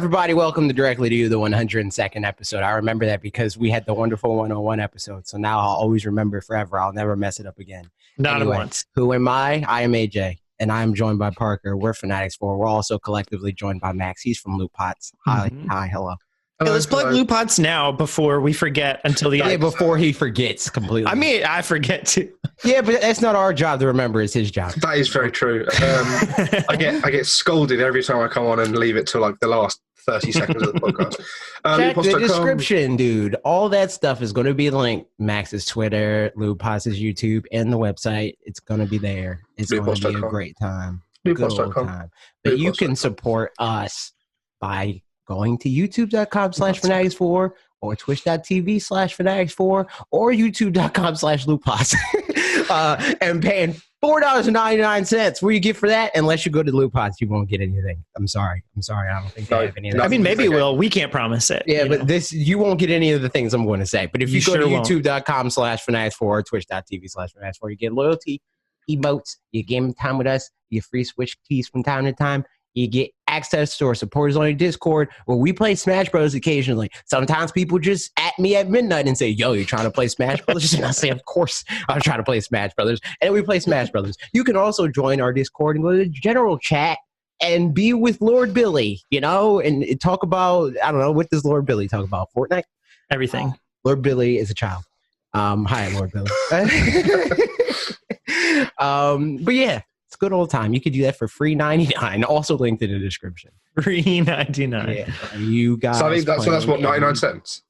everybody. Welcome to Directly to You, the 102nd episode. I remember that because we had the wonderful 101 episode. So now I'll always remember it forever. I'll never mess it up again. Not once. Who am I? I am AJ, and I am joined by Parker. We're fanatixfour. We're also collectively joined by Max. He's from LootPots. Hi, hello. Hey, let's plug LootPots now before we forget until the end. Yeah, before he forgets completely. I mean, I forget too. Yeah, but it's not our job to remember. It's his job. That is very true. I get scolded every time I come on and leave it till like the last 30 seconds of the podcast. Check the description, dude. All that stuff is going to be linked. Max's Twitter, LootPots' YouTube, and the website. It's going to be there. It's going to be a great time. LootPots.com. But you can support us by going to youtube.com/fanatixfour or twitch.tv/fanatixfour or youtube.com/lootpots and paying $4.99. What do you get for that? Unless you go to LootPots, you won't get anything. I'm sorry. I don't think they have any of that. I mean, maybe we'll. We can't promise it. Yeah, but you won't get any of the things I'm going to say. But if you go to youtube.com/fanatixfour or twitch.tv/fanatixfour, you get loyalty, emotes, you game time with us, you get free Switch keys from time to time. You get access to our supporters on your Discord where we play Smash Bros. Occasionally. Sometimes people just at me at midnight and say, yo, you're trying to play Smash Brothers? And I say, of course, I'm trying to play Smash Brothers. And we play Smash Brothers. You can also join our Discord and go to the general chat and be with Lord Billy, and talk about, I don't know, what does Lord Billy talk about? Fortnite? Everything. Lord Billy is a child. Hi, Lord Billy. But yeah. It's a good old time. You could do that for free $99. Also linked in the description. Free $99. Yeah, you guys. So that's what, 99 cents?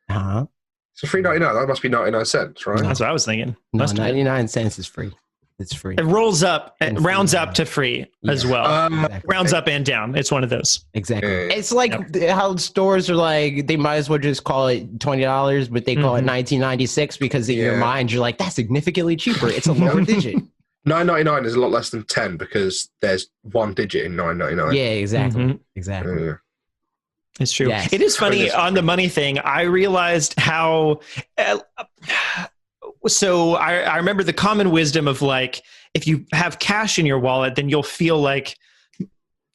Uh-huh. So free 99. That must be 99 cents, right? That's what I was thinking. No, 99 cents is free. It's free. It rolls up. It rounds up to free as well. Exactly. Rounds up and down. It's one of those. Exactly. It's like how stores are like, they might as well just call it $20, but they call it $19.96 because in your mind, you're like, that's significantly cheaper. It's a lower digit. $9.99 is a lot less than 10 because there's one digit in $9.99. Yeah, exactly. Exactly. Yeah. It's true. Yes. It is funny on the money thing. I realized how. So I remember the common wisdom of like, if you have cash in your wallet, then you'll feel like,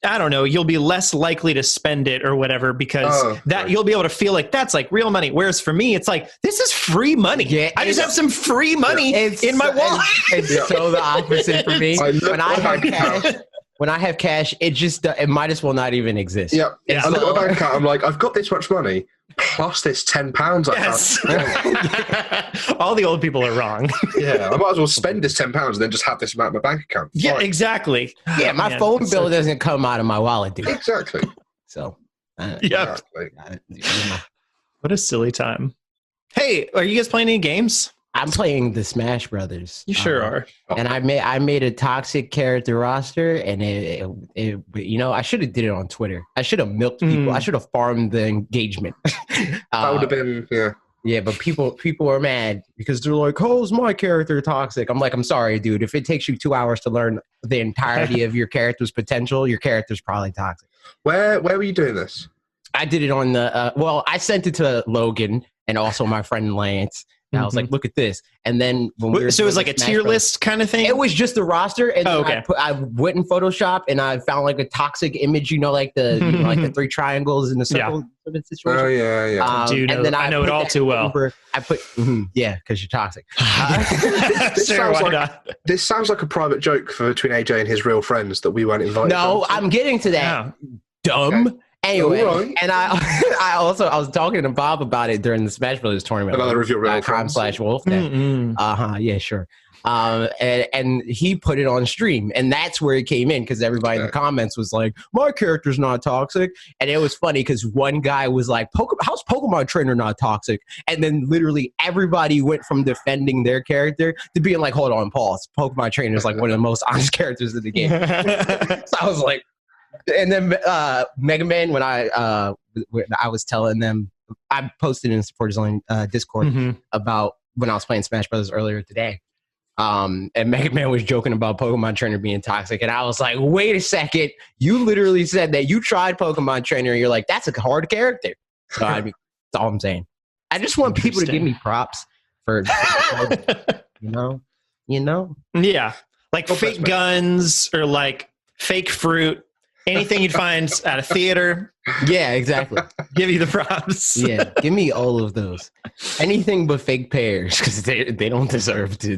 I don't know, you'll be less likely to spend it or whatever because you'll be able to feel like that's like real money. Whereas for me, it's like, this is free money. Yeah, I just have some free money in my wallet. It's so the opposite for me. When I have cash, it might as well not even exist. Yeah. I look at my bank account, I'm like, I've got this much money plus this £10 I have. All the old people are wrong. Yeah, I might as well spend this £10 and then just have this amount in my bank account. Yeah, fine. Exactly. Yeah, my phone bill doesn't come out of my wallet, dude. Exactly. So, exactly. What a silly time. Hey, are you guys playing any games? I'm playing the Smash Brothers. You sure are. And I made a toxic character roster, and I should have did it on Twitter. I should have milked people. I should have farmed the engagement. That would have been, yeah. Yeah, but people are mad because they're like, "Oh, is my character toxic?" I'm like, "I'm sorry, dude. If it takes you 2 hours to learn the entirety of your character's potential, your character's probably toxic." Where were you doing this? I did it on the I sent it to Logan and also my friend Lance. And I was like, look at this. And then so it was like a tier list kind of thing? It was just a roster. And I went in Photoshop and I found like a toxic image, like the three triangles in the circle situation. Oh, yeah. Dude, and then I know it all too well. I put, because you're toxic. This sounds like a private joke between AJ and his real friends that we weren't invited. No, I'm getting to that. Yeah. Dumb. Okay. Anyway, and I was talking to Bob about it during the Smash Brothers tournament. Another of your real friends. /Wolf. Yeah, sure. And he put it on stream, and that's where it came in because everybody in the comments was like, "My character's not toxic," and it was funny because one guy was like, "How's Pokemon Trainer not toxic?" And then literally everybody went from defending their character to being like, "Hold on, pause. Pokemon Trainer is like one of the most honest characters in the game." So I was like. And then Mega Man, when I was telling them, I posted in the supporters on Discord about when I was playing Smash Brothers earlier today. And Mega Man was joking about Pokemon Trainer being toxic. And I was like, wait a second. You literally said that you tried Pokemon Trainer and you're like, that's a hard character. So that's all I'm saying. I just want people to give me props for, Yeah. Like fake guns or like fake fruit. Anything you'd find at a theater. Yeah, exactly. Give you the props. Yeah, give me all of those. Anything but fake pears, because they don't deserve to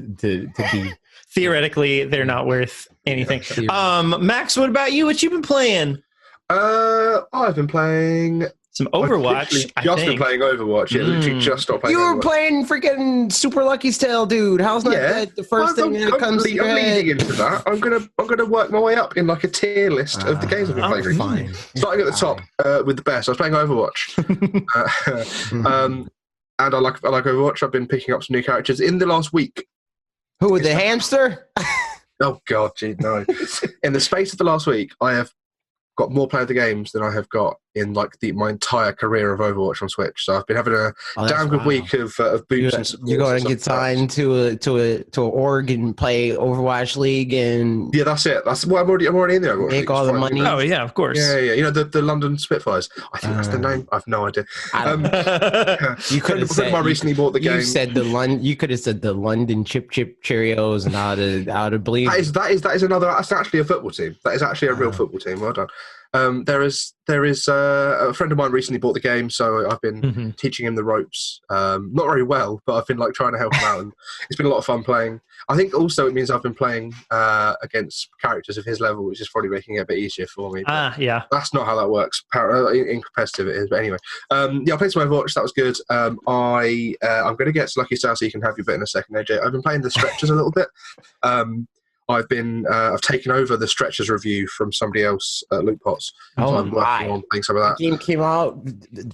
be. Theoretically, they're not worth anything. Max, what about you? What you been playing? I've been playing some Overwatch. I've been playing Overwatch. Yeah, literally just stopped playing. You were Overwatch. playing freaking Super Lucky's Tale, dude. How's not that the first thing that comes to your head? I'm leading into that. I'm gonna work my way up in like a tier list of the games I've been playing recently. Starting at the top with the best. I was playing Overwatch, and I like Overwatch. I've been picking up some new characters in the last week. Who was the hamster? Oh God, gee, no! In the space of the last week, I have got more play of the games than I have got in like my entire career of Overwatch on Switch. So I've been having a damn good week of boots and supports. You're going to get signed to an org and play Overwatch League and that's it. That's well, I'm already in there. Make all the money. Oh yeah, of course. Yeah. You know the London Spitfires. I think that's the name. I've no idea. You could have said. I recently bought the game. You said you could have said the London Chip Cheerios and how to believe. That is another. That's actually a football team. That is actually a real football team. Well done. There is a friend of mine recently bought the game, so I've been teaching him the ropes. Not very well, but I've been like trying to help him out, and it's been a lot of fun playing. I think also it means I've been playing against characters of his level, which is probably making it a bit easier for me. Yeah. That's not how that works. In competitive it is, but anyway. I played some Overwatch. That was good. I'm going to get to Lucky Star so you can have your bit in a second, AJ. I've been playing the stretchers a little bit. I've taken over the stretchers review from somebody else at LootPots. Oh, so I'm working on things like that. The game came out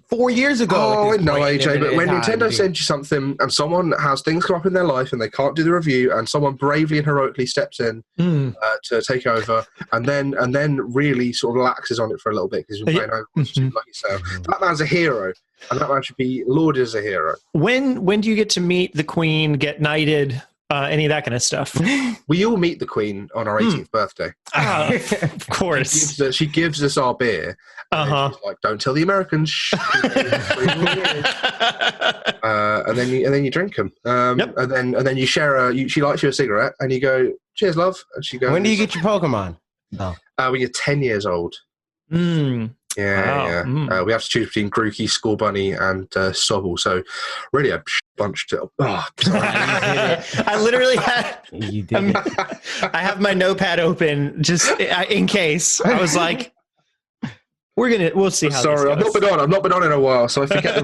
4 years ago. Oh, I know, AJ, but when Nintendo sends you something and someone has things come up in their life and they can't do the review, and someone bravely and heroically steps in to take over, and then really sort of laxes on it for a little bit because he's been playing Overwatch, like you say. That man's a hero, and that man should be lauded as a hero. When do you get to meet the Queen, get knighted? Any of that kind of stuff. We all meet the Queen on our 18th birthday. Of course. She gives us our beer. And she's like, don't tell the Americans. And then you drink them. Yep. And then you share she lights you a cigarette and you go, cheers, love. And she goes, when do you get your Pokemon? No. When you're 10 years old. Yeah. We have to choose between Grookey, Skull Bunny, and Sobble. So really a bunch to. Oh, I literally had. You did. I have my notepad open just in case. I was like, we'll see how. Sorry, this goes. I've not been on in a while, so I forget the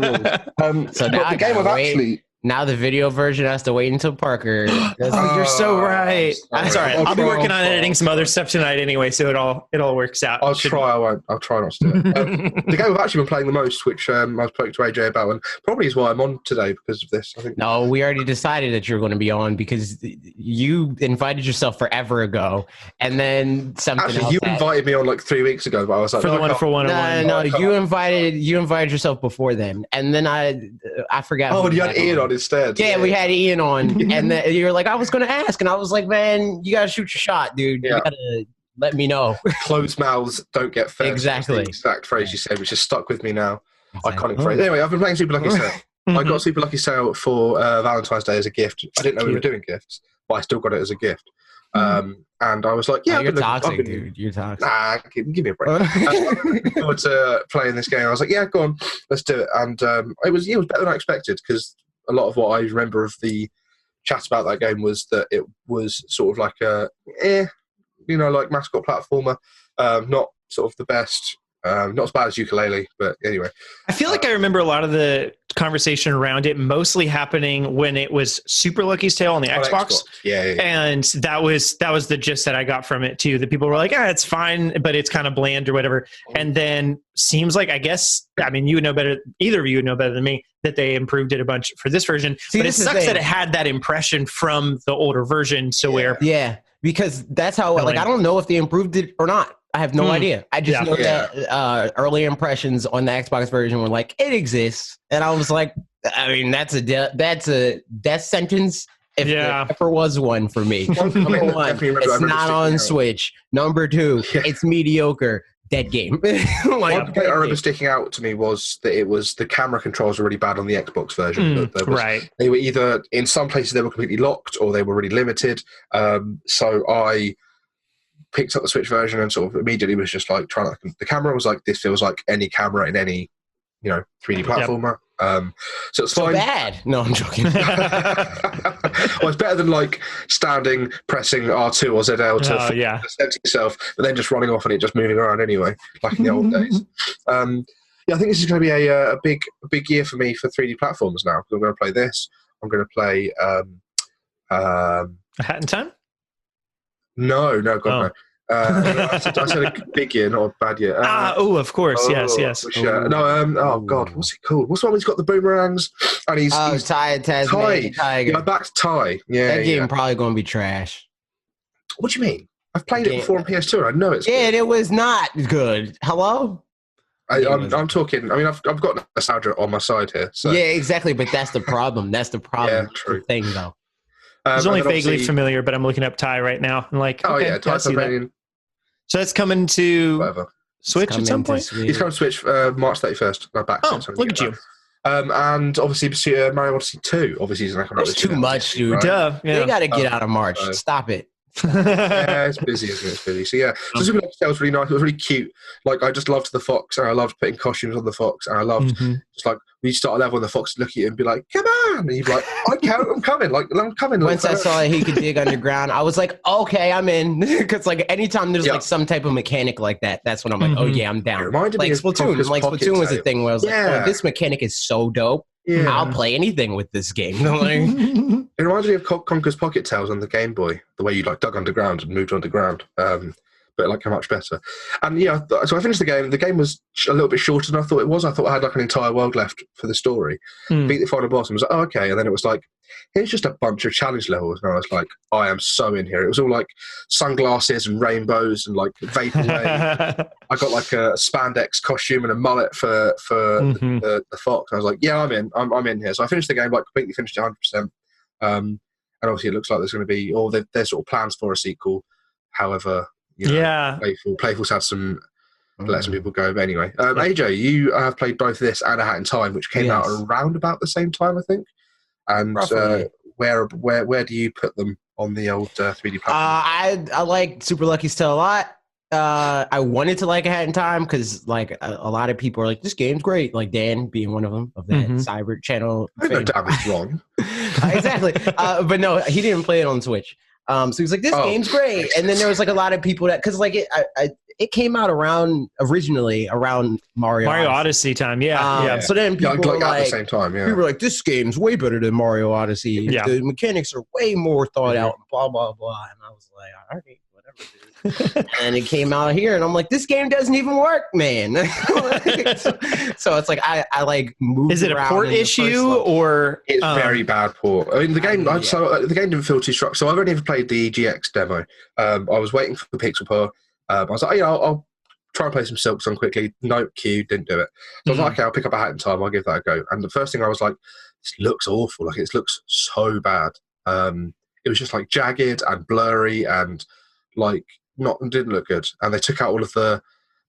rules. So now the game I've actually. Now the video version has to wait until Parker. You're so right. I'm sorry. I'll be working on editing some other stuff tonight anyway, so it all works out. I'll try. I won't. I'll try not to do it. The game I've actually been playing the most, which I was talking to AJ about, and probably is why I'm on today because of this. I think. No, we already decided that you were going to be on because you invited yourself forever ago, and then something. Actually, else you invited me on like 3 weeks ago, but I was like, for the one for 101. No, you invited yourself before then, and then I forgot. Oh, and you had Ian on instead. Yeah, we had Ian on, and then you were like, I was going to ask, and I was like, man, you got to shoot your shot, dude. You got to let me know. Closed mouths don't get fed. Exactly. That's the exact phrase you said, which is stuck with me now. Iconic phrase. Anyway, I've been playing Super Lucky Sale. I got Super Lucky Sale for Valentine's Day as a gift. I didn't know we were doing gifts, but I still got it as a gift. And I was like, you're toxic, dude. You're toxic. Nah, give me a break. I looked forward to playing this game. I was like, yeah, go on, let's do it. And it was better than I expected because a lot of what I remember of the chat about that game was that it was sort of like like mascot platformer, not sort of the best, not as bad as Ukulele, but anyway. I feel like I remember a lot of the conversation around it mostly happening when it was Super Lucky's Tale on the Xbox. Yeah. And that was the gist that I got from it too. The people were like, it's fine, but it's kind of bland or whatever. And then seems like, you would know better, either of you would know better than me, that they improved it a bunch for this version. But it sucks that it had that impression from the older version. So because that's how, I don't know if they improved it or not. I have no idea. I just know that early impressions on the Xbox version were like, it exists. And I was like, that's a death sentence if there ever was one for me. Number one, it's not on Switch. Number two, it's mediocre. Dead game. One complaint I remember sticking out to me was that the camera controls were really bad on the Xbox version. They were either, in some places they were completely locked or they were really limited. So I picked up the Switch version and sort of immediately was just like trying to. The camera was like, this feels like any camera in any 3D platformer. So it's fine. Bad. No, I'm joking. Well, it's better than like standing, pressing R2 or ZL to center yourself, but then just running off and it just moving around anyway, like in the old days. I think this is going to be a big year for me for 3D platforms now. I'm going to play this. I'm going to play. A Hat in Time? No, God, no. I said a big year, not a bad year. Of course, yes. God, what's it called? What's the one he's got the boomerangs? And he's Ty Tasmanian Tiger. Yeah, back to Ty. Yeah, that game probably going to be trash. What do you mean? I've played it before on PS2. I know it's good. And it was not good. Hello? I'm talking. I mean, I've got nostalgia on my side here. So. Yeah, exactly. But that's the problem. That's the problem. Yeah, true. Thing though. It's only vaguely familiar, but I'm looking up Ty right now. I'm like, Ty Tasmanian. So that's coming to Switch at some point? He's coming to Switch March 31st. Back look at you. And obviously, Mario Odyssey 2. Obviously, he's not coming out. It's too much, dude. Duh. Yeah. They got to get out of March. Stop it. Yeah, it's busy, isn't it? It's busy. So yeah, so Super Lucky Tale was really nice. It was really cute. Like, I just loved the fox, and I loved putting costumes on the fox, and I loved just like when you start a level and the fox would look at you and be like, "Come on!" and you'd be like, I'm coming. Like, I'm coming. Once I saw he could dig underground, I was like, "Okay, I'm in." Because like anytime there's like some type of mechanic like that, that's when I'm like, "Oh yeah, I'm down." It reminded like me of Splatoon. Like Splatoon was a thing where I was like, "Oh, this mechanic is so dope. Yeah. I'll play anything with this game." Like, it reminds me of Conker's Pocket Tales on the Game Boy, the way you like dug underground and moved underground, but like much better. And yeah, so I finished the game. The game was a little bit shorter than I thought it was. I thought I had like an entire world left for the story. Beat the final boss and was like, oh, okay. And then it was like, here's just a bunch of challenge levels. And I was like, I am so in here. It was all like sunglasses and rainbows and like vaporwave. I got like a spandex costume and a mullet for the fox. I was like, yeah, I'm in. I'm in here. So I finished the game, like completely finished it 100%. And obviously it looks like there's going to be, or there's sort of plans for a sequel. However, Playful's had some let some people go. But anyway, AJ, you have played both this and A Hat in Time, which came out around about the same time, I think. And where do you put them on the old 3D platform? I like Super Lucky's Tale a lot. I wanted to like A Hat in Time because like a lot of people are like, this game's great. Like Dan being one of them of that Cyber Channel. I know Dan was wrong. Exactly. But no, he didn't play it on Switch. So he was like, this game's great. And then there was like a lot of people that, because like it came out originally around Mario Odyssey time. Yeah. So then people were like, at the same time, people were like, this game's way better than Mario Odyssey. Yeah. The mechanics are way more thought out, blah, blah, blah. And I was like, all right, whatever, dude. And it came out here, and I'm like, this game doesn't even work, man. so it's like I like moved. Is it a port issue or it's very bad port? I mean, the game. So the game didn't feel too structured. So I've only ever played the GX demo. I was waiting for the Pixel Pour. I was like, I'll try and play some Silk Song quickly. No queue, didn't do it. So I was like, okay, I'll pick up A Hat in Time. I'll give that a go. And the first thing I was like, this looks awful. Like, it looks so bad. It was just like jagged and blurry and like didn't look good. And they took out all of the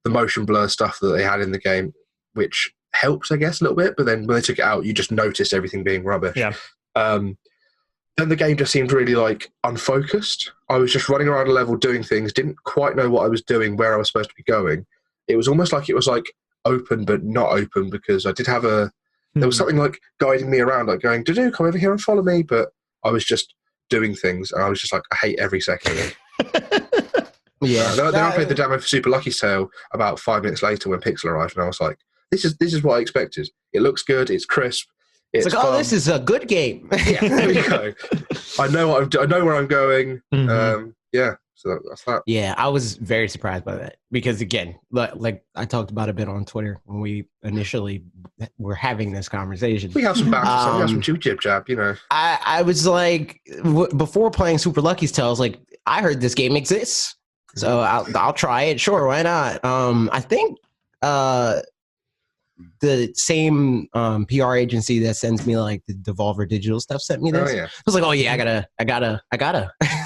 motion blur stuff that they had in the game, which helps, I guess, a little bit. But then when they took it out, you just noticed everything being rubbish. Yeah. Then the game just seemed really like unfocused. I was just running around a level doing things, didn't quite know what I was doing, where I was supposed to be going. It was almost like it was like open but not open, because I did have there was something like guiding me around, like going, come over here and follow me. But I was just doing things, and I was just like, I hate every second of it. Yeah. Then I played the demo for Super Lucky's Tale about 5 minutes later when Pixel arrived, and I was like, this is what I expected. It looks good, it's crisp. It's like, fun. This is a good game. Yeah, there we go. I know I know where I'm going. So that's that. Yeah, I was very surprised by that because, again, like I talked about a bit on Twitter when we initially were having this conversation. We have some banter, we have some jib jab, you know. I was like, before playing Super Lucky's Tale, I was like, I heard this game exists, so I'll try it. Sure, why not? I think the same PR agency that sends me like the Devolver Digital stuff sent me this. I was like, oh yeah, I gotta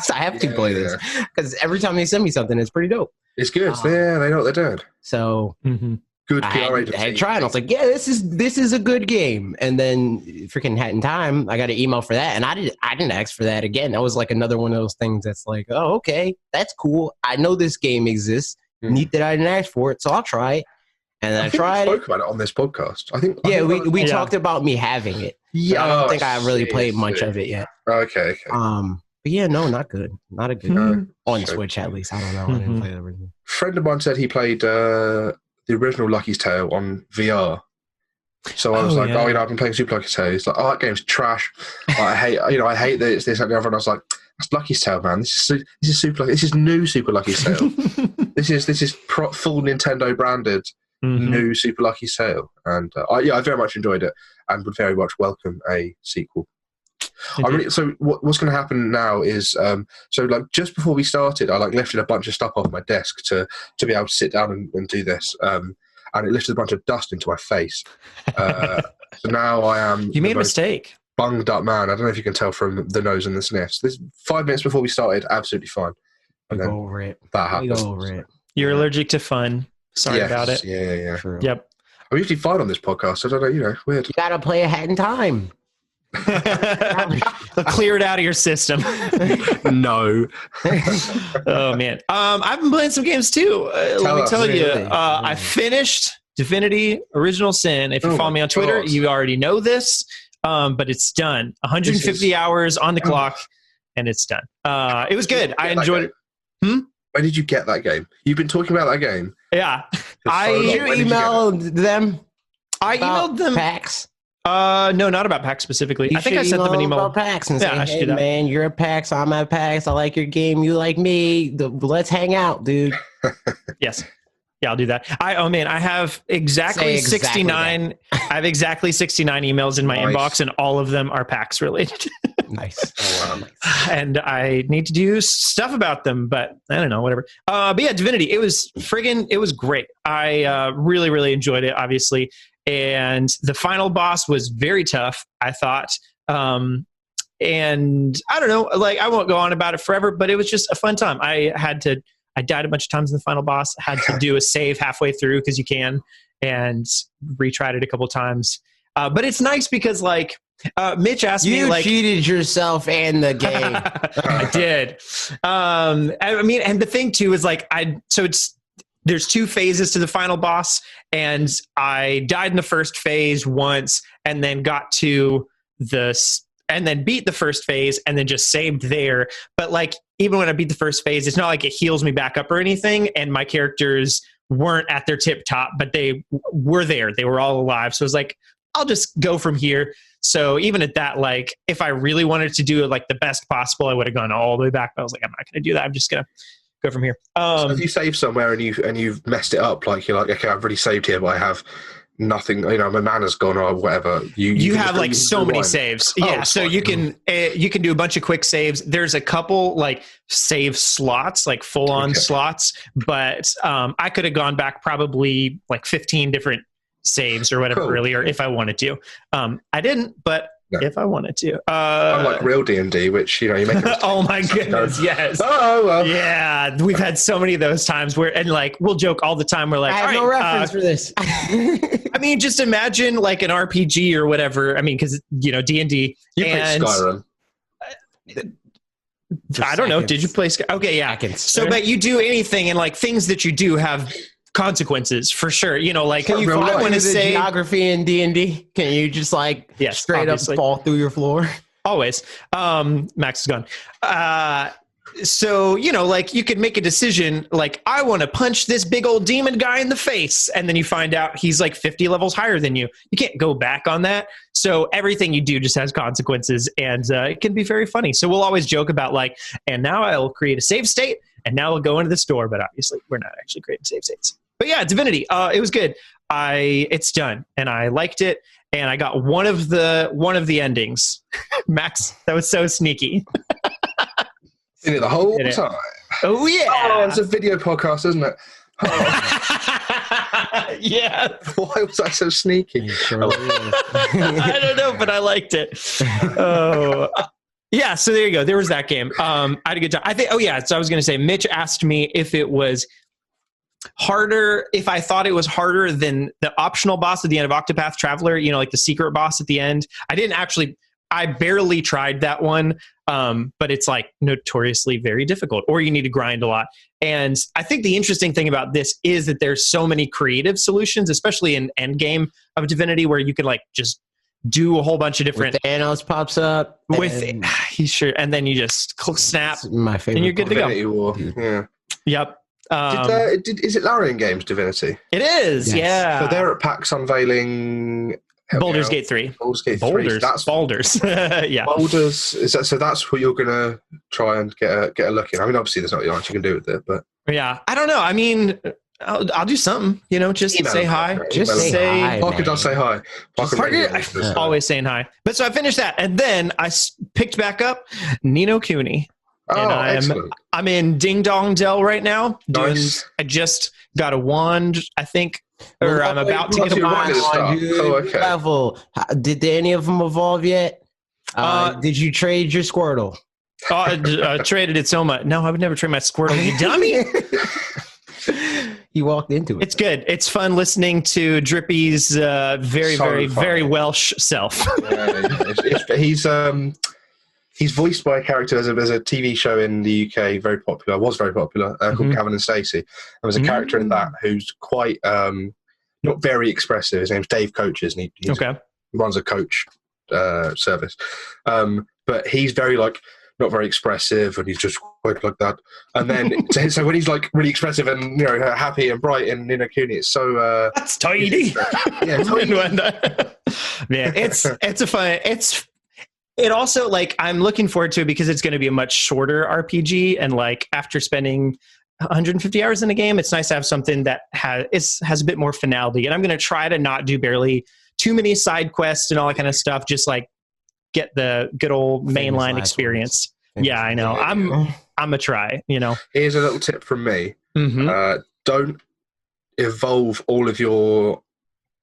so I have to play this because every time they send me something, it's pretty dope. It's good. They know what they're doing. So good PR I agency. tried. I was like, yeah, this is a good game. And then freaking Hat in Time, I got an email for that, and I didn't ask for that again. That was like another one of those things that's like, oh, okay, that's cool. I know this game exists. Neat that I didn't ask for it, so I'll try it. And then I tried. We spoke about it on this podcast. I think we talked about me having it. Yeah, I don't think I really played much of it yet. Okay. But yeah, no, not good. Not a good on Switch at least. I don't know. I didn't play the original. A friend of mine said he played the original Lucky's Tale on VR. So I was like, I've been playing Super Lucky's Tale. He's like, that game's trash. Like, I hate that it's this and the other. And I was like, that's Lucky's Tale, man. This is Super Lucky. This is new Super Lucky's Tale. this is full Nintendo branded new Super Lucky's Tale. And I very much enjoyed it and would very much welcome a sequel. So what's going to happen now is just before we started, I lifted a bunch of stuff off my desk to be able to sit down and do this, and it lifted a bunch of dust into my face. So now I am. You made a mistake. Bunged up man. I don't know if you can tell from the nose and the sniffs. This 5 minutes before we started, absolutely fine. And then go over it. That happened. Go over it. You're allergic to fun. Sorry about it. Yeah. True. Yep. I'm usually fine on this podcast. I don't know. Weird. You gotta play a Hat in Time. Clear it out of your system. No. Oh man. I've been playing some games too. Let me tell you. I finished Divinity Original Sin. If you follow me on Twitter, you already know this. But it's done. 150 hours on the clock, and it's done. It was good. I enjoyed it. When did you get that game? You've been talking about that game. Yeah. You emailed them. I emailed them. PAX. No, not about PAX specifically. I think I sent them an email about PAX and say, hey, man, you're at PAX, I'm at PAX, I like your game, you like me, let's hang out, dude. Yes. Yeah, I'll do that. I have exactly 69. I have exactly 69 emails in my inbox, and all of them are PAX related. Nice. Oh, wow. And I need to do stuff about them, but I don't know, whatever. But yeah, Divinity, it was great. I really, really enjoyed it, obviously. And the final boss was very tough, I thought. And I don't know, I won't go on about it forever, but it was just a fun time. I died a bunch of times in the final boss. I had to do a save halfway through because you can, and retried it a couple times. But it's nice because Mitch asked me, you cheated yourself and the game. I did. And the thing too is there's 2 phases to the final boss, and I died in the first phase once, and then got to and then beat the first phase, and then just saved there. But even when I beat the first phase, it's not like it heals me back up or anything, and my characters weren't at their tip top, but they were there. They were all alive. So I was like, I'll just go from here. So even at that, if I really wanted to do it the best possible, I would have gone all the way back. But I was like, I'm not going to do that. I'm just going to go from here. So if you save somewhere and you've messed it up, you're like, okay, I've really saved here, but I have nothing, my mana's gone or whatever. You have so many saves. Yeah, so you can do a bunch of quick saves. There's a couple save slots, full on slots, but I could have gone back probably 15 different saves or whatever earlier if I wanted to. I didn't, but if I wanted to. Unlike real D&D, which, you make oh my goodness, yes. Oh, well. Yeah, we've had so many of those times where, and we'll joke all the time. We're like, I have no reference for this. I mean, just imagine an RPG or whatever. I mean, because, D&D. You played Skyrim. I don't know. Did you play Skyrim? Okay, yeah. So, but you do anything, and things that you do have consequences for sure. Can you want to say geography in D&D? Can you just straight obviously. Up fall through your floor? Always. Max is gone. So, you could make a decision I want to punch this big old demon guy in the face, and then you find out he's 50 levels higher than you. You can't go back on that. So everything you do just has consequences, and it can be very funny. So we'll always joke about and now I'll create a save state, and now we'll go into the store, but obviously we're not actually creating save states. But yeah, Divinity, it was good. It's done, and I liked it, and I got one of the endings. Max, that was so sneaky. Did it the whole time. Oh yeah. Oh, it's a video podcast, isn't it? Oh. Yeah. Why was I so sneaky? I don't know, but I liked it. Oh. Yeah, so there you go. There was that game. I had a good time. So I was going to say, Mitch asked me if it was harder if I thought it was harder than the optional boss at the end of Octopath Traveler, you know, like the secret boss at the end. I barely tried that one, but it's like notoriously very difficult, or you need to grind a lot. And I think the interesting thing about this is that there's so many creative solutions, especially in Endgame of Divinity, where you could like just do a whole bunch of different. Thanos pops up He's sure, and then you just snap. My favorite. And you're good to go. War. Yeah. Yep. Is it Larian Games Divinity? It is. Yes. Yeah. So they're at PAX unveiling Baldur's Gate 3. Baldur's Gate 3. That's Baldur's. Yeah. Baldur's. So that's what you're gonna try and get a look in. I mean, obviously, there's not much you can do with it, but yeah, I don't know. I mean, I'll do something. You know, just say hi. Just say hi. Parker does say hi. Parker always saying hi. But so I finished that, and then I picked back up Ni no Kuni. And excellent. I'm in Ding Dong Dell right now. Nice. I just got a wand, I think, or I'm about to get a wand. Okay. Level. Did any of them evolve yet? Did you trade your Squirtle? I traded it so much. No, I would never trade my Squirtle, you dummy. He walked into it. It's good. It's fun listening to Drippy's very Welsh self. He's voiced by a character. There's a TV show in the UK, was very popular, called Gavin and Stacey. There was a character in that who's quite not very expressive. His name's Dave Coaches, and he runs a coach service. But he's very not very expressive, and he's just quite like that. And then so when he's like really expressive and happy and bright in Ni no Kuni, it's so that's tidy. Yeah, tidy. Yeah, it's a fun. It also, I'm looking forward to it because it's going to be a much shorter RPG. And after spending 150 hours in a game, it's nice to have something that has a bit more finality. And I'm going to try to not do barely too many side quests and all that kind of stuff. Just get the good old mainline experience. Yeah, I know. I'm a try, Here's a little tip from me. Mm-hmm. Don't evolve all of your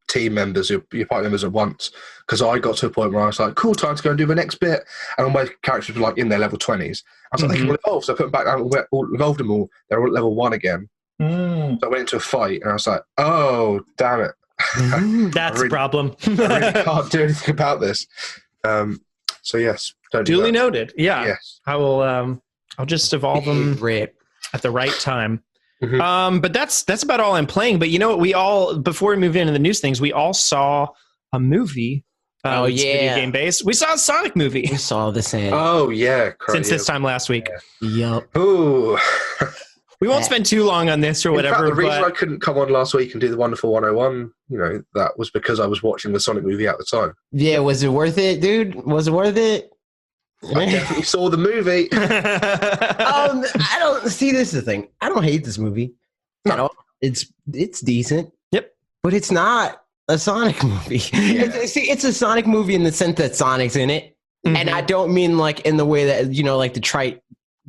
team members, your party members at once, because I got to a point where I was like, cool, time to go and do the next bit, and all my characters were in their level 20s. I was like, they can all evolve, so I put them back down, evolved them all, they're all at level 1 again. So I went into a fight and I was like, oh damn it. That's a problem. I really can't do anything about this. So yes, don't do duly that. Noted. Yeah. Yes. I will I'll just evolve them at the right time. Mm-hmm. But that's about all I'm playing. But you know what? We all, before we move into the news things, we all saw a movie. Video game based. We saw a Sonic movie. We saw the same. Oh yeah, since this time last week. Yeah. Yep. Ooh. We won't spend too long on this or whatever. In fact, the reason I couldn't come on last week and do the Wonderful 101, that was because I was watching the Sonic movie at the time. Yeah, was it worth it, dude? Was it worth it? I definitely saw the movie. I don't see this is the thing. I don't hate this movie at all. It's decent. Yep. But it's not a Sonic movie. Yeah. It's a Sonic movie in the sense that Sonic's in it. Mm-hmm. And I don't mean in the way that, the trite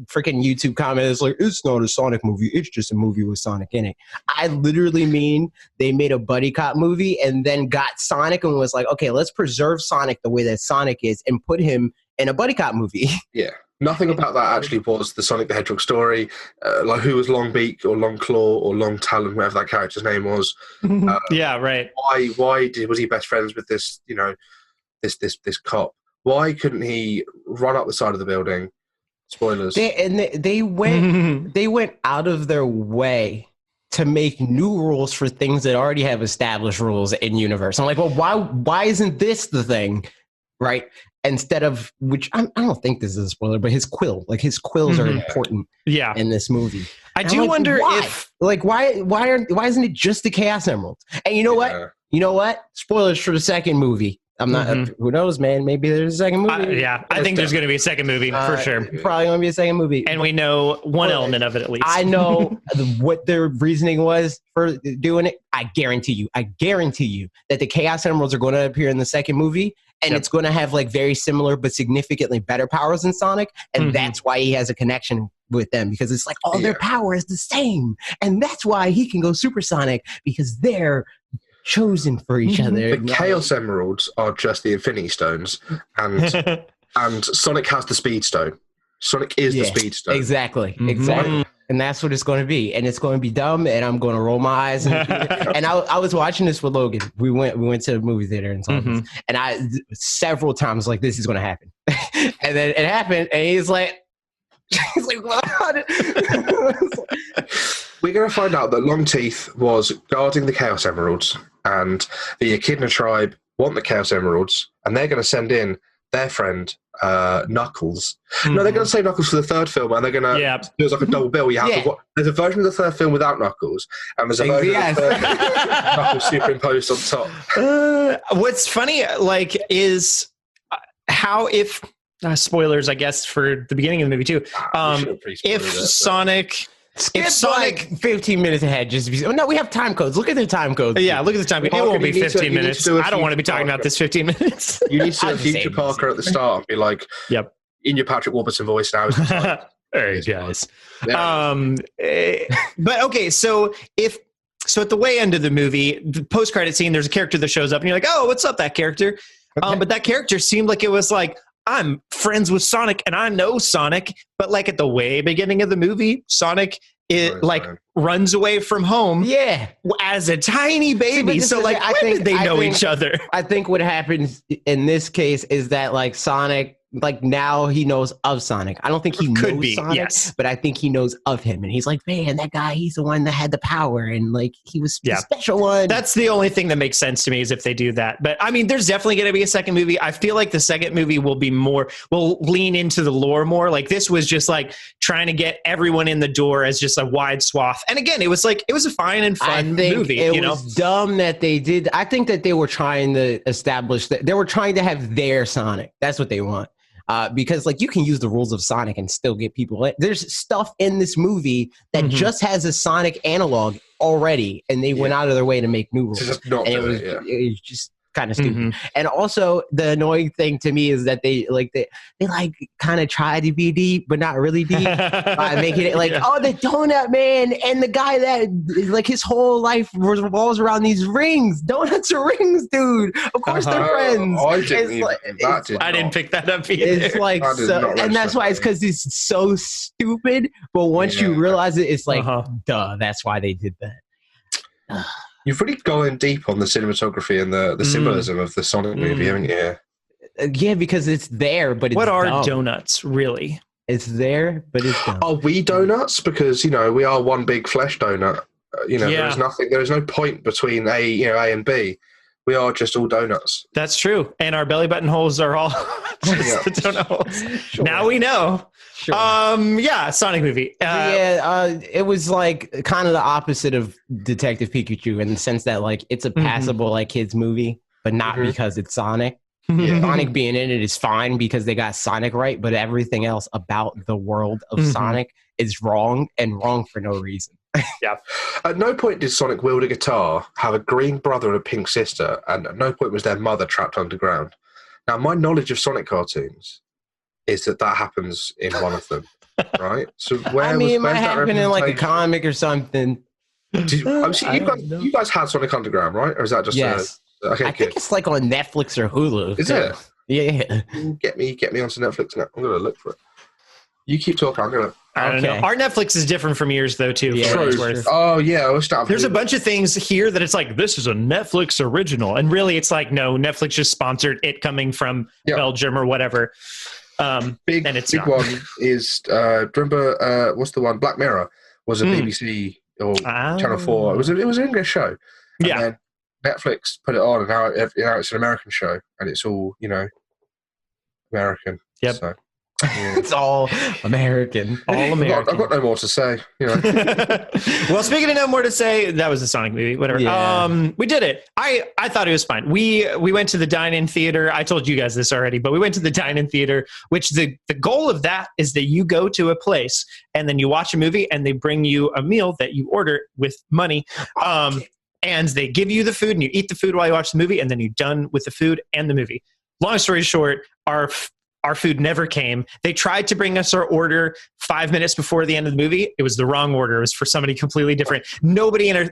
freaking YouTube comment is it's not a Sonic movie. It's just a movie with Sonic in it. I literally mean they made a buddy cop movie and then got Sonic and was like, okay, let's preserve Sonic the way that Sonic is and put him in a buddy cop movie. Yeah. Nothing about that actually was the Sonic the Hedgehog story. Who was Longbeak or Longclaw or Long Talon, whatever that character's name was. Yeah, right. Why was he best friends with this, this cop? Why couldn't he run up the side of the building? Spoilers. They went out of their way to make new rules for things that already have established rules in universe. I'm like, well, why isn't this the thing, right? Instead of which I don't think this is a spoiler, but his quill, his quills are important. Yeah. In this movie, I do wonder if why isn't it just the Chaos Emeralds? And you know what? Spoilers for the second movie. I'm not. Who knows, man? Maybe there's a second movie. I think there's going to be a second movie for sure. Probably going to be a second movie, and we know one element of it at least. I know what their reasoning was for doing it. I guarantee you that the Chaos Emeralds are going to appear in the second movie, and it's going to have very similar but significantly better powers than Sonic, and that's why he has a connection with them because it's all their power is the same, and that's why he can go supersonic because they're chosen for each other. The Chaos Emeralds are just the Infinity Stones, and Sonic has the Speed Stone. Sonic is the Speed Stone. Exactly. And that's what it's going to be, and it's going to be dumb, and I'm going to roll my eyes. And I was watching this with Logan. We went to the movie theater and saw this, and I several times like this is going to happen, and then it happened, and he's like, what? We're going to find out that Longteeth was guarding the Chaos Emeralds, and the Echidna tribe want the Chaos Emeralds, and they're going to send in their friend Knuckles. No, they're going to say Knuckles for the third film, and they're going to do it like a double bill. There's a version of the third film without Knuckles, and there's a version of the third film with Knuckles superimposed on top. What's funny, like, is how if spoilers, I guess, for the beginning of the movie too. If Sonic 15 minutes ahead, no, we have time codes. Look at the time codes. Yeah, look at the time code. It won't be 15 minutes. I don't want to be talking about this 15 minutes. You need to say Future Parker at the start and be like, in your Patrick Warburton voice now. Hey, guys. But okay, so at the way end of the movie, the post-credit scene, there's a character that shows up and you're like, oh, what's up, that character? Okay. But that character seemed like it was like, I'm friends with Sonic and I know Sonic, but like at the way beginning of the movie, Sonic runs away from home as a tiny baby. So like, I think they know each other. I think what happens in this case is that like Sonic, like now he knows of Sonic. I don't think he knows Sonic, but I think he knows of him. And he's like, man, that guy, he's the one that had the power. And like, he was the special one. That's the only thing that makes sense to me is if they do that. But I mean, there's definitely going to be a second movie. I feel like the second movie will lean into the lore more. Like this was just like trying to get everyone in the door as just a wide swath. And again, it was a fine and fun movie. It was dumb that they did. I think that they were trying to establish that they were trying to have their Sonic. That's what they want. Because like you can use the rules of Sonic and still get people in. There's stuff in this movie that just has a Sonic analog already, and they went out of their way to make new rules. Just not and it was just kind of stupid. And also the annoying thing to me is that they kind of try to be deep, but not really deep by making it like, oh, the donut man and the guy that like his whole life revolves around these rings. Donuts are rings, dude. Of course they're friends. I didn't pick that up either. It's like, and that's why it's because it's so stupid. But once you realize it, it's like, duh, that's why they did that. You've really gone deep on the cinematography and the symbolism of the Sonic movie, haven't you? Yeah, because it's there, but it's what are dumb. Donuts, really? It's there, but it's dumb. Are we donuts? Because, we are one big flesh donut. There is no point between A and B. We are just all donuts. That's true. And our belly button holes are all just the donut holes. Sure. Now we know. Sure. Sonic movie. It was like kind of the opposite of Detective Pikachu in the sense that like it's a passable like kids movie, but not because it's Sonic. Sonic being in it is fine because they got Sonic right, but everything else about the world of Sonic is wrong and wrong for no reason. At no point did Sonic wield a guitar, have a green brother and a pink sister, and at no point was their mother trapped underground. Now, my knowledge of Sonic cartoons is that happens in one of them, right? So it might happen in like a comic or something. You guys had Sonic Underground, right? Or is that just I think it's like on Netflix or Hulu. Is it? Yeah. Get me onto Netflix now. I'm gonna look for it. You keep talking. I'm gonna. I don't know. Our Netflix is different from yours, though, too. Yeah, true. Oh, yeah. There's a bunch of things here that it's like, this is a Netflix original. And really, it's like, no, Netflix just sponsored it coming from Belgium or whatever. Big one is, remember, what's the one? Black Mirror was a BBC or Channel 4. It was an English show. And then Netflix put it on, and now it's an American show. And it's all, American. Yep. So. Yeah. It's all American. All American. I've got no more to say. Well, speaking of no more to say, that was a Sonic movie. Whatever. Yeah. We did it. I thought it was fine. We went to the dine-in theater. I told you guys this already, but we went to the dine-in theater, which the goal of that is that you go to a place and then you watch a movie and they bring you a meal that you order with money. And they give you the food and you eat the food while you watch the movie and then you're done with the food and the movie. Long story short, our food never came. They tried to bring us our order 5 minutes before the end of the movie. It was the wrong order. It was for somebody completely different. Nobody in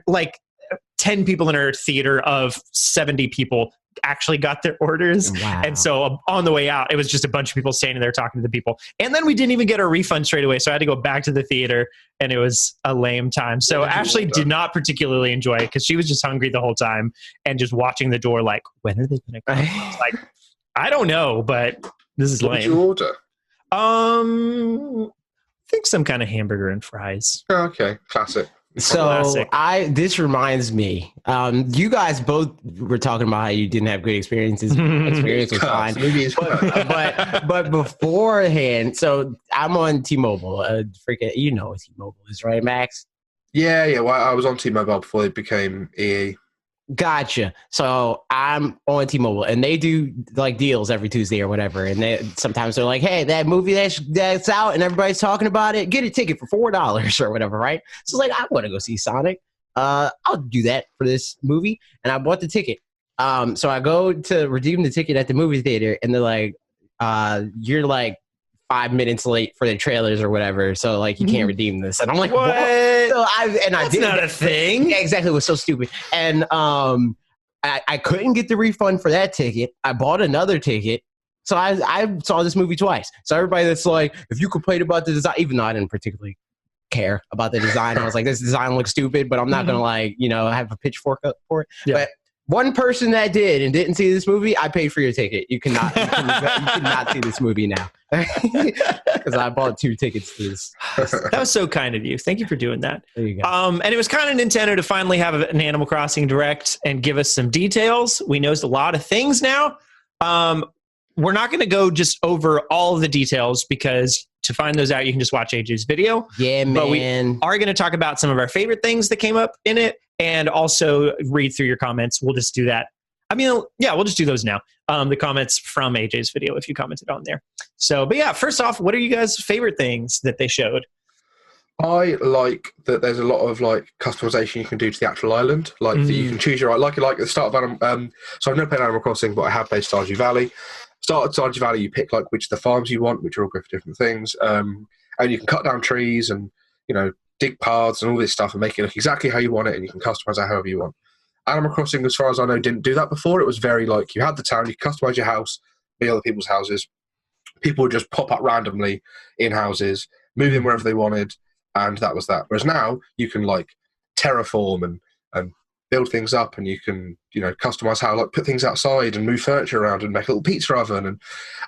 10 people in our theater of 70 people actually got their orders. Wow. And so on the way out, it was just a bunch of people standing there talking to the people. And then we didn't even get a refund straight away. So I had to go back to the theater, and it was a lame time. So Ashley did not particularly enjoy it because she was just hungry the whole time and just watching the door like, when are they going to come? I was like, I don't know, but this is lame. What did you order? I think some kind of hamburger and fries. Oh, okay, classic. So this reminds me, you guys both were talking about how you didn't have good experiences. Experience was fine, but beforehand, so I'm on T-Mobile. Freaking, you know what T-Mobile is, right, Max? Yeah. Well, I was on T-Mobile before it became EE. Gotcha. So I'm on T-Mobile, and they do like deals every Tuesday or whatever. And sometimes they're like, "Hey, that movie that's out, and everybody's talking about it. Get a ticket for $4 or whatever." Right? So it's like, I want to go see Sonic. I'll do that for this movie, and I bought the ticket. So I go to redeem the ticket at the movie theater, and they're like, "You're like 5 minutes late for the trailers or whatever, so like you can't redeem this." And I'm like, what? So That's not a thing. Yeah, exactly. It was so stupid. And I couldn't get the refund for that ticket. I bought another ticket. So I saw this movie twice. So everybody that's like, if you complain about the design, even though I didn't particularly care about the design, I was like, this design looks stupid, but I'm not gonna like, have a pitchfork up for it. Yeah. But one person that did and didn't see this movie, I paid for your ticket. You cannot see this movie now because I bought 2 tickets to this. That was so kind of you. Thank you for doing that. There you go. And it was kind of Nintendo to finally have an Animal Crossing Direct and give us some details. We know a lot of things now. We're not going to go just over all of the details because to find those out, you can just watch AJ's video. Yeah, man. But we are going to talk about some of our favorite things that came up in it and also read through your comments. We'll just do that. I mean, yeah, we'll just do those now. The comments from AJ's video if you commented on there. So, but yeah, first off, what are you guys' favorite things that they showed? I like that there's a lot of like customization you can do to the actual island. Like that you can choose your like at the start of so I've never played Animal Crossing, but I have played Stardew Valley. Start at Stardew Valley, you pick like which of the farms you want, which are all good for different things. And you can cut down trees and dig paths and all this stuff and make it look exactly how you want it, and you can customize it however you want. Animal Crossing, as far as I know, didn't do that before. It was very like you had the town, you could customize your house, be other people's houses. People would just pop up randomly in houses, move in wherever they wanted, and that was that. Whereas now you can like terraform and build things up, and you can customize how like put things outside and move furniture around and make a little pizza oven, and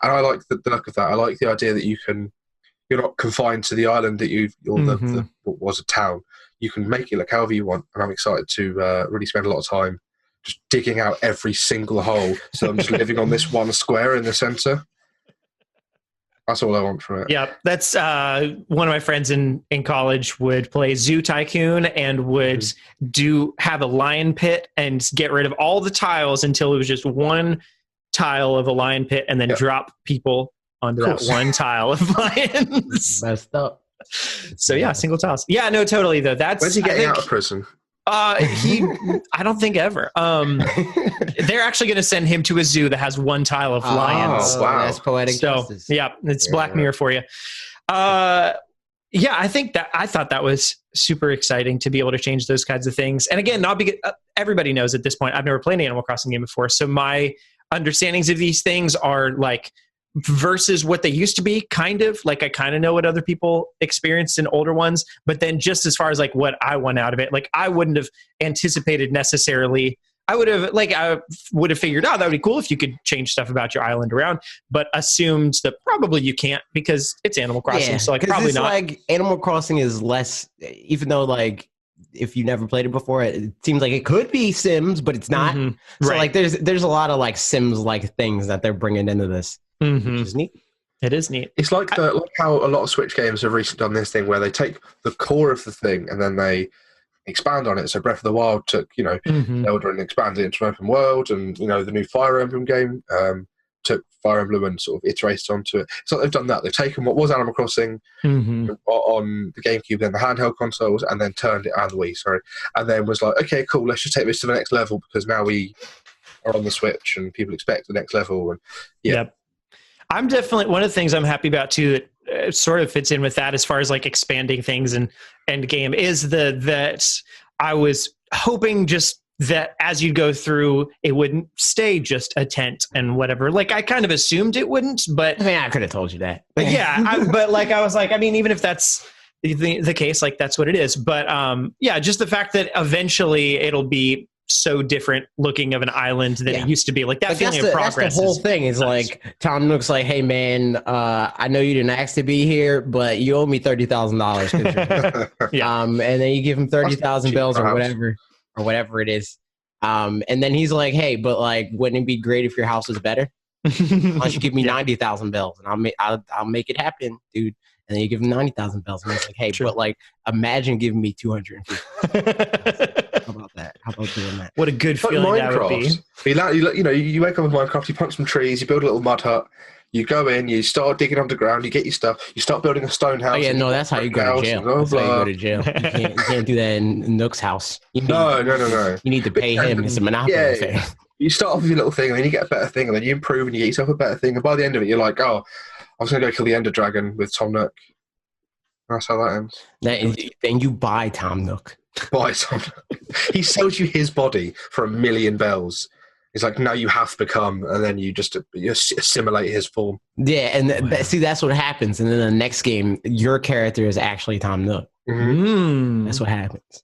I like the look of that. I like the idea that you're not confined to the island that the what was a town. You can make it look however you want, and I'm excited to really spend a lot of time just digging out every single hole. So I'm just living on this one square in the center. That's all I want from it. Yeah, that's one of my friends in college would play Zoo Tycoon and would have a lion pit and get rid of all the tiles until it was just one tile of a lion pit, and then drop people onto that one tile of lions. Messed up. So yeah, single tiles. Yeah, no, totally though. When's he getting out of prison? I don't think ever. They're actually going to send him to a zoo that has one tile of lions. Oh, wow. That's poetic justice. Yeah, it's Black Mirror for you. Yeah, I thought that was super exciting to be able to change those kinds of things. And again, not because everybody knows at this point, I've never played an Animal Crossing game before. So my understandings of these things are like versus what they used to be, kind of like I kind of know what other people experienced in older ones, but then just as far as like what I want out of it, like I wouldn't have anticipated necessarily. I would have figured out that would be cool if you could change stuff about your island around, but assumed that probably you can't because it's Animal Crossing. Yeah, so like probably not. Like Animal Crossing is less, even though like if you never played it before, it seems like it could be Sims, but it's not. So like there's a lot of like Sims like things that they're bringing into this. Which is neat. It is neat. It's like how a lot of Switch games have recently done this thing where they take the core of the thing and then they expand on it. So Breath of the Wild took, Zelda and expanded it into an open world, and the new Fire Emblem game took Fire Emblem and sort of iterated onto it. So they've done that. They've taken what was Animal Crossing on the GameCube, then the handheld consoles, and then turned it and the Wii, and then was like, okay, cool, let's just take this to the next level because now we are on the Switch and people expect the next level. And Yep. I'm definitely one of the things I'm happy about too that sort of fits in with that as far as like expanding things and game is that I was hoping just that as you go through, it wouldn't stay just a tent and whatever. Like, I kind of assumed it wouldn't, but I mean, I could have told you that. but yeah, but like, I was like, I mean, even if that's the case, like that's what it is. But yeah, just the fact that eventually it'll be so different looking of an island than it used to be. Like that feeling of progress. That's the whole thing is nice. Like Tom Nook's like, hey man, I know you didn't ask to be here, but you owe me $30,000. And then you give him 30,000 bells or whatever it is. And then he's like, hey, but like, wouldn't it be great if your house was better? Why don't you give me 90,000 bells and I'll make it happen, dude. And then you give him 90,000 bells, and he's like, "Hey, but like, imagine giving me 250." How about that? How about doing that? What a good feeling that would be. You wake up with Minecraft, you plant some trees, you build a little mud hut, you go in, you start digging underground, you get your stuff, you start building a stone house. Oh yeah, no, that's how you go to jail. That's how you go to jail. You can't do that in Nook's house. No. You need to pay him. It's a monopoly thing. You start off with your little thing, and then you get a better thing, and then you improve, and you get yourself a better thing, and by the end of it, you're like, oh, I was going to go kill the Ender Dragon with Tom Nook. That's how that ends. Then you buy Tom Nook. Buy Tom Nook. He sells you his body for 1 million bells. He's like, no, you have to become, and then you assimilate his form. Yeah, and see, that's what happens. And then the next game, your character is actually Tom Nook. Mm-hmm. That's what happens.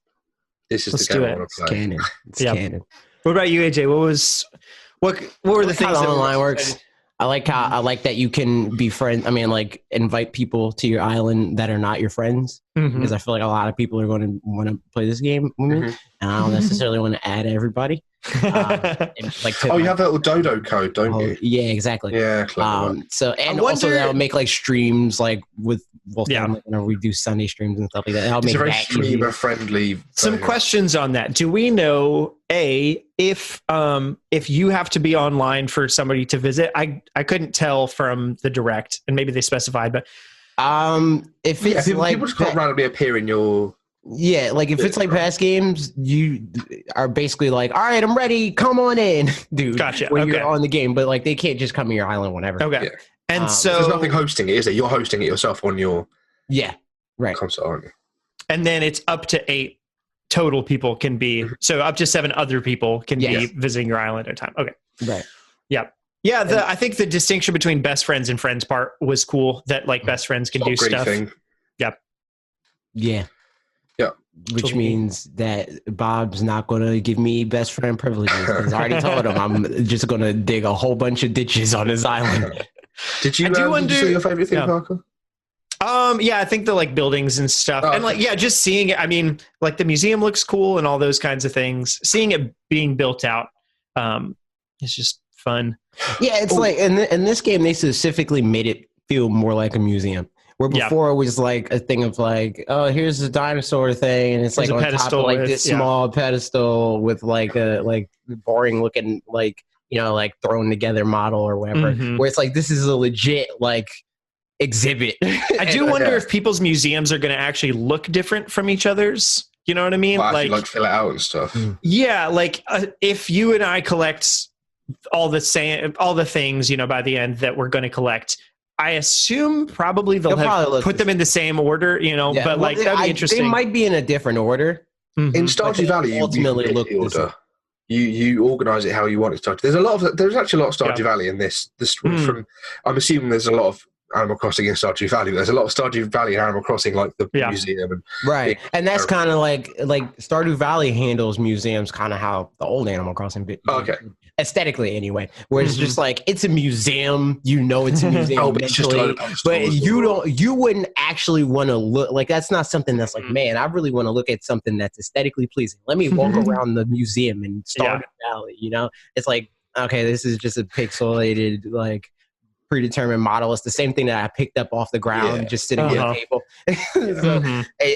This is the game I want to play. Canon. It's canon. What about you, AJ? What were the things that the online works? I like that you can be friends. I mean, like invite people to your island that are not your friends, because I feel like a lot of people are going to want to play this game with me, and I don't necessarily want to add everybody. You have that little dodo code, don't you? Yeah, exactly. Yeah. So also that'll make like streams like with we do Sunday streams and stuff like that. It's a very streamer friendly. Some questions on that. Do we know if you have to be online for somebody to visit? I couldn't tell from the direct, and maybe they specified, but if it's people just can't randomly appear in your. Yeah, like if it's like past games, you are basically like, all right, I'm ready, come on in, dude. Gotcha. When you're on the game, but like they can't just come to your island whenever. Okay. Yeah. And so there's nothing hosting it, is it? You're hosting it yourself on your console, aren't you? And then it's up to 8 total people can be, so up to 7 other people can be visiting your island at a time. Okay. Right. Yep. Yeah, I think the distinction between best friends and friends part was cool, that like best friends can do stuff. Yep. Yeah. Which means that Bob's not going to give me best friend privileges. Because I already told him I'm just going to dig a whole bunch of ditches on his island. Did you see your favorite thing, Parker? Yeah, I think the like buildings and stuff, and like just seeing it. I mean, like the museum looks cool and all those kinds of things. Seeing it being built out, is just fun. Yeah, it's like in this game they specifically made it feel more like a museum. Where before it was like a thing of like, oh, here's the dinosaur thing, and it's like on top of like this small pedestal with like a boring looking like thrown together model or whatever. Where it's like this is a legit like exhibit. I do wonder if people's museums are going to actually look different from each other's. You know what I mean? Well, like fill it out and stuff. Yeah, like if you and I collect all the things, by the end that we're going to collect. I assume probably they'll put them in the same order, but like that'd be interesting. They might be in a different order. In Stardew Valley, you ultimately look order. You organize it how you want it to. There's actually a lot of Stardew Valley in this. From I'm assuming there's a lot of Animal Crossing in Stardew Valley. There's a lot of Stardew Valley and Animal Crossing, like the museum, and that's kind of like Stardew Valley handles museums, kind of how the old Animal Crossing bit. Aesthetically, anyway, where it's just like it's a museum, it's a museum, but you wouldn't actually want to look like that's not something that's like, man, I really want to look at something that's aesthetically pleasing. Let me walk around the museum in Stardew Valley. It's like, okay, this is just a pixelated like predetermined model. It's the same thing that I picked up off the ground just sitting on the table.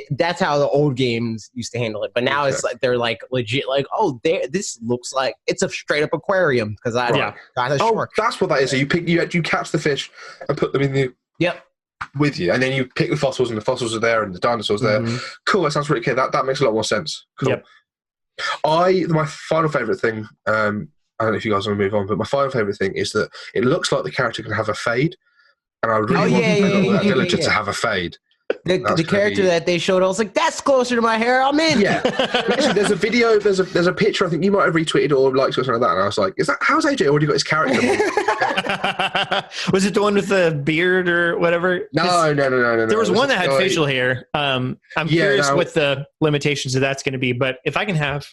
That's how the old games used to handle it. But now it's like they're like legit like, oh, this looks like it's a straight up aquarium because I got a shark. That's what that is. So you catch the fish and put them in the with you, and then you pick the fossils, and the fossils are there, and the dinosaurs there. Cool. That sounds really cool. That makes a lot more sense. Cool. My final favorite thing. I don't know if you guys want to move on, but my final favorite thing is that it looks like the character can have a fade, and I really want that villager to have a fade. the character that they showed, I was like, that's closer to my hair. I'm in. Yeah. Actually, there's a video, there's a picture, I think you might have retweeted or liked something like that. And I was like, how's AJ already got his character? Was it the one with the beard or whatever? No. There was one that had facial hair. I'm curious what the limitations of that's going to be, but if I can have,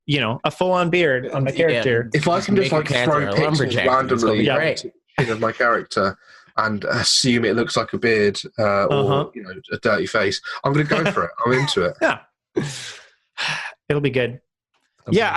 a full-on beard on my character. If I can just like throw pictures randomly of my character and assume it looks like a beard or a dirty face, I'm going to go for it. I'm into it. Yeah, it'll be good. Yeah,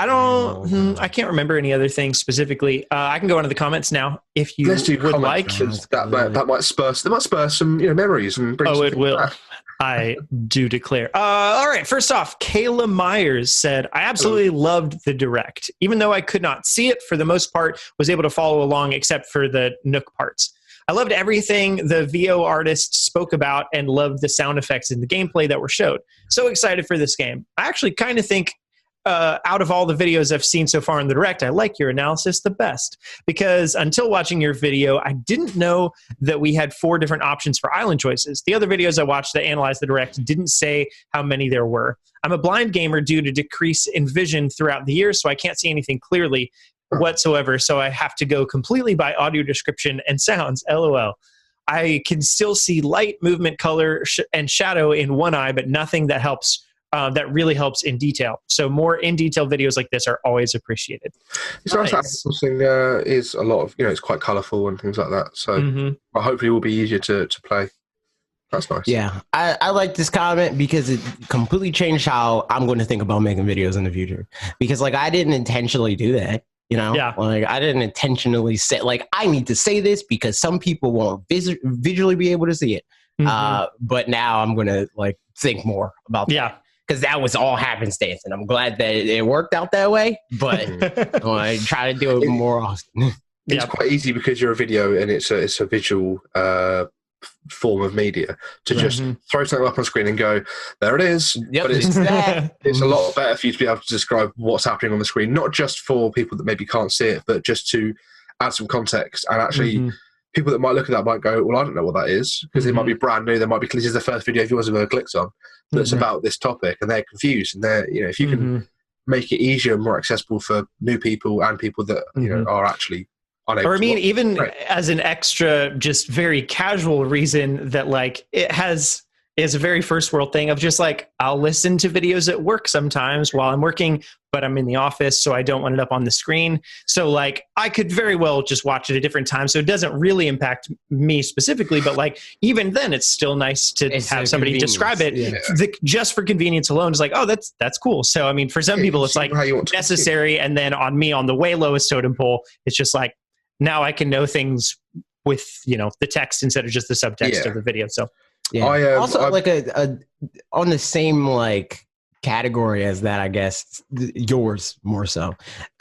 I can't remember any other things specifically. I can go into the comments now if you would like. That might spur some memories and bring it will. Back. I do declare. All right. First off, Kayla Myers said, I absolutely loved the Direct. Even though I could not see it for the most part, was able to follow along except for the Nook parts. I loved everything the VO artists spoke about and loved the sound effects and the gameplay that were showed. So excited for this game. I actually kind of think out of all the videos I've seen so far in the Direct, I like your analysis the best, because until watching your video, I didn't know that we had 4 different options for island choices. The other videos I watched that analyzed the Direct didn't say how many there were. I'm a blind gamer due to decrease in vision throughout the year, so I can't see anything clearly whatsoever, so I have to go completely by audio description and sounds, LOL. I can still see light, movement, color, and shadow in one eye, but nothing that helps. That really helps in detail. So more in detail videos like this are always appreciated. It's nice that Atlas thing is a lot of, it's quite colourful and things like that. So hopefully it will be easier to play. That's nice. Yeah, I like this comment because it completely changed how I'm going to think about making videos in the future. Because I didn't intentionally do that. I didn't intentionally say, I need to say this because some people won't visually be able to see it. But now I'm going to think more about that. Yeah. Because that was all happenstance, and I'm glad that it worked out that way. But I try to do it more often. It's quite easy because you're a video and it's a visual form of media to just throw something up on screen and go, there it is. Yep, but it's a lot better for you to be able to describe what's happening on the screen, not just for people that maybe can't see it, but just to add some context and actually. People that might look at that might go, well, I don't know what that is, because it might be brand new. They might be, this is the first video of yours I've ever clicked on that's about this topic, and they're confused. And they're, if you can make it easier and more accessible for new people and people that are actually unable. Or even as an extra, just very casual reason that it is a very first world thing of just I'll listen to videos at work sometimes while I'm working, but I'm in the office, so I don't want it up on the screen. So I could very well just watch it at a different time. So it doesn't really impact me specifically, but even then it's still nice to have somebody describe it just for convenience alone. It's that's cool. So, for some people it's necessary. And then on me, on the way lowest totem pole, it's just now I can know things with, the text instead of just the subtext of the video. So. Yeah. Also, on the same category as that, I guess yours more so.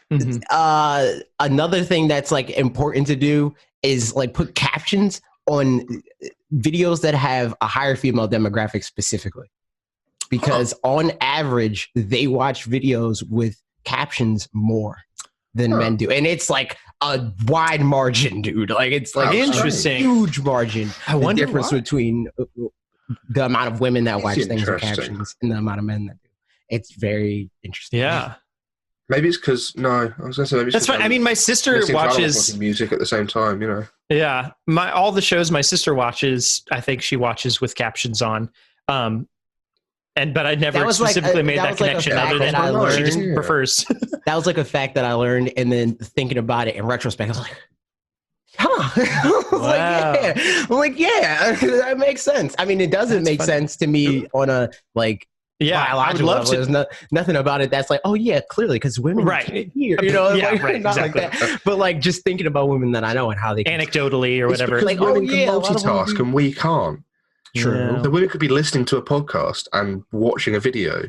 Another thing that's important to do is put captions on videos that have a higher female demographic specifically, because on average they watch videos with captions more than men do, and it's a wide margin, dude. It's interesting, a huge margin. I wonder the difference between the amount of women that watch things with captions and the amount of men that do. It's very interesting. Yeah. Maybe it's because I was gonna say maybe that's fine. My sister watches music at the same time. Yeah, all the shows my sister watches, I think she watches with captions on. But I never specifically made that connection other than she just prefers. That was a fact that I learned, and then thinking about it in retrospect, I was huh. That makes sense. It doesn't make sense to me on a biological level. There's nothing about it that's oh yeah, clearly because women can't hear, exactly. That. But just thinking about women that I know and how they anecdotally or whatever, women can multitask and we can't. True. The women could be listening to a podcast and watching a video,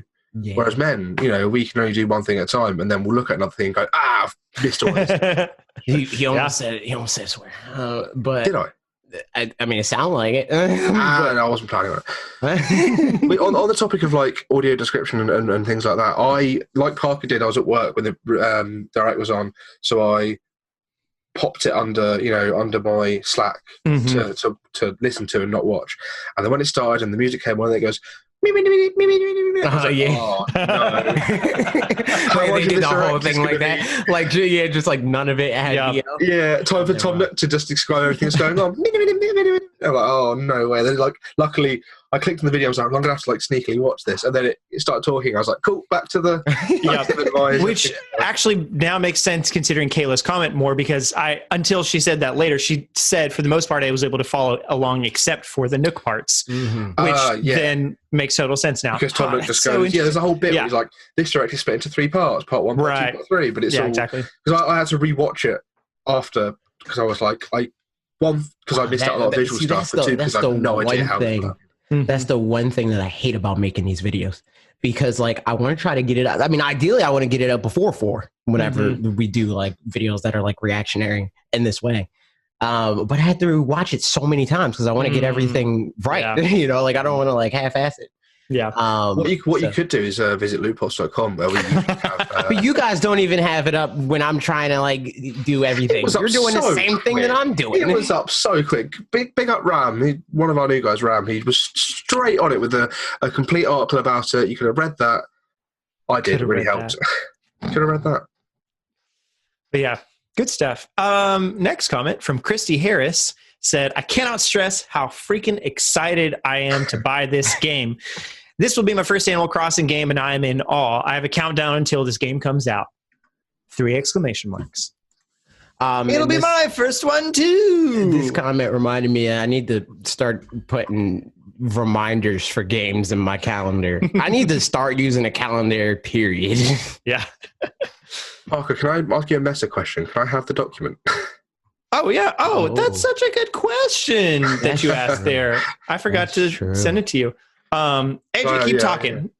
whereas men, we can only do one thing at a time, and then we'll look at another thing and go, I've missed all this. He almost said it. He almost said swear. But did I? It sounded like it. No, I wasn't planning on it. on the topic of audio description and things like that, I, like Parker did, I was at work when the Direct was on, so I popped it under my Slack to listen to and not watch. And then when it started and the music came on, it goes. I was like, oh, no. They did the whole thing like that. Like, yeah, just like none of it had. Yeah, time for Tom Nook to just describe everything that's going on. I'm like, oh, no way. Then, like, luckily, I clicked on the video. I was like, I'm going to have to like sneakily watch this. And then it started talking. I was like, cool, back to the advice. Which actually now makes sense considering Kayla's comment more, because until she said that later, she said for the most part I was able to follow along except for the Nook parts, which then makes total sense now. Because Tom Nook just goes, there's a whole bit where he's like, this directly split into 3 parts, part 1, part 2, part 3. But it's all exactly. Because I had to rewatch it after, because I was like, because I missed out a lot of visual stuff, but 2, because I have no idea how to do that. That's the one thing that I hate about making these videos, because like I want to try to get it up. I mean, ideally I want to get it up before 4 whenever we do like videos that are like reactionary in this way. But I had to watch it so many times because I want to get everything right. You know, like I don't want to like half-ass it. Yeah. What you could do is visit LootPots.com where we have, but you guys don't even have it up when I'm trying to like do everything. You're doing the same thing that I'm doing. It was up so quick. Big up Ram, one of our new guys, Ram. He was straight on it with a complete article about it. You could have read that. I did. It really helped. Could have read that. But yeah, good stuff. Next comment from Christy Harris said, I cannot stress how freaking excited I am to buy this game. This will be my first Animal Crossing game, and I am in awe. I have a countdown until this game comes out. 3 exclamation marks. It'll be my first one, too. This comment reminded me I need to start putting reminders for games in my calendar. I need to start using a calendar, period. Yeah. Parker, can I ask you a meta question? Can I have the document? Oh, yeah. Oh, that's such a good question that you asked there. I forgot to send it to you. AJ, keep talking.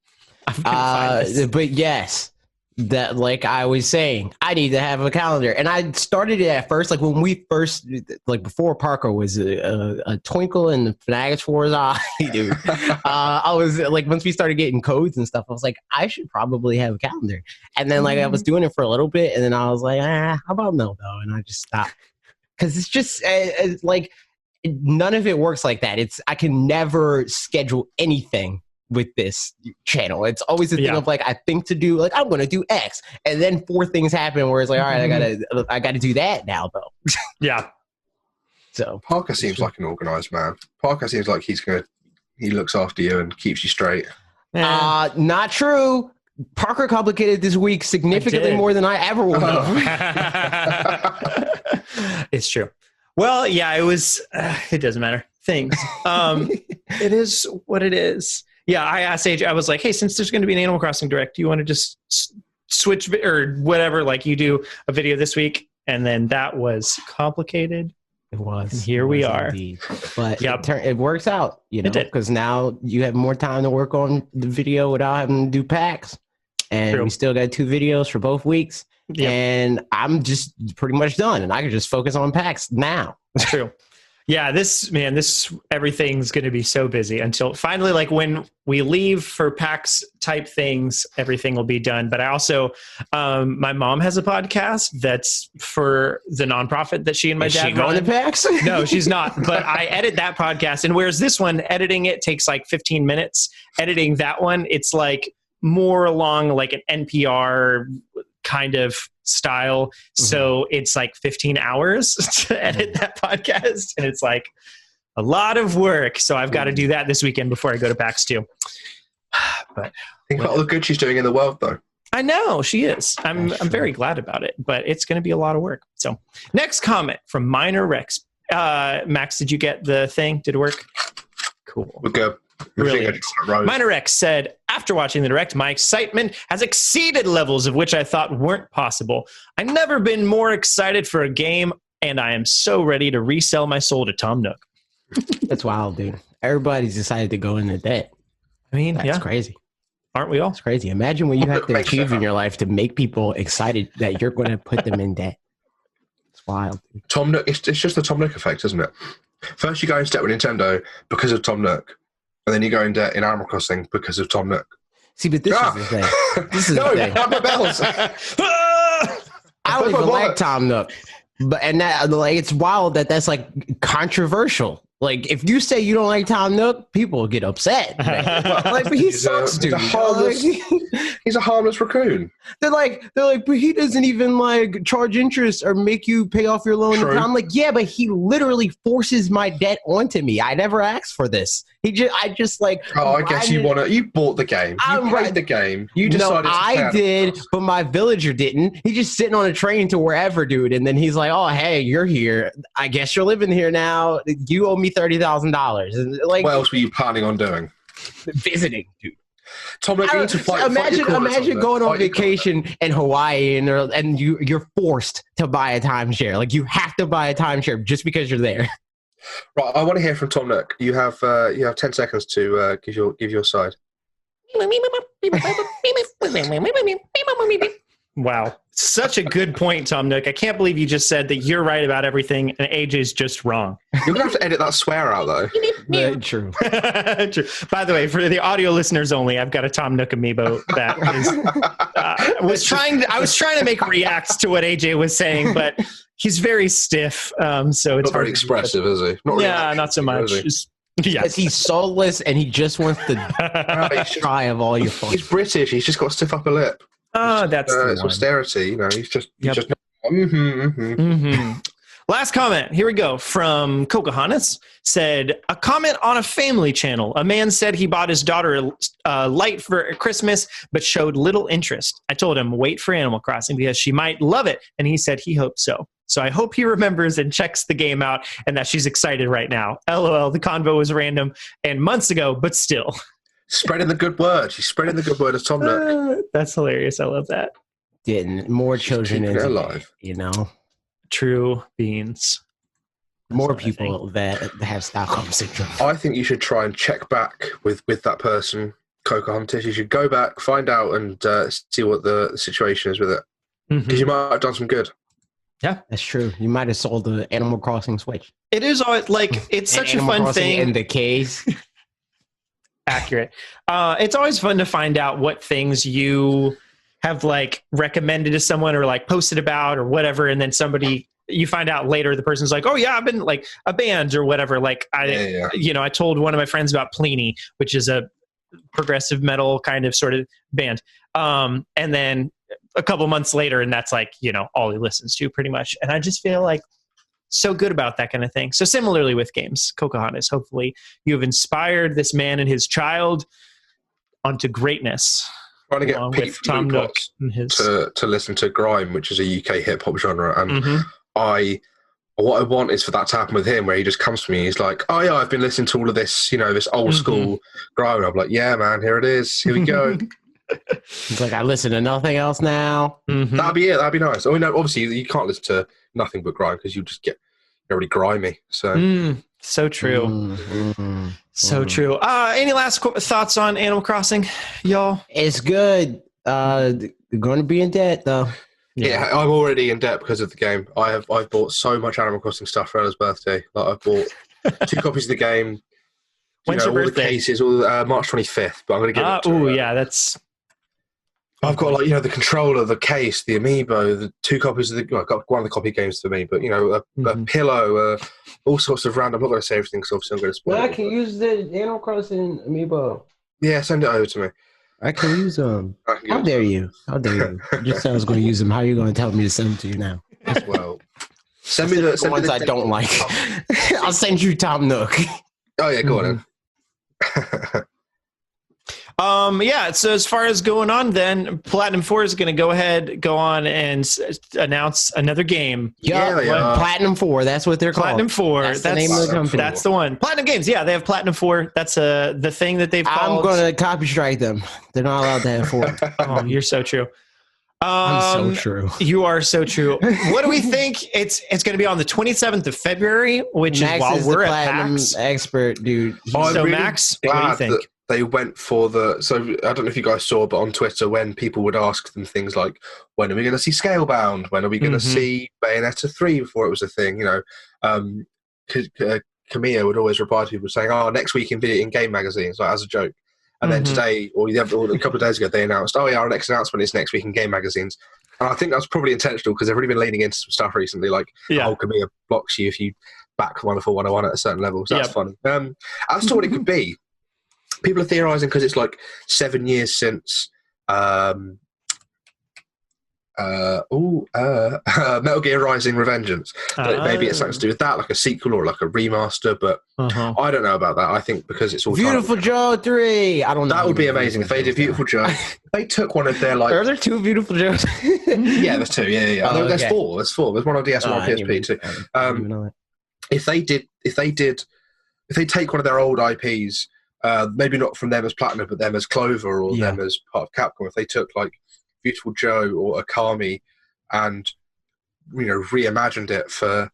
But yes, that like I was saying, I need to have a calendar. And I started it at first, like when we first, like before Parker was a twinkle in the fanatixfour's eye, dude. I was like, once we started getting codes and stuff, I was like, I should probably have a calendar. And then like I was doing it for a little bit, and then I was like, how about no though? And I just stopped. Because it's just it's like none of it works like that. I can never schedule anything with this channel. It's always a thing of like I think to do like I'm going to do X, and then 4 things happen where it's like all right, I gotta do that now though. Yeah. So Parker seems like an organized man. Parker seems like he looks after you and keeds you straight. Not true. Parker complicated this week significantly more than I ever would have. It's true. Well, yeah, it was. It doesn't matter. Things. It is what it is. Yeah, I asked AJ. I was like, "Hey, since there's going to be an Animal Crossing Direct, do you want to just switch or whatever? Like, you do a video this week." And then that was complicated. It was. And here we are. Indeed. But it works out, you know, because now you have more time to work on the video without having to do packs. And we still got 2 videos for both weeks. Yep. And I'm just pretty much done. And I can just focus on packs now. True. Yeah, everything's going to be so busy until finally, like when we leave for PAX type things, everything will be done. But I also, my mom has a podcast that's for the nonprofit that she and my dad run. Is she going to PAX? No, she's not. But I edit that podcast. And whereas this one, editing it takes like 15 minutes. Editing that one, it's like more along like an NPR kind of style. So it's like 15 hours to edit that podcast. And it's like a lot of work. So I've got to do that this weekend before I go to PAX too. But think about all the good she's doing in the world though. I know she is. I'm very glad about it, but it's going to be a lot of work. So next comment from Minor Rex. Max, did you get the thing? Did it work? Cool. We're good. Brilliant. Minor X said, after watching the Direct, my excitement has exceeded levels of which I thought weren't possible. I've never been more excited for a game, and I am so ready to resell my soul to Tom Nook. That's wild, dude. Everybody's decided to go into debt. I mean, that's crazy. Aren't we all? It's crazy. Imagine what you have to achieve in your life to make people excited that you're going to put them in debt. It's wild. Dude. Tom Nook, it's just the Tom Nook effect, isn't it? First you go in debt with Nintendo because of Tom Nook. And then you go in debt in Animal Crossing because of Tom Nook. See, but this is the thing. This is no, the thing. not my bells. I don't even like Tom Nook. But and that like it's wild that that's like controversial. Like if you say you don't like Tom Nook, people get upset. Like, but he sucks, dude. He's a harmless raccoon. They're like, but he doesn't even like charge interest or make you pay off your loan. I'm like, yeah, but he literally forces my debt onto me. I never asked for this. I just like. Oh, I guess you bought the game. You played the game. You decided. No, I did, but my villager didn't. He's just sitting on a train to wherever, dude. And then he's like, oh, hey, you're here. I guess you're living here now. You owe me $30,000. Like, what else were you planning on doing? Visiting, dude. Tom, like, you need to fight. Imagine going on vacation in Hawaii and you're forced to buy a timeshare. Like you have to buy a timeshare just because you're there. Right, I want to hear from Tom Nook. You have 10 seconds to give your side. Wow. Such a good point, Tom Nook. I can't believe you just said that you're right about everything and AJ's just wrong. You're going to have to edit that swear out, though. True. True. By the way, for the audio listeners only, I've got a Tom Nook amiibo that is, I was trying to make reacts to what AJ was saying, but he's very stiff. So it's not very expressive, is he? Not so much. Yes, he's soulless and he just wants the try of all your fun. He's British. He's just got a stiff upper lip. Oh, that's it's austerity. You know, he's just. Last comment. Here we go from Cocahanas. Said a comment on a family channel. A man said he bought his daughter a light for Christmas, but showed little interest. I told him wait for Animal Crossing because she might love it, and he said he hoped so. So I hope he remembers and checks the game out, and that she's excited right now. LOL. The convo was random and months ago, but still. Spreading the good word. She's spreading the good word of Tom Nook. That's hilarious. I love that. Getting more children alive. You know, true beans. More people that have Stockholm syndrome. I think you should try and check back with that person, Coca-Hunter. You should go back, find out, and see what the situation is with it. Because you might have done some good. Yeah, that's true. You might have sold the Animal Crossing Switch. It is always like it's such a fun thing. In the case. Accurate. It's always fun to find out what things you have like recommended to someone or like posted about or whatever, and then you find out later the person's like, oh yeah, I've been like a band or whatever. Like I told one of my friends about Pliny, which is a progressive metal kind of sort of band, and then a couple months later, and that's like all he listens to pretty much. And I just feel like so good about that kind of thing. So similarly with games, Cocahanas, hopefully you have inspired this man and his child onto greatness. Trying to get Pete from LootPots to listen to grime, which is a UK hip hop genre, and what I want is for that to happen with him, where he just comes to me, he's like, "Oh yeah, I've been listening to all of this, this old school grime." And I'm like, "Yeah, man, here it is. Here we go." He's like, "I listen to nothing else now." That'd be it. That'd be nice. Oh no, obviously you can't listen to nothing but grime because you just get already grimy. So so true. So true. Any last thoughts on Animal Crossing, y'all? It's good. Going to be in debt though. Yeah, I'm already in debt because of the game. I've bought so much Animal Crossing stuff for Ella's birthday. Like I've bought 2 copies of the game. When's your birthday? The cases, March 25th. But I'm going to give it to her. Yeah, that's. I've got the controller, the case, the amiibo, the 2 copies of I got one of the copy games for me, but a pillow, all sorts of random. I'm not going to say everything because obviously I'm going to spoil it. I can use the Animal Crossing amiibo. Yeah, send it over to me. I can use them. How dare you? How dare you? You said I was going to use them. How are you going to tell me to send them to you now? Well, send me the ones I don't like. I'll send you Tom Nook. Oh yeah, go on then. So as far as going on, then Platinum 4 is going to go on and announce another game. Platinum 4. That's what they're called. Platinum 4. That's the name of the company. That's the one. Platinum Games. Yeah, they have Platinum 4. That's the thing that they've called. I'm going to copy strike them. They're not allowed to have 4. Oh, you're so true. I'm so true. You are so true. What do we think? It's going to be on the 27th of February, which Max is while we're the at PAX. Expert, dude. So really Max, what do you think? They went for so I don't know if you guys saw, but on Twitter, when people would ask them things like, when are we going to see Scalebound? When are we going to see Bayonetta 3 before it was a thing? Kamiya would always reply to people saying, oh, next week in game magazines, like as a joke. And then today, or a couple of days ago, they announced, oh yeah, our next announcement is next week in game magazines. And I think that's probably intentional because they've already been leaning into some stuff recently, like Kamiya blocks you if you back Wonderful 101 at a certain level. So that's funny. As to what it could be, people are theorising because it's like 7 years since Metal Gear Rising Revengeance. Maybe it's something to do with that, like a sequel or like a remaster, but I don't know about that. I think because it's all Beautiful Joe 3. I don't know. That would be amazing if they did Beautiful Joe. If they took one of their like. Are there 2 Beautiful Joes? Yeah, there's 2. Yeah. Oh, there's 4. There's 4. There's one on DS and one on PSP too. If they take one of their old IPs, maybe not from them as Platinum, but them as Clover or them as part of Capcom. If they took like Beautiful Joe or Akami and reimagined it for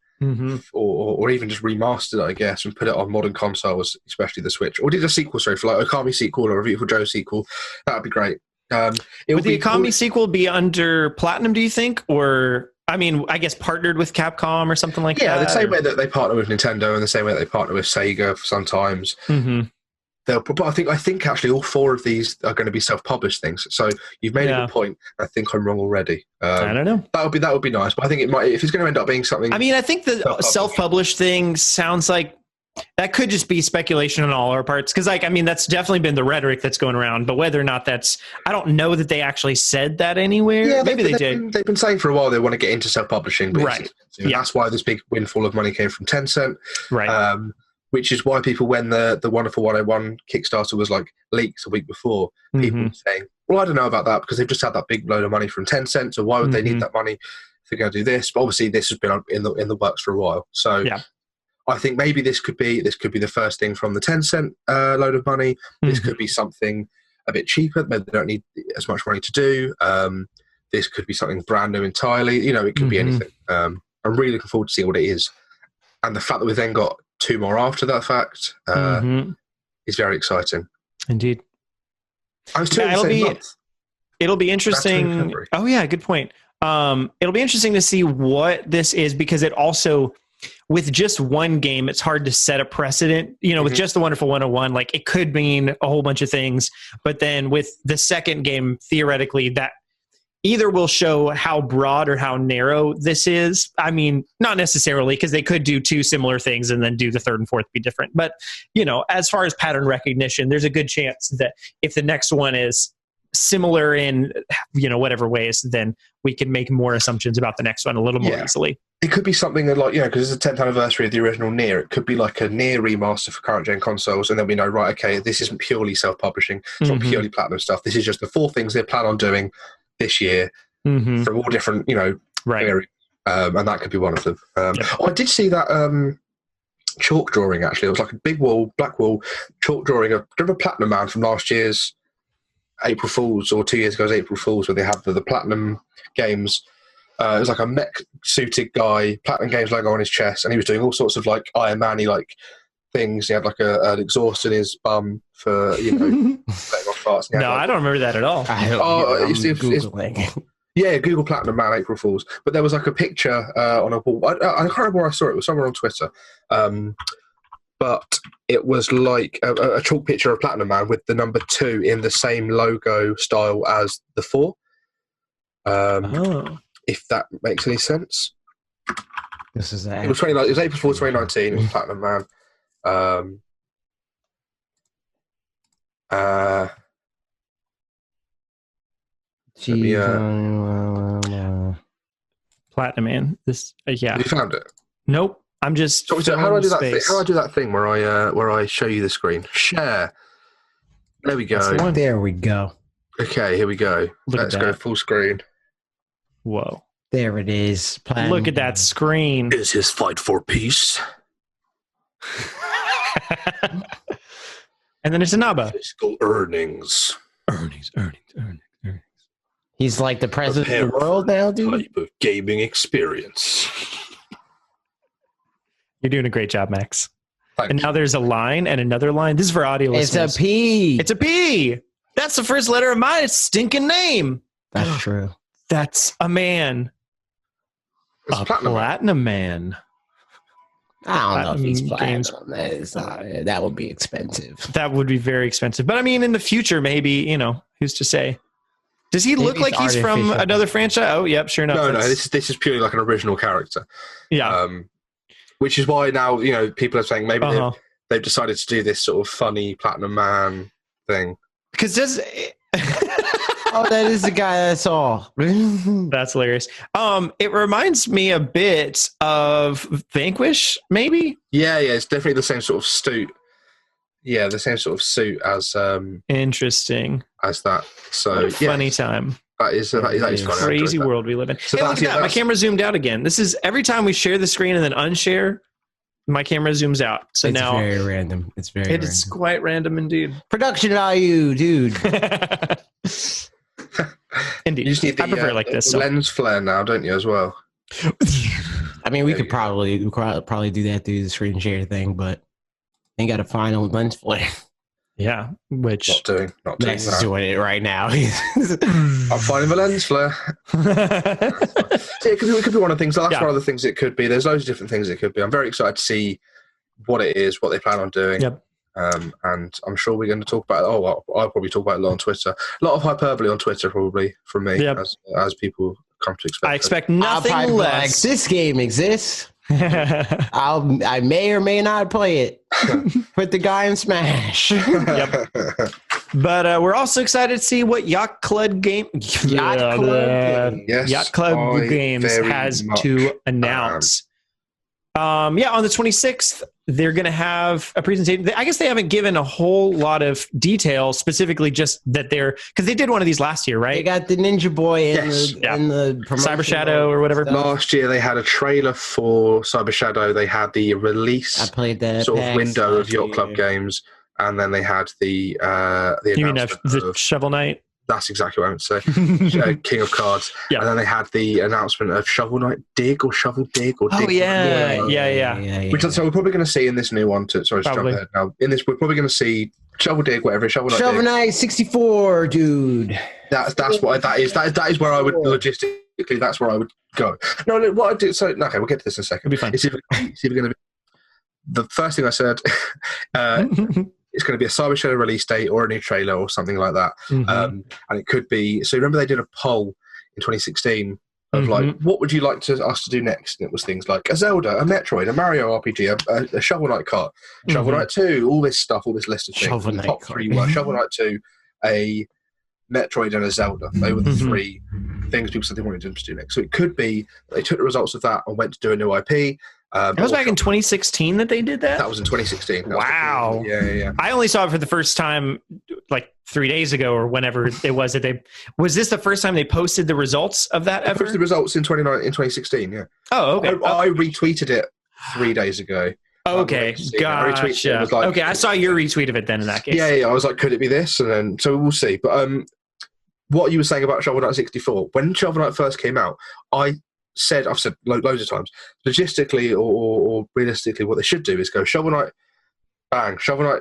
or even just remastered it, I guess, and put it on modern consoles, especially the Switch, or did a sequel, for like Akami sequel or a Beautiful Joe sequel, that would be great. Would the Akami sequel be under Platinum, do you think? Or, I mean, I guess partnered with Capcom or something like that? Yeah, the same way that they partner with Nintendo and the same way that they partner with Sega sometimes. But I think actually all 4 of these are going to be self-published things. So you've made a good point. I think I'm wrong already. I don't know. That would be nice. But I think it might, if it's going to end up being something. I mean, I think the self-published thing sounds like that could just be speculation on all our parts. Because, like, I mean, that's definitely been the rhetoric that's going around. But whether or not I don't know that they actually said that anywhere. Yeah, maybe they did. They've been saying for a while they want to get into self-publishing. Right. That's why this big windfall of money came from Tencent. Right. Which is why people, when the Wonderful 101 Kickstarter was like leaked a week before, people were saying, well, I don't know about that because they've just had that big load of money from Tencent, so why would they need that money if they're going to do this? But obviously this has been in the works for a while. So I think maybe this could be the first thing from the Tencent load of money. This could be something a bit cheaper. Maybe they don't need as much money to do. This could be something brand new entirely. It could be anything. I'm really looking forward to seeing what it is. And the fact that we've then got 2 more after that fact is very exciting. Indeed. I was 2 in the same month. It'll be interesting. Oh yeah, good point. It'll be interesting to see what this is, because it also, with just one game, it's hard to set a precedent. With just the Wonderful 101, like it could mean a whole bunch of things. But then with the second game, theoretically, that either will show how broad or how narrow this is. I mean, not necessarily, because they could do 2 similar things and then do the third and fourth be different. But, as far as pattern recognition, there's a good chance that if the next one is similar in, whatever ways, then we can make more assumptions about the next one a little more easily. It could be something that, like, because it's the 10th anniversary of the original Nier, it could be like a Nier remaster for current-gen consoles, and then we know, right, okay, this isn't purely self-publishing, it's not purely Platinum stuff. This is just the 4 things they plan on doing this year from all different, areas. And that could be one of them. I did see that chalk drawing, actually. It was like a big black wall chalk drawing of a Platinum Man from last year's April Fools, or 2 years ago's April Fools, where they had the Platinum Games. It was like a mech-suited guy, Platinum Games logo on his chest, and he was doing all sorts of like Iron Man-y like things. He had like an exhaust in his bum for letting off farts. No, I don't remember that at all. Google Platinum Man April Fools. But there was like a picture on a wall. I can't remember where I saw it. It was somewhere on Twitter. But it was like a chalk picture of Platinum Man with the number 2 in the same logo style as the 4. If that makes any sense. This is it was April 4, 2019. It was Platinum Man. Platinum Man. This, Have you found it? Nope. I'm just. How do I do that thing? How do I do that thing where I show you the screen? Share. There we go. There we go. Okay, here we go. Let's go full screen. Whoa. There it is. Look at that screen. Is his fight for peace? And then it's a Naba. Fiscal earnings. Earnings. He's like the president of the world now, dude. Type of gaming experience. You're doing a great job, Max. Thank you. Now there's a line and another line. This is for audio listeners. It's a P. It's a P. That's the first letter of my stinking name. That's true. That's a man. It's a platinum man. I don't know if he's platinum. That would be expensive. That would be very expensive. But I mean, in the future, maybe, who's to say? Does he look like he's from another franchise? Oh, yep, sure enough. No, this is purely like an original character. Yeah. Which is why now, people are saying maybe they've decided to do this sort of funny Platinum Man thing. Because Oh, that is the guy I saw. That's hilarious. It reminds me a bit of Vanquish, maybe? Yeah, it's definitely the same sort of suit. Yeah, the same sort of suit as interesting as that. So funny time. That is crazy world we live in. So hey, look at that. My camera zoomed out again. This is every time we share the screen and then unshare, my camera zooms out. So it's now very random. It's very random. It's quite random indeed. Production value, dude. Indeed. You just need the, I prefer it like this. lens flare now, don't you, as well? I mean, we could probably do that through the screen share thing, but ain't got a final lens flare. Yeah, which not doing Max is doing it right now. I'm finding the lens flare. It could be one of the things. That's one of the things it could be. There's loads of different things it could be. I'm very excited to see what it is, what they plan on doing. Yep. And I'm sure we're going to talk about it. I'll probably talk about it a lot on Twitter. A lot of hyperbole on Twitter, probably, from me, as people come to expect. I expect nothing less. Like, this game exists. I may or may not play it. Put the guy in Smash. Yep. But we're also excited to see what Yacht Club Games has to announce. On the 26th, they're going to have a presentation. I guess they haven't given a whole lot of detail, specifically just that because they did one of these last year, right? They got the Ninja Boy in the Cyber Shadow or whatever. Last year, they had a trailer for Cyber Shadow. They had the release I played that sort of window of Yacht Club Games, and then they had the you mean the Shovel Knight? That's exactly what I would say. King of Cards. Yeah. And then they had the announcement of Shovel Knight Dig or Shovel Dig or Dig. Oh, yeah. Which so we're probably going to see in this new one. Sorry, jump ahead now. In this, we're probably going to see Shovel Dig, whatever. Shovel Knight 64, dude. That is where I would logistically. That's where I would go. No, what I do. So okay, we'll get to this in a second. It'll be fun. It's either going to be the first thing I said. It's going to be a Cyber Shadow release date or a new trailer or something like that. And it could be... So remember they did a poll in 2016 of like, what would you like us to do next? And it was things like a Zelda, a Metroid, a Mario RPG, a Shovel Knight kart, Shovel Knight 2, all this stuff, all this list of things. Shovel Knight top three were Shovel Knight 2, a Metroid and a Zelda. They were the three things people said they wanted them to do next. So it could be they took the results of that and went to do a new IP. That was back in 202016 that they did that? That was in 2016. Wow. Yeah. I only saw it for the first time like 3 days ago or whenever it was that they... Was this the first time they posted the results of that ever? They posted the results in 2016, yeah. Oh, okay. I retweeted it 3 days ago. Okay, gotcha. Okay, I saw your retweet of it then in that case. Yeah. I was like, could it be this? And then, so we'll see. But what you were saying about Shovel Knight 64, when Shovel Knight first came out, I've said loads of times, logistically or realistically, what they should do is go Shovel Knight, bang, Shovel Knight,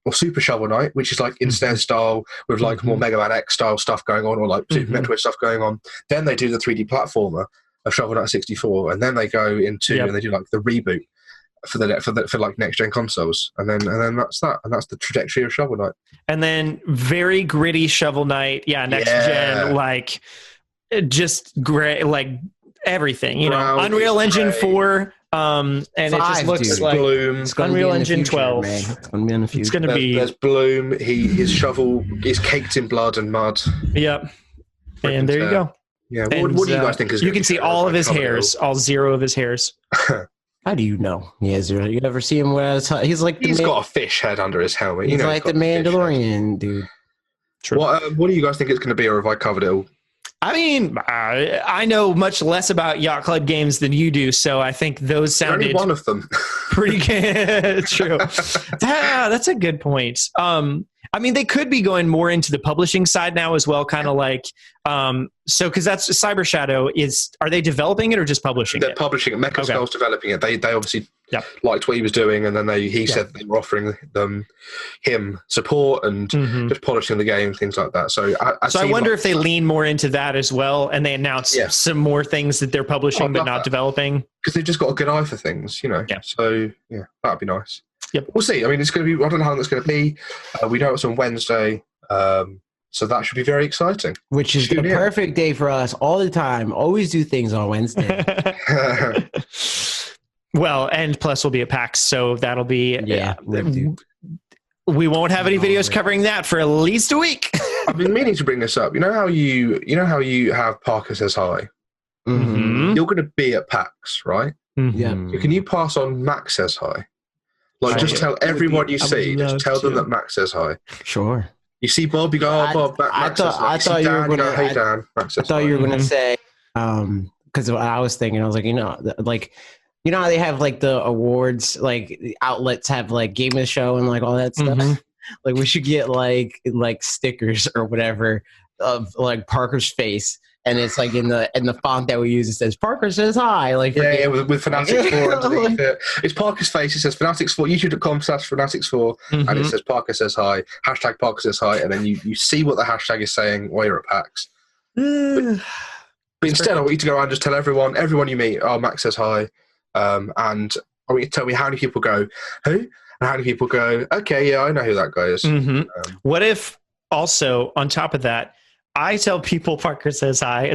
or Super Shovel Knight, which is like in-snare style with like more Mega Man X style stuff going on, or like Super Metroid stuff going on. Then they do the 3D platformer of Shovel Knight 64, and then they go into and they do like the reboot for like next gen consoles, and then that's that, and that's the trajectory of Shovel Knight. And then very gritty Shovel Knight, next gen, like just great, like. Everything, Unreal Engine 4, and it just looks like Bloom. Unreal Engine 12. It's going to be in the future. It's going to be. There's Bloom. His shovel is caked in blood and mud. Yep. And there you go. Yeah. What do you guys think is? You can see all of his hairs, all 0 of his hairs. How do you know? Yeah, 0. You ever see him wear? He's like he's got a fish head under his helmet. He's like the Mandalorian, dude. True. What do you guys think it's going to be, or have I covered it all? I mean, I know much less about Yacht Club Games than you do, so I think those sounded only one of them. Pretty good. True. That's a good point. I mean, they could be going more into the publishing side now as well, kind of like because that's Cyber Shadow. Are they developing it or just publishing it? They're publishing it. Mecha Skull's developing it. They obviously liked what he was doing, and then he said they were offering him support and just polishing the game, things like that. So I wonder if they lean more into that as well, and they announce some more things that they're publishing but not developing. Because they've just got a good eye for things, Yeah. So that'd be nice. Yep. We'll see. I mean, it's going to be. I don't know how long it's going to be. We know it's on Wednesday. So that should be very exciting. Which is the perfect day for us all the time. Always do things on Wednesday. Well, and plus we'll be at PAX, so that'll be we won't have any videos covering that for at least a week. I've been meaning to bring this up. You know how you have Parker Says Hi? Mm-hmm. You're going to be at PAX, right? Mm-hmm. Yeah. So can you pass on Max Says Hi? Like, just tell everyone you see, just tell them that Max says hi. Sure. You see Bob, you go, oh, Bob, Max says hi. I thought you were going to, hey, Dan, Max says hi. I thought you were going to say, because I was thinking, I was like, you know how they have like the awards, like outlets have like game of the show and like all that stuff. Mm-hmm. Like we should get like stickers or whatever of like Parker's face. And it's like in the font that we use, it says Parker Says Hi. Like with fanatixfour underneath it. It's Parker's face. It says fanatixfour, youtube.com/fanatixfour, and it says Parker Says Hi, hashtag Parker Says Hi, and then you see what the hashtag is saying while you're at PAX. But instead, I want you to go around and just tell everyone you meet, oh, Max says hi, and I want you to tell me how many people go, who, and how many people go, okay, yeah, I know who that guy is. Mm-hmm. What if also on top of that, I tell people Parker Says Hi,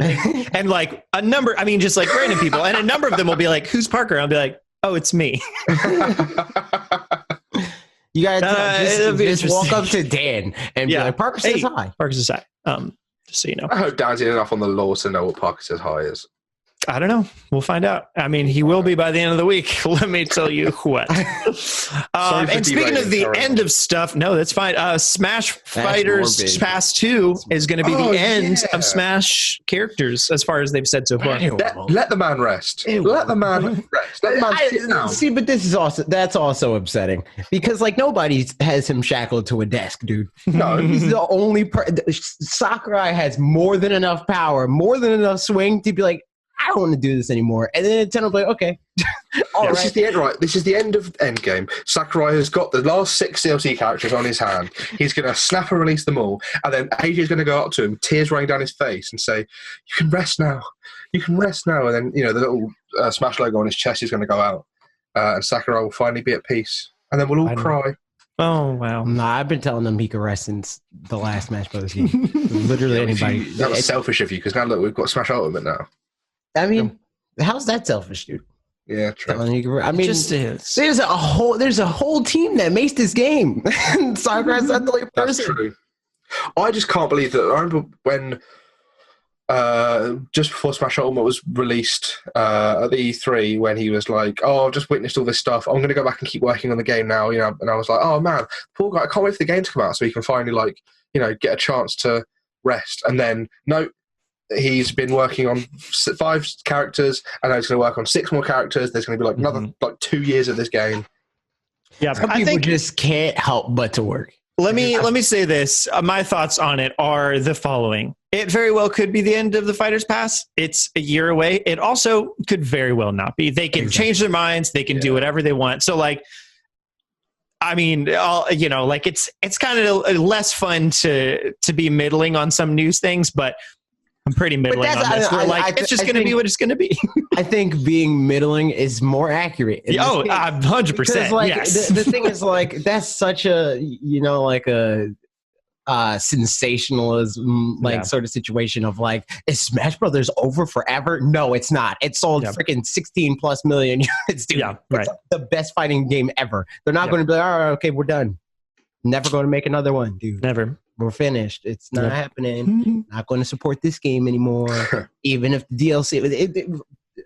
and like a number, I mean, just like random people, and a number of them will be like, who's Parker? I'll be like, oh, it's me. You guys just walk up to Dan and be like, Parker Says Hi. Parker Says Hi. Just so you know. I hope Dan's in enough on the law to know what Parker Says Hi is. I don't know. We'll find out. I mean, he will be by the end of the week. Let me tell you what. And speaking of the end of stuff, no, that's fine. Smash Fighters Pass 2 is going to be the end of Smash characters, as far as they've said so far. Let the man rest. Let the man rest. Let the man sit down. See, but that's also upsetting because like nobody has him shackled to a desk, dude. No, he's the only Sakurai has more than enough power, more than enough swing to be like, I don't want to do this anymore. And then Nintendo will be like, okay. This is the end, right? This is the end of Endgame. Sakurai has got the last 6 DLC characters on his hand. He's going to snap and release them all. And then AJ's going to go up to him, tears running down his face, and say, you can rest now. You can rest now. And then, the little Smash logo on his chest is going to go out. And Sakurai will finally be at peace. And then we'll all cry. Oh, wow. Nah, I've been telling them he can rest since the last Smash Brothers game. Literally anybody. That was selfish of you, because now look, we've got Smash Ultimate now. I mean, how's that selfish, dude? Yeah, true. I mean, it just is. There's a whole team that makes this game. Sakurai's not the only person. That's true. I just can't believe that. I remember when just before Smash Ultimate was released at the E3, when he was like, "Oh, I've just witnessed all this stuff. I'm going to go back and keep working on the game now." And I was like, "Oh man, poor guy! I can't wait for the game to come out so he can finally get a chance to rest." And then no. He's been working on 5 characters, and he's going to work on 6 more characters. There's going to be another 2 years of this game. Yeah, some people just can't help but to work. Let me say this. My thoughts on it are the following. It very well could be the end of the Fighters Pass. It's a year away. It also could very well not be. They can change their minds. They can do whatever they want. So I mean, it's kind of less fun to be middling on some news things, but I'm pretty middling on this. It's just going to be what it's going to be. I think being middling is more accurate. 100%. Yes. The thing is, that's such a, sensationalism, sort of situation of is Smash Brothers over forever? No, it's not. It sold freaking 16+ million units, dude. Yeah, right. It's the best fighting game ever. They're not going to be like, all right, okay, we're done. Never going to make another one, dude. Never. We're finished. It's not happening. Not going to support this game anymore. Even if the DLC,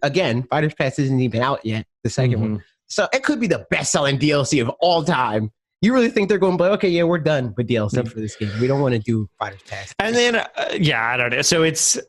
again, Fighters Pass isn't even out yet, the second one. So it could be the best-selling DLC of all time. You really think they're going to be okay, yeah, we're done with DLC for this game. We don't want to do Fighters Pass. And then, I don't know. So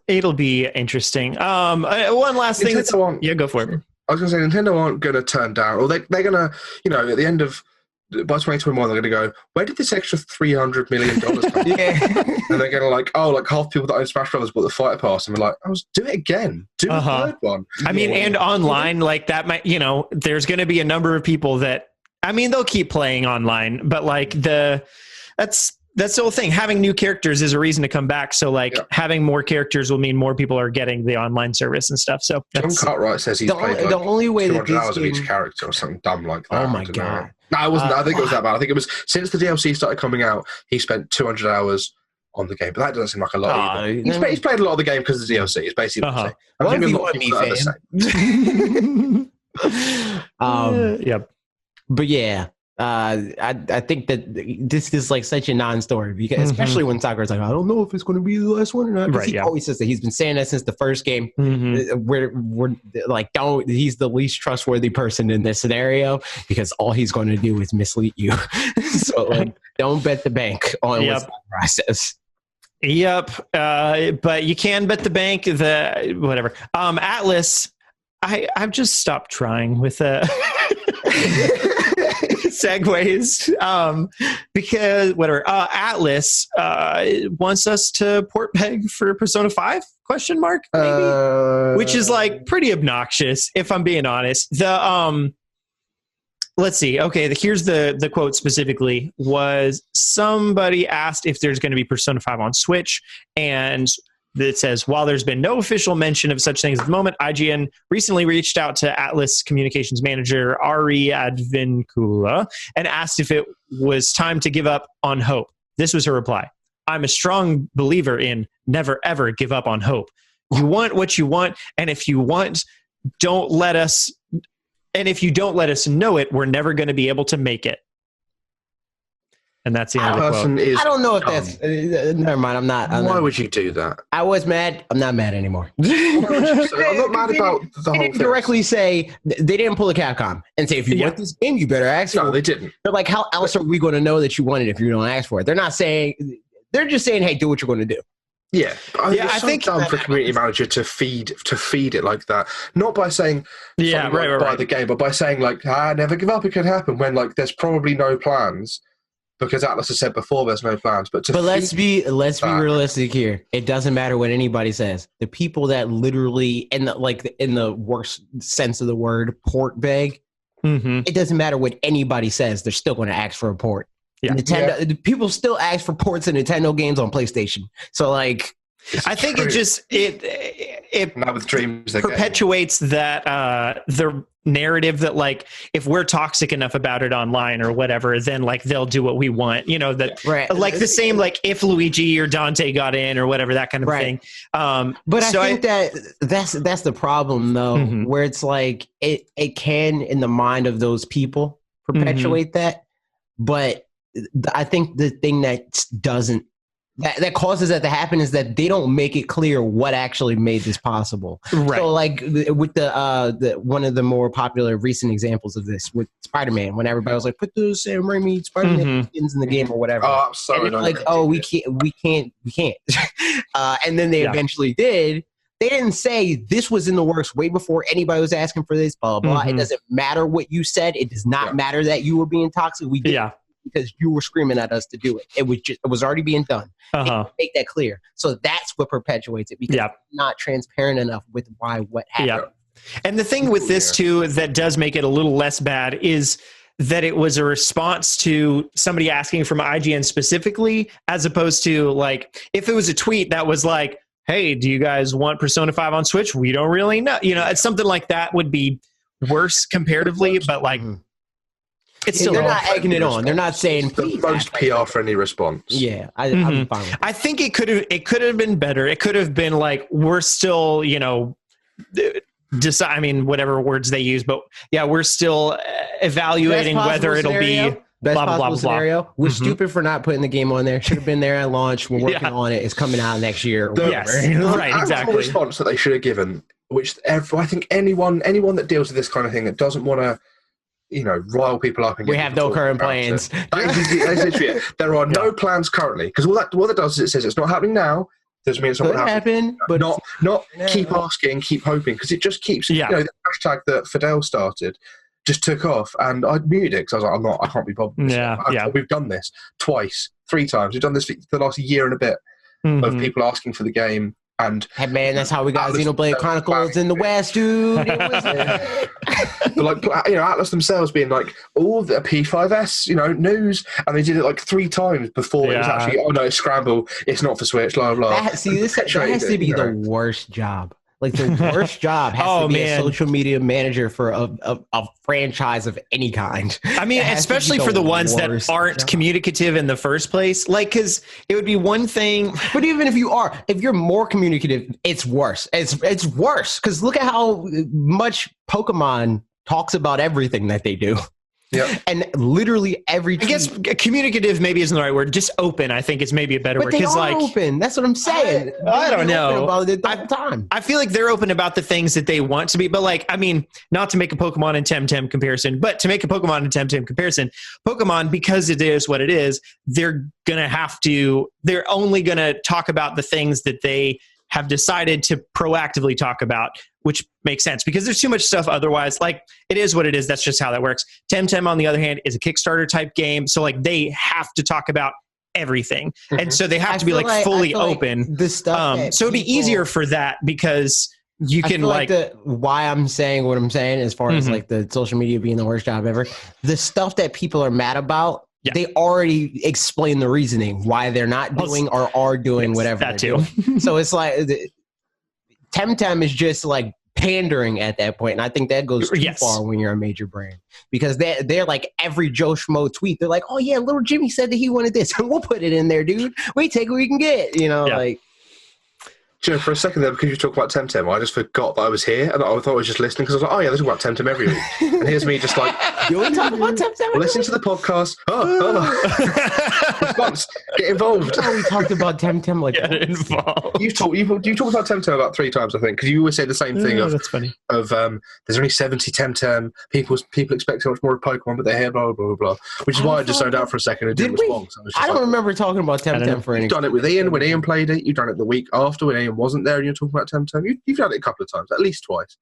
it'll be interesting. One last thing. Go for it. I was going to say, Nintendo aren't going to turn down, or they're going to, at the end of, by 2021, they're going to go, where did this extra $300 million come from? And they're going to half people that own Smash Brothers bought the Fighter Pass, and we're like, do it again. Do the third one. I mean, and online, that might, there's going to be a number of people that, they'll keep playing online, but that's the whole thing. Having new characters is a reason to come back. So having more characters will mean more people are getting the online service and stuff. So John Cartwright says he's played the only way 200 hours of each character or something dumb like that. Oh my God. No, it wasn't. I think it was that bad. I think it was since the DLC started coming out, he spent 200 hours on the game, but that doesn't seem like a lot either. He's played a lot of the game because of the DLC. It's basically what I'm saying. I'm thinking a lot of people that are the same. Yep. But yeah, I think that this is like such a non-story, because especially when Sakura's like, I don't know if it's going to be the last one or not. Right, he always says that. He's been saying that since the first game. We're like, he's the least trustworthy person in this scenario, because all he's going to do is mislead you. So like, don't bet the bank on what Sakura says. Yep. But you can bet the bank that whatever. Atlus, I've just stopped trying with segues, because whatever. Atlus wants us to port peg for Persona 5? Question mark, maybe, which is like pretty obnoxious, if I'm being honest. The let's see. Okay, here's the quote specifically. Was somebody asked if there's going to be Persona 5 on Switch, and that says, while there's been no official mention of such things at the moment, IGN recently reached out to Atlus communications manager Ari Advincula and asked if it was time to give up on hope. This was her reply. I'm a strong believer in never ever give up on hope. You want what you want, and if you don't let us know it, we're never going to be able to make it. And that's the end of the quote. I don't know if that's... never mind, I'm not... Why would you do that? I was mad. I'm not mad anymore. I'm not mad about the whole thing. They didn't directly say... They didn't pull a Capcom and say, if you want this game, you better ask for it. No, they didn't. They're like, how else are we going to know that you want it if you don't ask for it? They're not saying... They're just saying, hey, do what you're going to do. Yeah, I think it's dumb for a community manager to feed it like that. Not by saying, buy the game, but by saying, like, never give up, it could happen, when, like, there's probably no plans. Because Atlus has said before there's no plans, but let's be realistic here. It doesn't matter what anybody says. The people that literally, in the worst sense of the word, port beg. It doesn't matter what anybody says. They're still going to ask for a port. Nintendo, people still ask for ports of Nintendo games on PlayStation. So like, I think it now with Dreams perpetuates that the narrative that, like, if we're toxic enough about it online or whatever, then like they'll do what we want, like the same, like if Luigi or Dante got in or whatever, that kind of thing. But so I think that's the problem though, where it's like it can, in the mind of those people, perpetuate that, but I think the thing that causes that to happen is that they don't make it clear what actually made this possible. Right. So like with the one of the more popular recent examples of this with Spider-Man, when everybody was like, put the Sam Raimi Spider-Man skins in the game or whatever. Oh, I'm sorry. Like, we can't. And then they eventually did. They didn't say this was in the works way before anybody was asking for this, blah, blah. It doesn't matter what you said. It does not matter that you were being toxic. We did. Because you were screaming at us to do it. It was already being done. Make that clear. So that's what perpetuates it, because it's not transparent enough with what happened. And the thing with this too that does make it a little less bad is that it was a response to somebody asking from IGN specifically, as opposed to like if it was a tweet that was like, hey, do you guys want Persona 5 on Switch? We don't really know. It's something like that would be worse comparatively, but like it's still, they're not egging it on. They're not saying the most PR-friendly response. Yeah, I'm fine with it. I think it could have been better. It could have been like, we're still, decide. I mean, whatever words they use, but we're still evaluating whether it'll be best blah, possible blah, scenario. Blah. We're stupid for not putting the game on there. Should have been there at launch. We're working on it. It's coming out next year. Right, exactly. Response that they should have given, which I think anyone that deals with this kind of thing that doesn't want to, rile people up and we have no current plans. That's literally it. There are no plans currently, because what that does is it says it's not happening now. Doesn't mean it's not going to happen, but not keep asking, keep hoping, because it just keeps. The hashtag that Fidel started just took off, and I muted it because I was like, I can't be bothered. We've done this twice, 3 times. We've done this for the last year and a bit of people asking for the game. And hey man, that's how we got Xenoblade Chronicles in the West, dude. It was but like, Atlus themselves being like, the P5S, news, and they did it like 3 times before it was actually, it's Scramble, it's not for Switch, blah blah. That has to be the worst job. Like the worst job has to be a social media manager for a franchise of any kind. I mean, especially for the ones that aren't communicative in the first place. Like, because it would be one thing. But even if you're more communicative, it's worse. It's worse because look at how much Pokemon talks about everything that they do. Yeah, and literally every. I guess communicative maybe isn't the right word. Just open, I think, is maybe a better word. But they are open. That's what I'm saying. I don't know. About it the whole time. I feel like they're open about the things that they want to be. But like, I mean, not to make a Pokemon and Temtem comparison, but to make a Pokemon and Temtem comparison, Pokemon, because it is what it is, they're only gonna talk about the things that they have decided to proactively talk about, which makes sense because there's too much stuff otherwise. Like, it is what it is. That's just how that works. Temtem, on the other hand, is a Kickstarter type game. So like they have to talk about everything. And so they have to be like fully open. Like the stuff so it'd be easier for that because you can why I'm saying what I'm saying as far as like the social media being the worst job ever, the stuff that people are mad about, they already explain the reasoning why they're not doing or are doing whatever. That too. So it's like Temtem is just like pandering at that point, and I think that goes too far when you're a major brand because they're like every Joe Schmo tweet. They're like, "Oh yeah, little Jimmy said that he wanted this, and we'll put it in there, dude. We take what we can get." You know, like. Joe, for a second there, because you talk about Temtem, I just forgot that I was here, and I thought I was just listening because I was like, "Oh yeah, they talk about Temtem every week." And here's me just like, "You want to talk about Temtem?" Listen to the podcast. Response. Get involved. Oh, we talked about Temtem like get involved. You talked about Temtem about 3 times, I think, because you always say the same thing. That's funny. There's only 70 Temtem. People expect so much more of Pokemon, but they're here, blah blah blah blah. Which is why I just zoned out for a second and didn't respond. I don't remember talking about Temtem for any. You've done it with Ian when Ian played it. You've done it the week after when Ian wasn't there, and you're talking about Temtem. You've done it a couple of times, at least twice.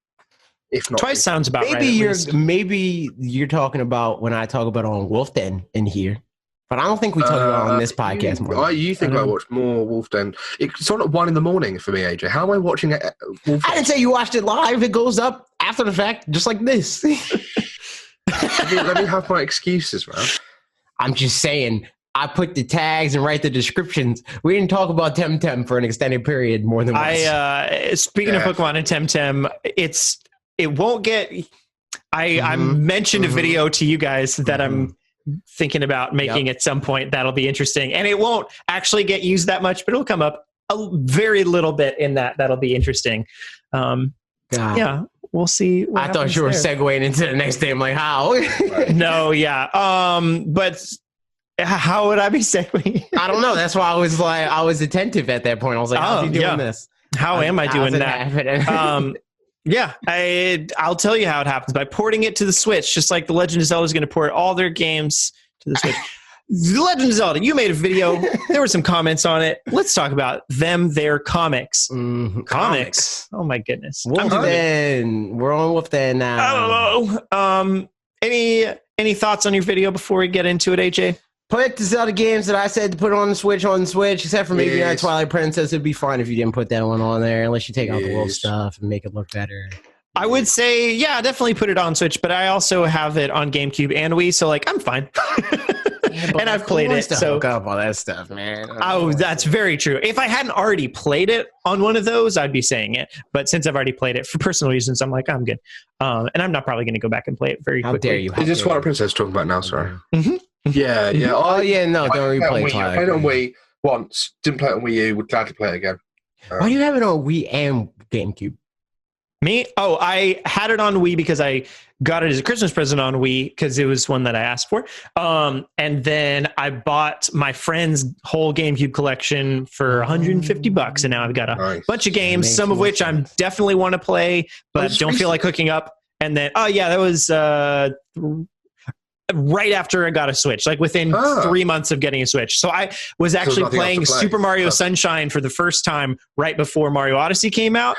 If not twice sounds about right. Maybe you're talking about when I talk about on Wolf Den in here, but I don't think we talk about on this podcast more. You think I watched more Wolf Den? It's on at 1 a.m. for me, AJ. How am I watching it? I didn't say you watched it live. It goes up after the fact, just like this. Let me have my excuses, man. I'm just saying. I put the tags and write the descriptions. We didn't talk about Temtem for an extended period more than once. Speaking of Pokemon and Temtem, it won't get. I mentioned a video to you guys that I'm thinking about making at some point. That'll be interesting, and it won't actually get used that much, but it'll come up a very little bit in that. That'll be interesting. Yeah, we'll see. I thought you were segueing into the next day. I'm like, how? No, yeah. But how would I be segueing? I don't know. That's why I was attentive at that point. I was like, how's he doing this? How am I doing that? Yeah, I'll tell you how it happens by porting it to the Switch, just like The Legend of Zelda is going to port all their games to the Switch. The Legend of Zelda, you made a video. There were some comments on it. Let's talk about their comics. Comics. Oh my goodness. Wolf Den. We're on Wolf Den now. Oh. Any thoughts on your video before we get into it, AJ? Put the Zelda games that I said to put on the Switch, except for maybe Twilight Princess. It'd be fine if you didn't put that one on there, unless you take out the wolf stuff and make it look better. I would say, definitely put it on Switch, but I also have it on GameCube and Wii, so like I'm fine. And I've played it. So hook up all that stuff, man. Oh, that's very true. If I hadn't already played it on one of those, I'd be saying it. But since I've already played it for personal reasons, I'm like, I'm good. And I'm not probably going to go back and play it very quickly. How dare you? Is this Twilight Princess talking about now? Sorry. Mm-hmm. Yeah. Oh, yeah, no, don't replay Twilight. I played it on Wii once. Didn't play it on Wii U. Would gladly play it again. Why do you have it on Wii and GameCube? Me? Oh, I had it on Wii because I got it as a Christmas present on Wii because it was one that I asked for. And then I bought my friend's whole GameCube collection for $150, and now I've got a bunch of games, some of which I definitely want to play, but don't feel like hooking up. And then, that was right after I got a Switch, like within 3 months of getting a Switch. So I was actually playing Super Mario Sunshine for the first time right before Mario Odyssey came out.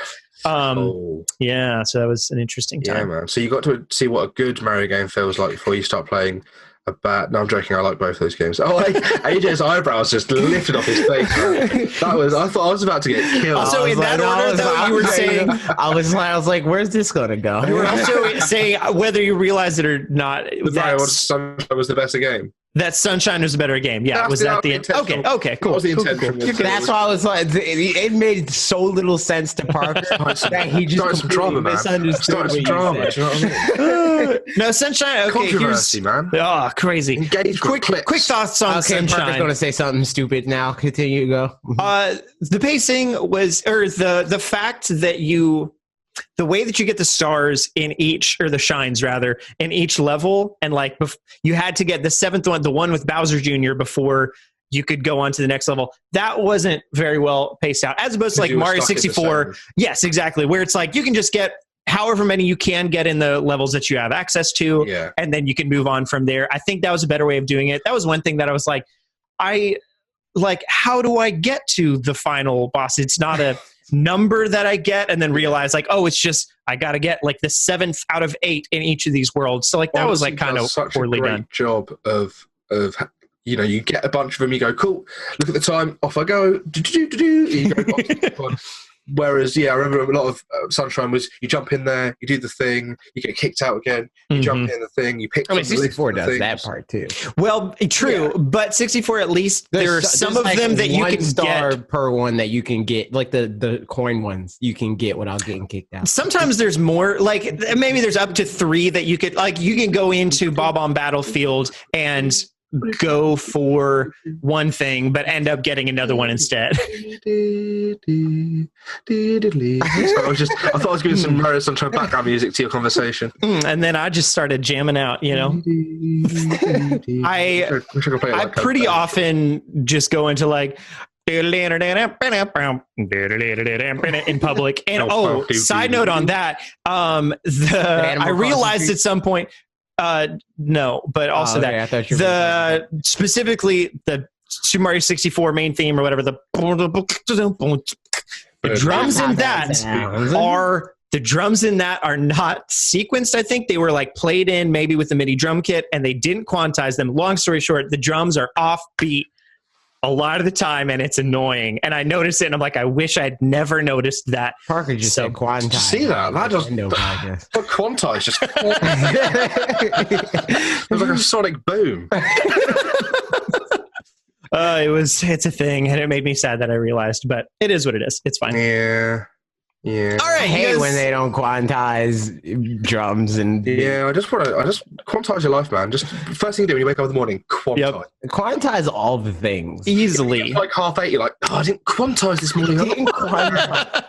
Yeah, so that was an interesting time. Yeah, man. So you got to see what a good Mario game feels like before you start playing a bad. No, I'm joking. I like both those games. Oh, AJ's eyebrows just lifted off his face. I thought I was about to get killed. Also, in that order, though, you were saying, I was like, where's this going to go? You were also saying whether you realize it or not. Mario Sunshine was the better game. That Sunshine was a better game. Yeah, was that the intentional. Okay, cool. That was the Cool. intention. That's why I was like, it made so little sense to Parker that he just started some drama, man. misunderstood Some drama. Do you know what I mean? No, Sunshine. Okay, controversy, man. Oh, crazy. Engagement. Quick thoughts on Sunshine. Parker's going to say something stupid now. Continue to go. The pacing was, or the fact that the way that you get the stars in each, or the shines rather, in each level, and like you had to get the 7th one, the one with Bowser Jr. before you could go on to the next level. That wasn't very well paced out, as opposed to like Mario 64. Yes, exactly. Where it's like you can just get however many you can get in the levels that you have access to, and then you can move on from there. I think that was a better way of doing it. That was one thing that I was like, how do I get to the final boss? It's not a number that I get and then realize like, oh, it's just I gotta get like the 7th out of 8 in each of these worlds. So like that was like kind of poorly done. Job of you get a bunch of them, you go, cool, look at the time, off I go, you go. Whereas, I remember a lot of Sunshine was you jump in there, you do the thing, you get kicked out again, you jump in the thing, you pick. 64 does that part too. Well, true, but 64 at least there are some of them that you can get per one that you can get, like the coin ones you can get without getting kicked out. Sometimes there's more, like maybe there's up to 3 that you could, like you can go into Bob on Battlefield and go for one thing but end up getting another one instead. I thought I was giving some Mario Sunshine background music to your conversation, and then I just started jamming out, I pretty often just go into like in public. And side note on that, I realized at some point, no, but also specifically the Super Mario 64 main theme or whatever, the drums in that are not sequenced. I think they were like played in maybe with the MIDI drum kit and they didn't quantize them. Long story short, the drums are offbeat a lot of the time and it's annoying. And I noticed it and I'm like, I wish I'd never noticed that. Parker just said quantize. See that? That just but quantize just it was like a sonic boom. It's a thing and it made me sad that I realized, but it is what it is. It's fine. Yeah. All right. I hate when they don't quantize drums and. Yeah, I just quantize your life, man. Just first thing you do when you wake up in the morning, quantize. Yep. Quantize all the things easily. Like 8:30, you're like, I didn't quantize this morning. I didn't quantize.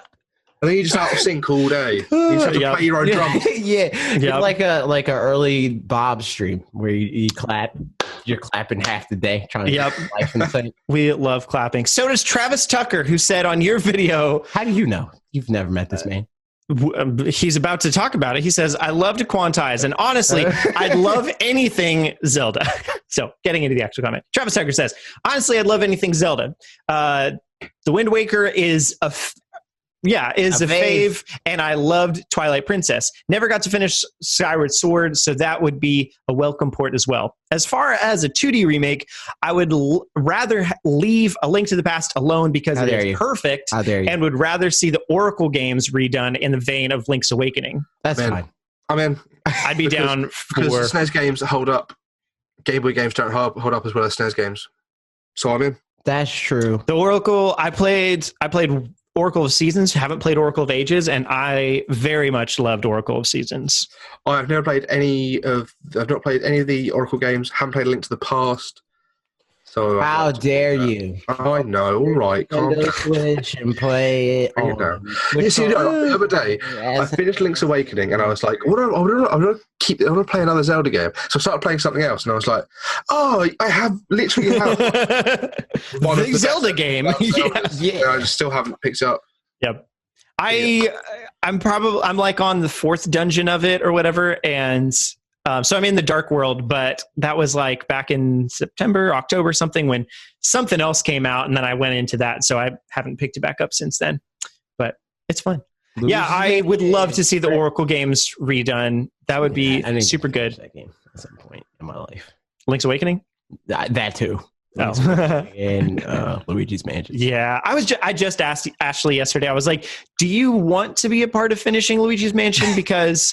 And then you're just out of sync all day. You just have to play your own drums. It's like a early Bob stream where you clap. You're clapping half the day trying to get life in sync. We love clapping. So does Travis Tucker, who said on your video. How do you know? You've never met this man. He's about to talk about it. He says, I love to quantize. And honestly, I'd love anything Zelda. So getting into the actual comment. Travis Tucker says, honestly, I'd love anything Zelda. The Wind Waker is a fave, and I loved Twilight Princess. Never got to finish Skyward Sword, so that would be a welcome port as well. As far as a 2D remake, I would rather leave A Link to the Past alone because it is perfect, and would rather see the Oracle games redone in the vein of Link's Awakening. That's fine. I'm in. I'd be down for... Because the SNES games hold up. Game Boy games don't hold up as well as SNES games. So I'm in. That's true. The Oracle, I played Oracle of Seasons, haven't played Oracle of Ages, and I very much loved Oracle of Seasons. I've not played any of the Oracle games, haven't played A Link to the Past. So how dare you? I know, all right. Switch and play it. You see, the other day, I finished Link's Awakening, and I was like, I want to play another Zelda game. So I started playing something else, and I was like, I literally have one the Zelda game. Yeah. I just still haven't picked it up. Yep. I'm like on the 4th dungeon of it or whatever, and so I'm in the Dark World, but that was like back in September, October, something, when something else came out, and then I went into that, so I haven't picked it back up since then. But it's fun. I would love to see the Oracle games redone. That would be super good. That game at some point in my life. Link's Awakening? That too. And Luigi's Mansion. Yeah, I just asked Ashley yesterday. I was like, "Do you want to be a part of finishing Luigi's Mansion?" Because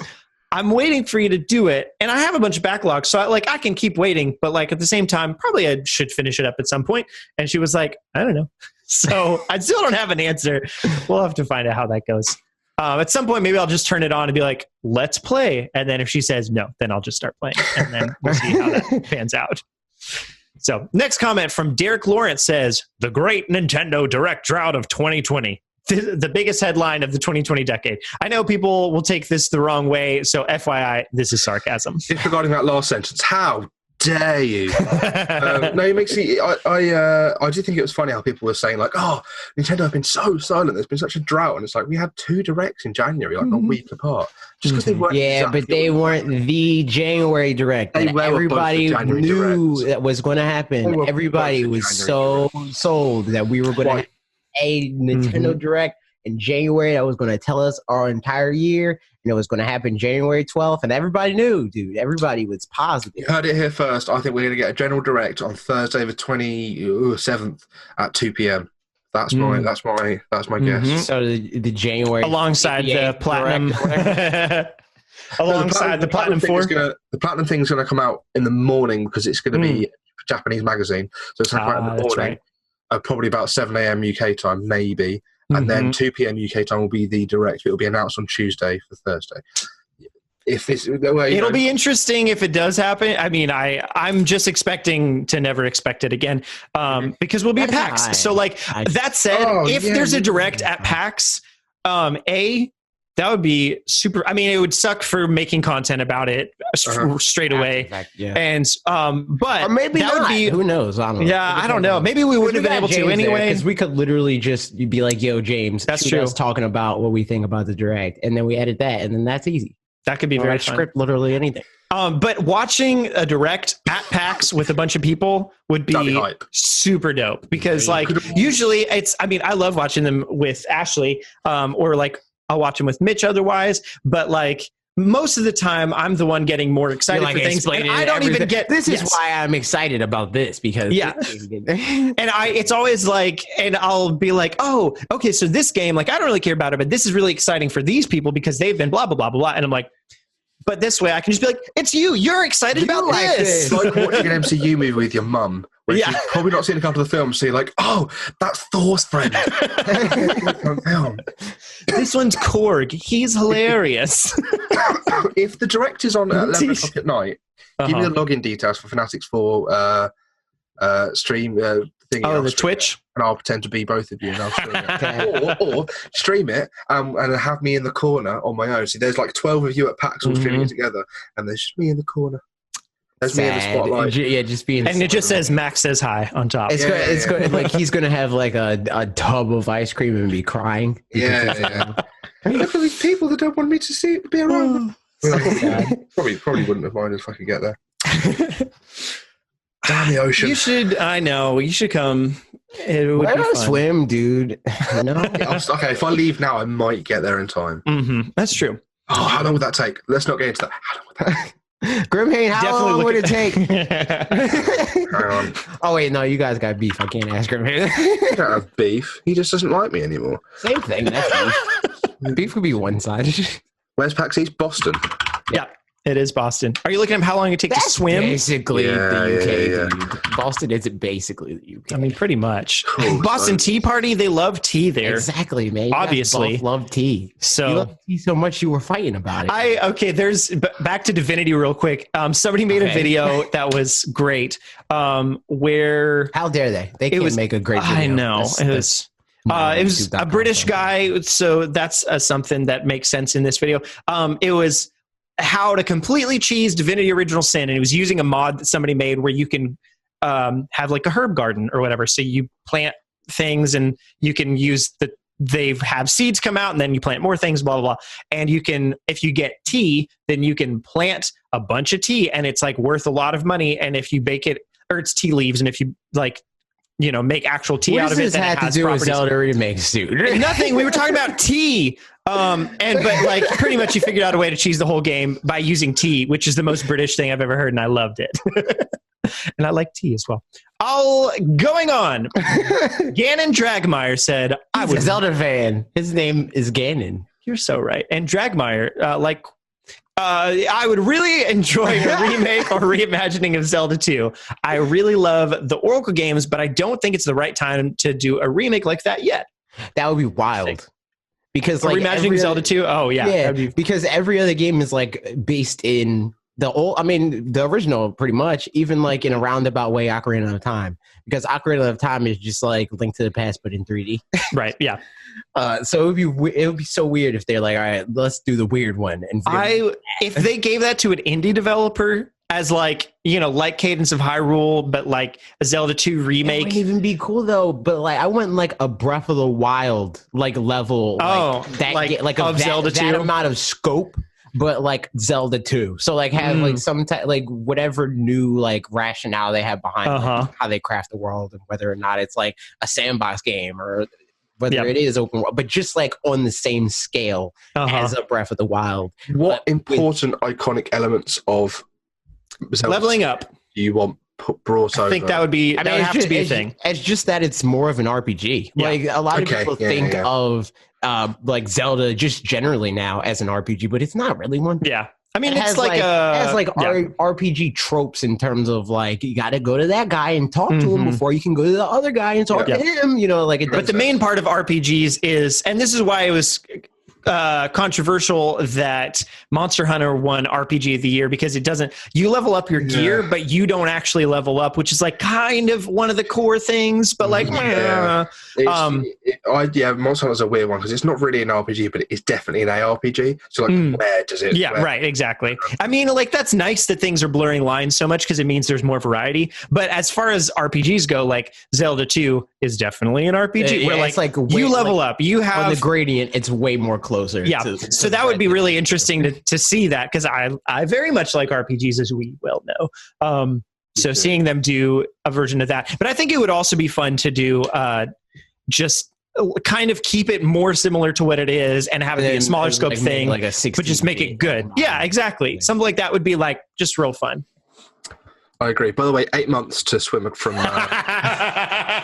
I'm waiting for you to do it, and I have a bunch of backlogs, so I can keep waiting, but like at the same time, probably I should finish it up at some point. And she was like, I don't know. So I still don't have an answer. We'll have to find out how that goes. At some point, maybe I'll just turn it on and be like, let's play. And then if she says no, then I'll just start playing, and then we'll see how that pans out. So next comment from Derek Lawrence says, the great Nintendo Direct drought of 2020. The biggest headline of the 2020 decade. I know people will take this the wrong way, so FYI, this is sarcasm. Disregarding that last sentence, how dare you? No, it makes me. I do think it was funny how people were saying like, "Oh, Nintendo have been so silent. There's been such a drought," and it's like we had 2 directs in January, like a week apart, just because they weren't. Yeah, but they weren't the January direct. Everybody knew that was going to happen. Everybody was so sold that we were going to have a Nintendo Direct in January that was going to tell us our entire year, and it was going to happen January 12th, and everybody knew, dude. Everybody was positive. You heard it here first. I think we're going to get a general direct on Thursday the 27th at 2 p.m. That's my guess. So the January alongside the platinum alongside the platinum 4. The platinum thing's going to come out in the morning because it's going to be a Japanese magazine, so it's going to come out in the morning. Probably about 7 a.m. UK time, maybe. And then 2 p.m. UK time will be the direct. It will be announced on Tuesday for Thursday. It'll be interesting if it does happen. I mean, I'm just expecting to never expect it again because we'll be at PAX. So, like, that said, if there's a direct at PAX, that would be super. I mean, it would suck for making content about it straight away. And but or maybe that not. Would be, who knows? I don't know. Yeah, I don't know. Maybe we wouldn't have been able to anyway. Because we could literally just be like, "Yo, James, that's true." Us talking about what we think about the direct, and then we edit that, and then that's easy. That could be very fun. Script literally anything. But watching a direct at PAX with a bunch of people would be super dope because, like, usually it's. I mean, I love watching them with Ashley, or like. I'll watch them with Mitch otherwise, but like most of the time I'm the one getting more excited for things. And I don't even get this is why I'm excited about this because and it's always like, and I'll be like, oh, okay, so this game, like I don't really care about it, but this is really exciting for these people because they've been blah blah blah blah blah. And I'm like, but this way I can just be like, it's you're excited about this. It's like watching an MCU movie with your mum. Where you've probably not seen a couple of the films, so you're like, oh, that's Thor's friend. This one's Korg. He's hilarious. If the direct is on at 11 o'clock at night, give me the login details for fanatixfour stream thing. The Twitch? And I'll pretend to be both of you and I'll stream it. or stream it and have me in the corner on my own. See, there's like 12 of you at PAX all streaming it together, and there's just me in the corner. That's me in the spotlight. Yeah, just being. And it just says Max says hi on top. It's good. Like he's gonna have like a tub of ice cream and be crying. Yeah. Look at these people that don't want me to be around. Probably wouldn't have minded if I could get there. Down the ocean. You should. I know. You should come. It would Why be not fun. swim, dude? No. Okay, if I leave now, I might get there in time. That's true. Oh, how long would that take? Let's not get into that. How long would that take? Grimhane, how long would it take? Hang on. Oh wait, no, you guys got beef. I can't ask Grimhane. I don't have beef. He just doesn't like me anymore. Same thing. That's beef. Beef could be one sided. Where's PAX East? Boston. Yeah, it is Boston. Are you looking at how long it takes to swim? Basically the UK. Dude. Boston is basically the UK. I mean, pretty much. Cool, Boston Tea Party, they love tea there. Exactly, man. You obviously. both love tea. So you love tea so much you were fighting about it. There's back to Divinity real quick. Somebody made a video that was great. Where how dare they? They can't make a great video. I know. It was a British guy, so that's something that makes sense in this video. It was how to completely cheese Divinity Original Sin, and it was using a mod that somebody made where you can have like a herb garden or whatever. So you plant things, and you can use they have seeds come out, and then you plant more things, blah, blah, blah. And you can, if you get tea, then you can plant a bunch of tea, and it's like worth a lot of money. And if you bake it, or it's tea leaves, and if you like, make actual tea out of it, then it has properties. What does this have to do with Zelda remakes, dude? Nothing. We were talking about tea. But like pretty much you figured out a way to cheese the whole game by using tea, which is the most British thing I've ever heard, and I loved it. And I like tea as well. Going on. Gannon Dragmeyer said, I was a Zelda fan. His name is Gannon. You're so right. And Dragmeyer, I would really enjoy a remake or reimagining of Zelda 2. I really love the Oracle games, but I don't think it's the right time to do a remake like that yet. That would be wild. Because like reimagining Zelda 2? Oh, yeah. Yeah, because every other game is like based in the original pretty much, even like in a roundabout way, Ocarina of Time. Because Ocarina of Time is just like Link to the Past, but in 3D. Right, yeah. So it would be so weird if they're like, all right, let's do the weird one. And if they gave that to an indie developer as like, like Cadence of Hyrule, but like a Zelda 2 remake. It wouldn't even be cool though. But like, I want like a Breath of the Wild like level. Oh, like of Zelda 2? That amount of scope. But like Zelda 2, so like have like some like whatever new like rationale they have behind like, how they craft the world and whether or not it's like a sandbox game or whether it is open world, but just like on the same scale as a Breath of the Wild. What important iconic elements of Zelda leveling up do you want brought over? I think that would be. That would have to be a thing. It's just that it's more of an RPG. Yeah. Like a lot of people think of like Zelda just generally now as an RPG, but it's not really one. Yeah. I mean, it's RPG tropes in terms of like you got to go to that guy and talk to him before you can go to the other guy and talk to him. But the main part of RPGs is, and this is why it was controversial that Monster Hunter won RPG of the year, because you level up your gear, but you don't actually level up, which is like kind of one of the core things. But like, Monster Hunter's a weird one because it's not really an RPG, but it is definitely an ARPG. So like, where does it? Yeah, right, exactly. I mean, like that's nice that things are blurring lines so much because it means there's more variety. But as far as RPGs go, like Zelda 2 is definitely an RPG where like you level up, you have on the gradient, it's way more closer. So that would be really interesting to see that, because I very much like RPGs, as we well know. So seeing them do a version of that, but I think it would also be fun to do just kind of keep it more similar to what it is and have it be a smaller scope thing, like a 60, but just make it good. Yeah, exactly. Something like that would be like just real fun. I agree. By the way, 8 months to swim from.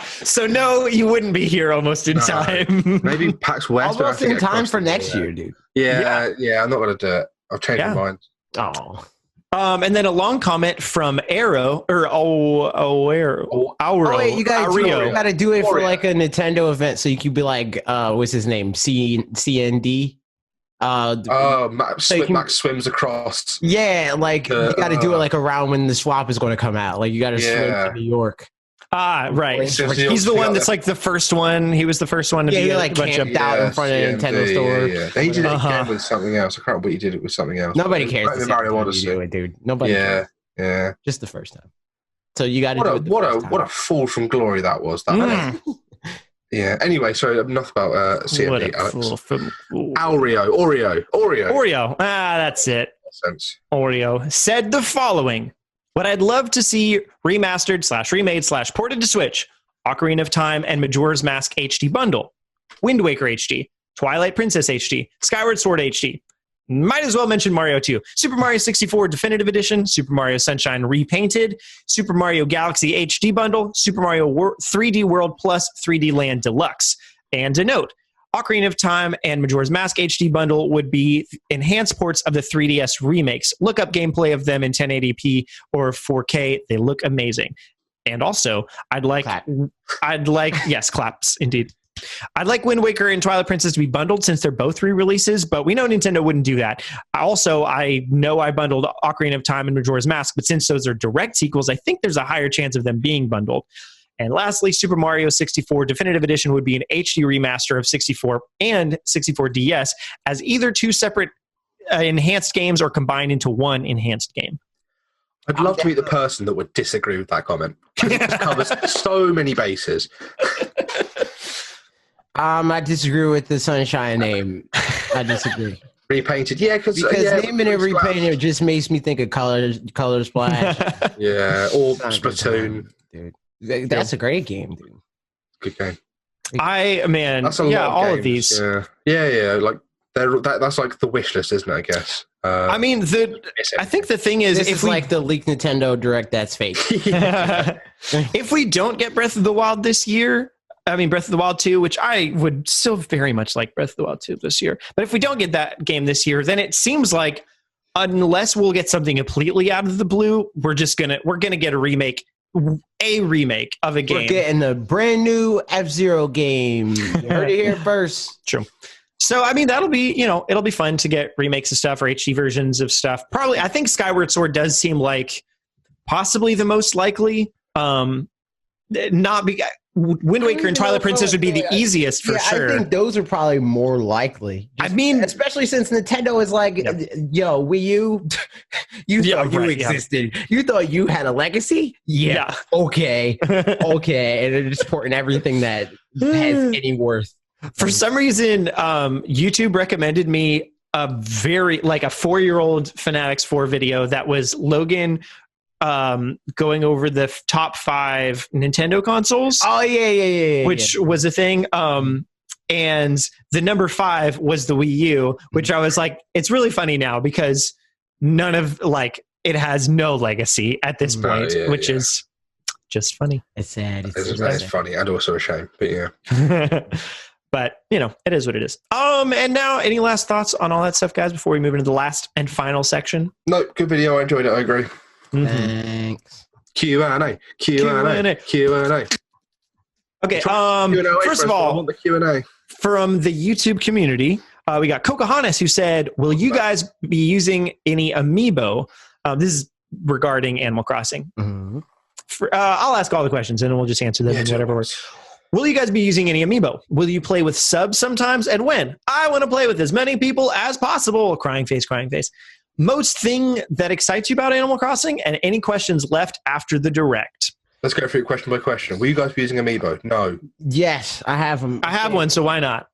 So no, you wouldn't be here almost in time. Maybe PAX West. Almost in time for next year, dude. Yeah. I'm not going to do it. I've changed my mind. Oh. And then a long comment from Arrow Auro. Wait, you got to do it for like a Nintendo event, so you could be like, what's his name? CND. Max swims across. Yeah, like you got to do it like around when the swap is going to come out. Like you got to swim to New York. Right. He's the one that's like the first one. He was the first one to be like camped out in front of the Nintendo store. Yeah. They did it again with something else. I can't remember what you did it with something else. Nobody cares. Mario Odyssey, dude. Nobody. Yeah. Just the first time. So you got to do it. What a fall from glory that was. Yeah. Anyway, sorry, enough about CMP, Alex. Oreo. That's it. Oreo said the following: what I'd love to see remastered / remade / ported to Switch: Ocarina of Time and Majora's Mask HD bundle, Wind Waker HD, Twilight Princess HD, Skyward Sword HD. Might as well mention Mario 2, Super Mario 64 Definitive Edition, Super Mario Sunshine Repainted, Super Mario Galaxy HD Bundle, Super Mario 3D World Plus 3D Land Deluxe. And a note, Ocarina of Time and Majora's Mask HD Bundle would be enhanced ports of the 3DS remakes. Look up gameplay of them in 1080p or 4K. They look amazing. And also, yes, claps, indeed. I'd like Wind Waker and Twilight Princess to be bundled since they're both re-releases, but we know Nintendo wouldn't do that. Also, I know I bundled Ocarina of Time and Majora's Mask, but since those are direct sequels, I think there's a higher chance of them being bundled. And lastly, Super Mario 64 Definitive Edition would be an HD remaster of 64 and 64 DS as either two separate enhanced games or combined into one enhanced game. I'd love to meet the person that would disagree with that comment. It covers so many bases. I disagree with the Sunshine name. I disagree. Repainted, because naming it repainted just makes me think of Color Splash. Or Splatoon. Dude, that's a great game, dude. Good game. That's all of these. Yeah. Like that's like the wish list, isn't it? I guess. I think the thing is, if we like the leaked Nintendo Direct, that's fake. If we don't get Breath of the Wild this year. Breath of the Wild 2, which I would still very much like Breath of the Wild 2 this year. But if we don't get that game this year, then it seems like unless we'll get something completely out of the blue, we're gonna get a remake of a game. We're getting a brand new F-Zero game. You heard it here first. True. So, I mean, that'll be, it'll be fun to get remakes of stuff or HD versions of stuff. Probably, I think Skyward Sword does seem like possibly the most likely. Wind Waker and Twilight Princess would be the easiest for sure. I think those are probably more likely. Especially since Nintendo is like, yo, Wii U, you thought you existed. Yeah. You thought you had a legacy? Yeah. Okay. Okay. And they're just porting everything that has any worth. For some reason, YouTube recommended me a 4-year-old fanatixfour video that was Logan going over the top 5 Nintendo consoles. Oh yeah. Which was a thing. And the number 5 was the Wii U, which I was like, it's really funny now because it has no legacy at this point, which is just funny. It's sad. It's funny and also a shame, but yeah. But, it is what it is. And now, any last thoughts on all that stuff, guys, before we move into the last and final section? No, good video. I enjoyed it. I agree. Mm-hmm. Thanks. Q&A. Okay, first of all, the Q&A. From the YouTube community, we got Cocahanis who said, will you guys be using any amiibo? This is regarding Animal Crossing. Mm-hmm. I'll ask all the questions and we'll just answer them in whatever works. Will you guys be using any amiibo? Will you play with subs sometimes and when? I want to play with as many people as possible. Crying face. Most thing that excites you about Animal Crossing, and any questions left after the direct? Let's go through question by question. Will you guys be using amiibo? No. Yes, I have them. I have one, so why not?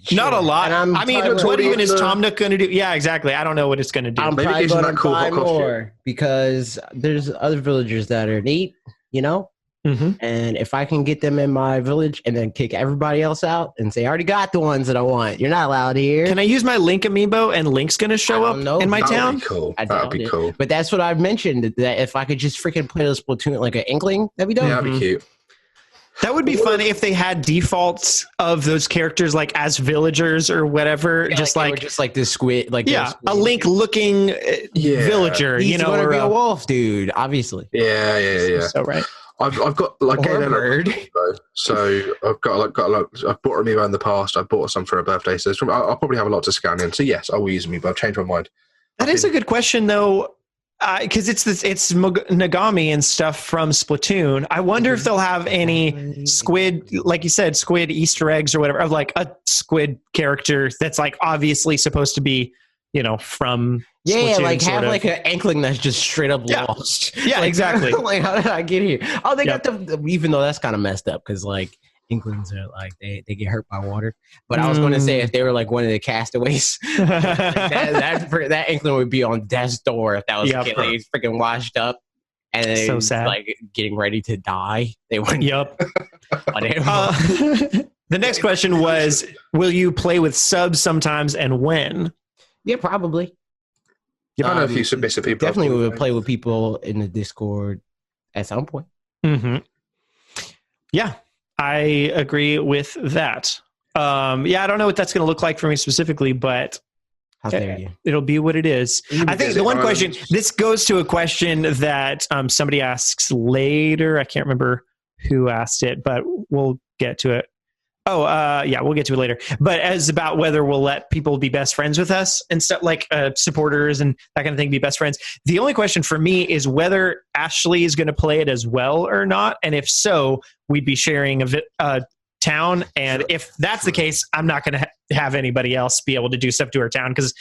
Sure. Not a lot. I mean, what even is Tom Nook going to do? Yeah, exactly. I don't know what it's going to do. I'm probably going to buy more because there's other villagers that are neat, Mm-hmm. And if I can get them in my village and then kick everybody else out and say, I already got the ones that I want. You're not allowed here. Can I use my Link amiibo and Link's going to show up in my town? That'd be cool. But that's what I've mentioned, that if I could just freaking play this Splatoon like an Inkling, that'd be dope. Yeah, that'd be cute. That would be funny if they had defaults of those characters like as villagers or whatever, just like this squid, a Link looking villager. He's gonna be a wolf, dude. Obviously. Yeah. So right. I've got like a bird. So I've got I've bought amiibo in the past. I bought some for a birthday. So I'll probably have a lot to scan in. So yes, I will use amiibo. I've changed my mind. That is a good question though, because it's Nagami and stuff from Splatoon. I wonder if they'll have any squid, like you said, squid Easter eggs or whatever, of like a squid character that's like obviously supposed to be, from Splatoon, like have like an Inkling that's just straight up lost. Yeah, exactly. Like, how did I get here? Oh, they got even though that's kind of messed up because like Inklings are like they get hurt by water. But I was going to say if they were like one of the castaways, that Inkling would be on death's door if that was the kid. Like, he's freaking washed up and then so sad, like getting ready to die. They wouldn't. Yep. The next question was, will you play with subs sometimes and when? Yeah, probably. I know a few submissive people. Definitely would play with people in the Discord at some point. Mm-hmm. Yeah, I agree with that. I don't know what that's going to look like for me specifically, but it'll be what it is. I think the one question, this goes to a question that somebody asks later. I can't remember who asked it, but we'll get to it. We'll get to it later. But as about whether we'll let people be best friends with us and stuff like supporters and that kind of thing be best friends. The only question for me is whether Ashley is going to play it as well or not. And if so, we'd be sharing a town. And if that's the case, I'm not going to have anybody else be able to do stuff to her town. Because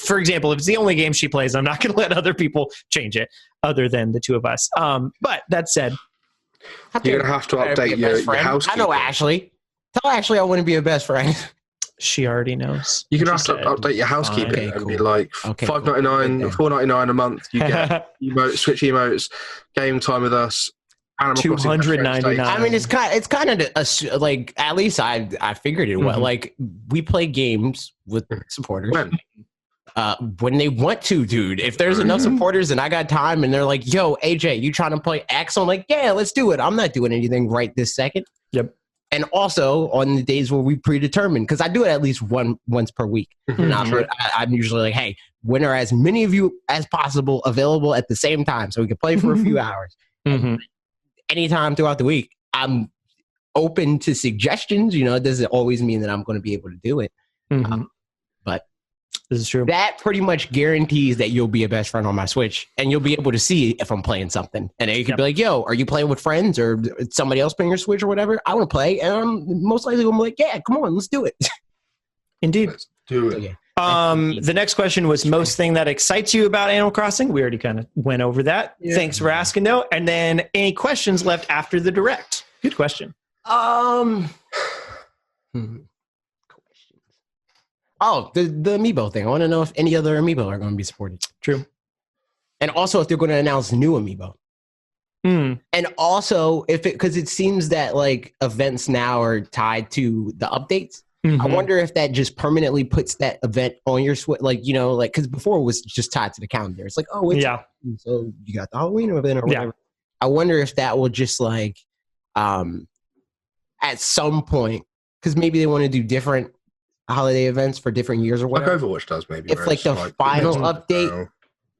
for example, if it's the only game she plays, I'm not going to let other people change it other than the two of us. But that said, you're going to have to update your housekeeping. I know Ashley. Tell Ashley I wouldn't be a best friend. She already knows. You can have to update your housekeeping and be like $5.99 or $4.99 a month. You get Switch emotes, game time with us. $299. I mean, it's kind of like at least I figured it. Mm-hmm. Like we play games with supporters when they want to, dude. If there's enough supporters and I got time, and they're like, "Yo, AJ, you trying to play X?" I'm like, "Yeah, let's do it." I'm not doing anything right this second. Yep. And also on the days where we predetermine, because I do it at least once per week. Mm-hmm. And I'm usually like, hey, when are as many of you as possible available at the same time so we can play for a few hours. Anytime throughout the week. I'm open to suggestions. You know, it doesn't always mean that I'm going to be able to do it. But this is true. That pretty much guarantees that you'll be a best friend on my Switch, and you'll be able to see if I'm playing something. And then you can be like, yo, are you playing with friends or somebody else playing your Switch or whatever? I want to play. And I'm most likely going to be like, yeah, come on, let's do it. Indeed. Let's do it. The next question was most thing that excites you about Animal Crossing. We already kind of went over that. Yeah. Thanks for asking, though. And then any questions left after the direct? Good question. Questions. Oh, the amiibo thing. I want to know if any other amiibo are going to be supported. True. And also if they're going to announce new amiibo. And also if because it seems that like events now are tied to the updates. I wonder if that just permanently puts that event on your Switch, like, you know, like, because before it was just tied to the calendar. It's like, oh, it's so you got the Halloween event or whatever. I wonder if that will just like, at some point, because maybe they want to do different holiday events for different years or whatever. Like Overwatch does, maybe. If like the final update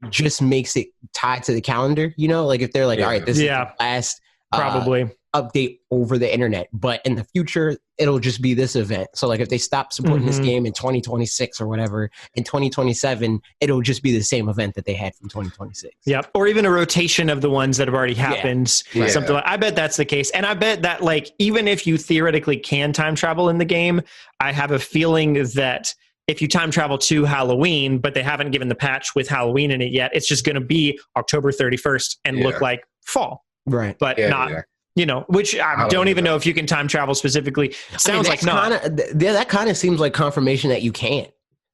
just makes it tied to the calendar, you know, like if they're like, all right, this is the last probably update over the internet, but in the future it'll just be this event. So like if they stop supporting this game in 2026 or whatever, in 2027 it'll just be the same event that they had from 2026. Yep. Or even a rotation of the ones that have already happened. Something like, I bet that's the case. And I bet that like even if you theoretically can time travel in the game, I have a feeling that if you time travel to Halloween, but they haven't given the patch with Halloween in it yet, it's just going to be October 31st and look like fall. Right. But not you know, which I don't even know if you can time travel specifically. Sounds like not. That kind of seems like confirmation that you can't.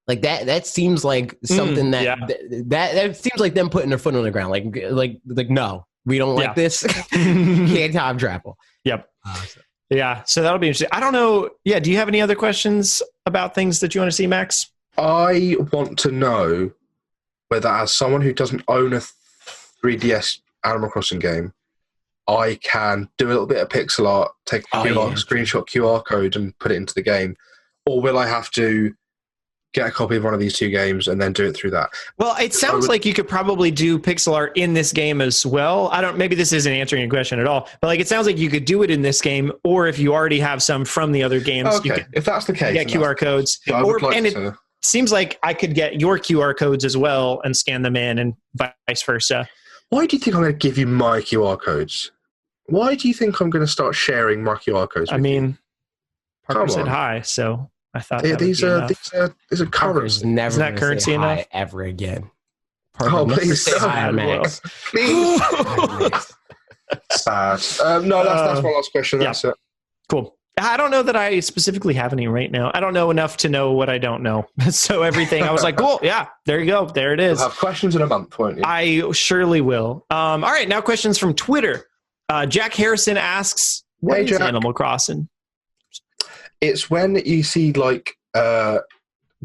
Like that seems like something that seems like them putting their foot on the ground. Like no, we don't like this. Can't time travel. Yep. So that'll be interesting. I don't know. Yeah. Do you have any other questions about things that you want to see, Max? I want to know whether, as someone who doesn't own a 3DS Animal Crossing game, I can do a little bit of pixel art, take a screenshot QR code and put it into the game, or will I have to get a copy of one of these two games and then do it through that? Well, it sounds like you could probably do pixel art in this game as well. Maybe this isn't answering your question at all, but like it sounds like you could do it in this game, or if you already have some from the other games, you could, if that's the case, get QR codes. It seems like I could get your QR codes as well and scan them in, and vice versa. Why do you think I'm going to give you my QR codes? Why do you think I'm going to start sharing my QR codes? I mean, Parker said hi, so I thought these are currency. Never is that currency enough ever again? Parker, please say hi, Max. Please. Sad. No, that's my last question. That's it. Cool. I don't know that I specifically have any right now. I don't know enough to know what I don't know. So everything, I was like, cool, yeah, there you go. There it is. You'll have questions in a month, won't you? I surely will. All right, now questions from Twitter. Jack Harrison asks, what is Animal Crossing? It's when you see like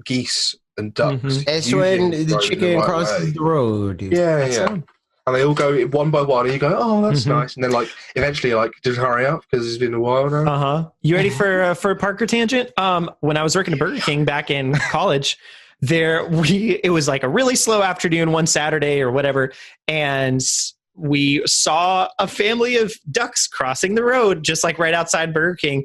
geese and ducks. It's when the chicken crosses the road. Yeah. And they all go one by one, and you go, oh, that's nice. And then, like, eventually, like, just hurry up because it's been a while now. You ready for a Parker tangent? When I was working at Burger King back in college, it was like a really slow afternoon one Saturday or whatever, and we saw a family of ducks crossing the road just like right outside Burger King.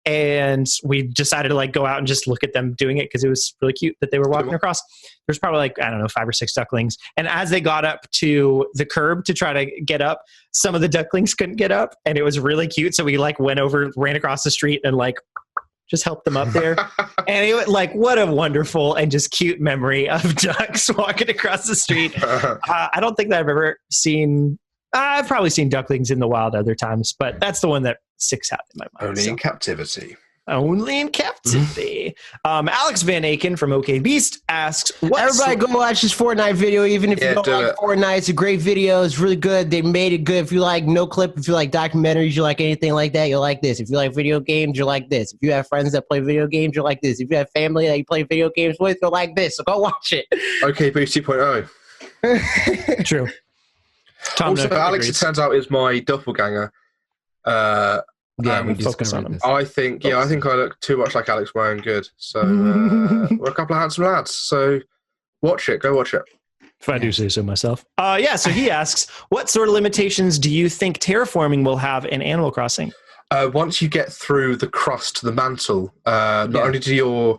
And we decided to like go out and just look at them doing it because it was really cute that they were walking across. There's probably like, I don't know, 5 or 6 ducklings. And as they got up to the curb to try to get up, some of the ducklings couldn't get up, and it was really cute. So we like went over, ran across the street and like just helped them up there. And it was like, what a wonderful and just cute memory of ducks walking across the street. I don't think that I've ever seen, I've probably seen ducklings in the wild other times, but that's the one that sticks out in my mind. Only in captivity. Only in captivity. Alex Van Aken from OK Beast asks, everybody go watch this Fortnite video, even if you don't like Fortnite. It's a great video. It's really good. They made it good. If you like No Clip, if you like documentaries, you like anything like that, you'll like this. If you like video games, you'll like this. If you have friends that play video games, you'll like this. If you have family that you play video games with, you'll like this. So go watch it. OK Beast 2.0. True. Also, Alex, it turns out, is my doppelganger. We focus on him. I think I look too much like Alex wearing good. So we're a couple of handsome lads. So Watch it. Go watch it. If I do say so myself. So he asks, what sort of limitations do you think terraforming will have in Animal Crossing? Once you get through the crust to the mantle, not only do your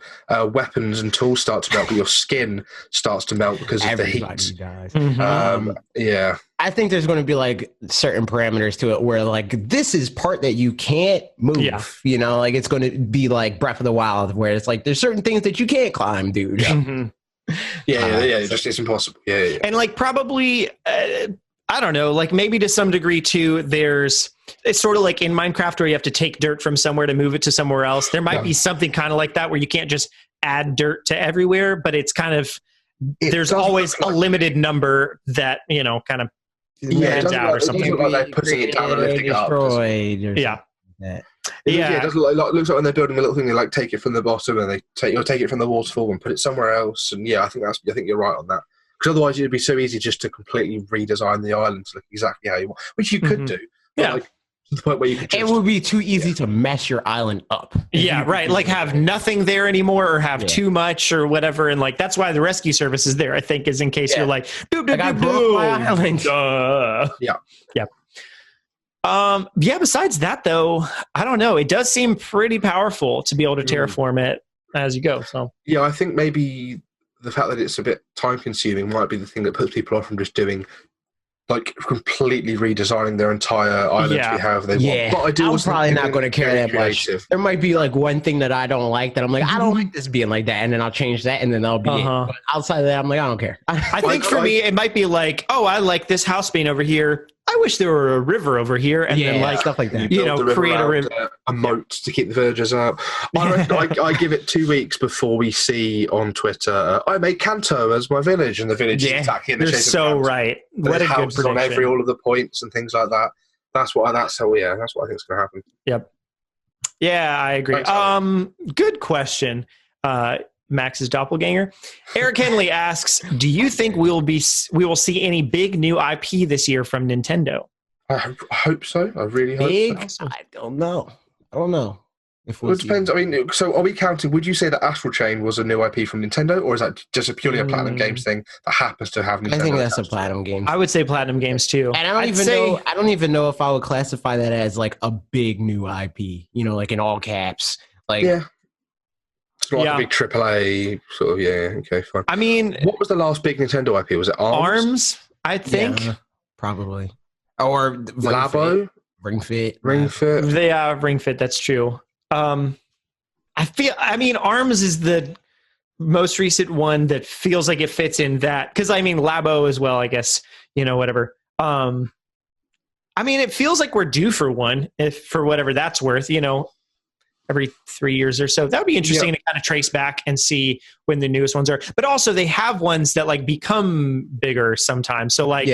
weapons and tools start to melt, but your skin starts to melt because of the heat. Dies. Yeah. I think there's going to be like certain parameters to it where like this is part that you can't move. Yeah. You know, like it's going to be like Breath of the Wild where it's like there's certain things that you can't climb, dude. Yeah. Just it's impossible. Yeah. And like probably, I don't know, like maybe to some degree too, it's sort of like in Minecraft where you have to take dirt from somewhere to move it to somewhere else. There might be something kind of like that where you can't just add dirt to everywhere, but it's kind of, there's always a limited number that, you know, kind of heads out or something. It doesn't look like they're putting it down and lifting it up. It doesn't look like when they're building a little thing, they like take it from the bottom and you'll take it from the waterfall and put it somewhere else. And I think you're right on that. Because otherwise it'd be so easy just to completely redesign the island to look exactly how you want, which you could do. Like, to the point where you could it would be too easy to mess your island up. Yeah, right. Like have nothing there anymore or have too much or whatever. And like, that's why the rescue service is there, I think, is in case you're like, I broke my island. Besides that though, I don't know. It does seem pretty powerful to be able to terraform it as you go. So yeah, I think maybe the fact that it's a bit time consuming might be the thing that puts people off from just doing like completely redesigning their entire island to be however they want. But I'm probably not going to care that much. There might be like one thing that I don't like that I'm like, I don't like this being like that, and then I'll change that, and then that'll be it. But outside of that, I'm like, I don't care. I think for me, it might be like, oh, I like this house being over here. I wish there were a river over here, and then like stuff like that. You know, create a river, a moat to keep the villagers out. I give it 2 weeks before we see on Twitter, I made Kanto as my village, and the village is attacking. You're so right. What a good prediction. On all of the points and things like that. That's what I think is going to happen. Yep. Yeah, I agree. Good question. Max's doppelganger. Eric Henley asks, do you think we will see any big new IP this year from Nintendo? I hope so. I really hope so. I don't know. It depends. I mean, so are we counting? Would you say that Astral Chain was a new IP from Nintendo, or is that just purely a Platinum Games thing that happens to have Nintendo? I think that's a Platinum Games. I would say Platinum Games too. And I don't even know if I would classify that as like a big new IP. You know, like in all caps. Like it's not like a big AAA sort of. Yeah. Okay. Fine. I mean, what was the last big Nintendo IP? Was it ARMS? I think probably. Or Labo. Ring Fit. Yeah, Ring Fit. That's true. ARMS is the most recent one that feels like it fits in that, because I mean Labo as well, I guess, whatever. It feels like we're due for one, if for whatever that's worth, every 3 years or so. That would be interesting to kind of trace back and see when the newest ones are. But also they have ones that like become bigger sometimes. So like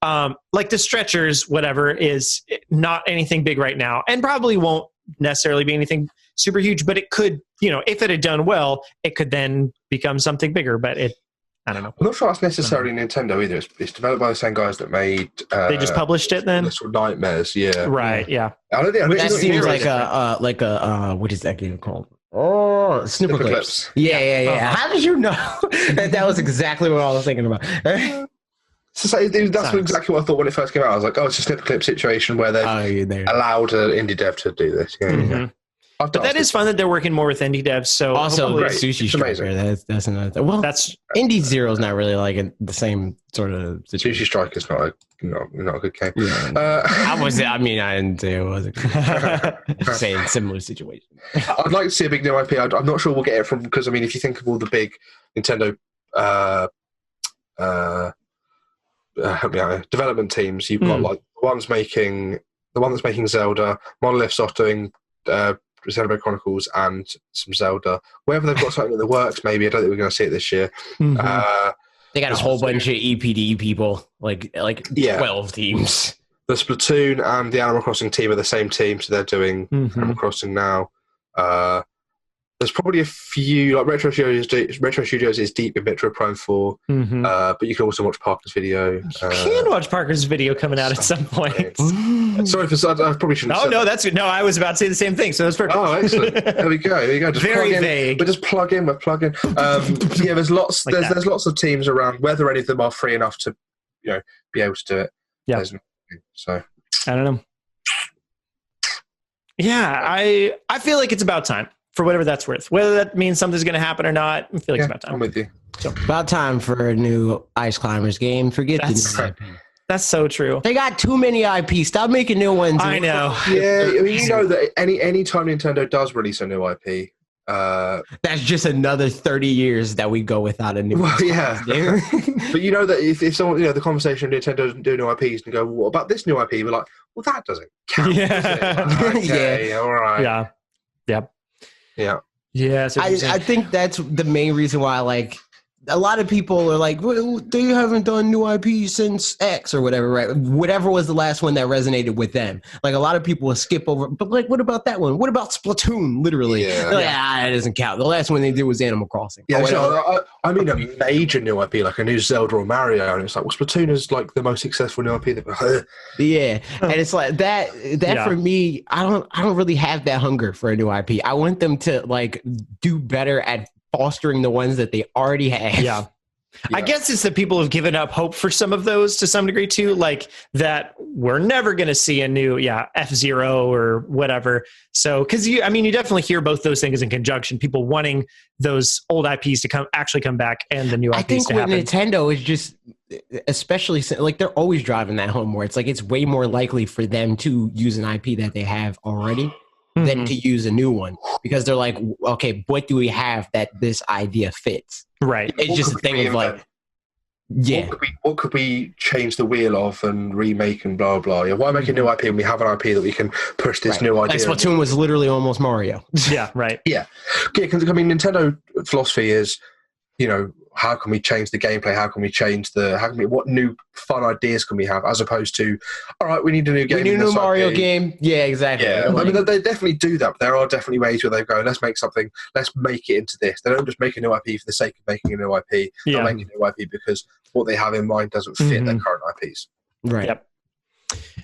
the stretchers, whatever, is not anything big right now, and probably won't necessarily be anything super huge, but it could, if it had done well, it could then become something bigger. But I don't know. I'm not sure that's necessarily Nintendo either. It's developed by the same guys that made. They just published it then. Little Nightmares, Right. Yeah. I don't think that seems like a what is that game called? Oh, Snipper Clips. Yeah. How did you know that was exactly what I was thinking about? That's exactly what I thought when it first came out. I was like, oh, it's a Snipper Clip situation where they've allowed an indie dev to do this. But that is fun that they're working more with indie devs. So also Sushi Striker. That's another thing. Well, that's Indie Zero is not really like the same sort of situation. Sushi Striker is not a good game. Yeah. I didn't say it wasn't. Same similar situation. I'd like to see a big new IP. I'm not sure we'll get it from, because if you think of all the big Nintendo development teams, you've got like the one that's making Zelda, Monolith Soft doing Xenoblade Chronicles and some Zelda. Whether they've got something in the works, maybe. I don't think we're going to see it this year. They got a whole bunch of EPD people, like 12 teams. The Splatoon and the Animal Crossing team are the same team, so they're doing Animal Crossing now. There's probably a few, like Retro Studios is deep in Metro Prime 4, but you can also watch Parker's video. You can watch Parker's video coming out at some point. Sorry I probably shouldn't have said no, that. that's good. No, I was about to say the same thing, so that's perfect. Oh, excellent. There we go. Just very vague. We're just plug in. Yeah, there's lots of teams around. Whether any of them are free enough to, be able to do it. Yeah. So I don't know. Yeah, I feel like it's about time. For whatever that's worth. Whether that means something's going to happen or not, I feel like it's about time. I'm with you. So, about time for a new Ice Climbers game. Forget the new IP. That's so true. They got too many IPs. Stop making new ones. I know. Yeah, I mean, that any time Nintendo does release a new IP, that's just another 30 years that we go without a new. Well, yeah. But you know that if someone, the conversation Nintendo doesn't do new IPs and go, well, what about this new IP? We're like, well, that doesn't count. Yeah. Does it? Okay, all right. Yeah. Yep. Yeah. So I think that's the main reason why, like, a lot of people are like, well, they haven't done new IP since X or whatever, right? Whatever was the last one that resonated with them. Like, a lot of people will skip over, but like, what about that one? What about Splatoon? Literally. Yeah. Like, that doesn't count. The last one they did was Animal Crossing. Yeah, I mean a major new IP, like a new Zelda or Mario, and it's like, well, Splatoon is like the most successful new IP. Yeah, and it's like that for me, I don't really have that hunger for a new IP. I want them to like do better at fostering the ones that they already have. Yeah. I guess it's that people have given up hope for some of those to some degree too, like that we're never going to see a new F-Zero or whatever. So because you definitely hear both those things in conjunction, people wanting those old IPs to come back and the new IPs I think to with happen. Nintendo is just, especially like they're always driving that home where it's like it's way more likely for them to use an IP that they have already than to use a new one, because they're like, okay, what do we have that this idea fits? Right. It's just a thing of like, what could we change the wheel of and remake and blah blah. Yeah, why make a new IP when we have an IP that we can push this new idea? Like Splatoon was literally almost Mario. Yeah, right. Yeah, because I mean, Nintendo philosophy is, how can we change the gameplay? How can we change what new fun ideas can we have, as opposed to, all right, we need a new game. We need a new Mario game. Yeah, exactly. Yeah, I mean, they definitely do that. But there are definitely ways where they go, let's make it into this. They don't just make a new IP for the sake of making a new IP. They're making a new IP because what they have in mind doesn't fit their current IPs. Right. Yep.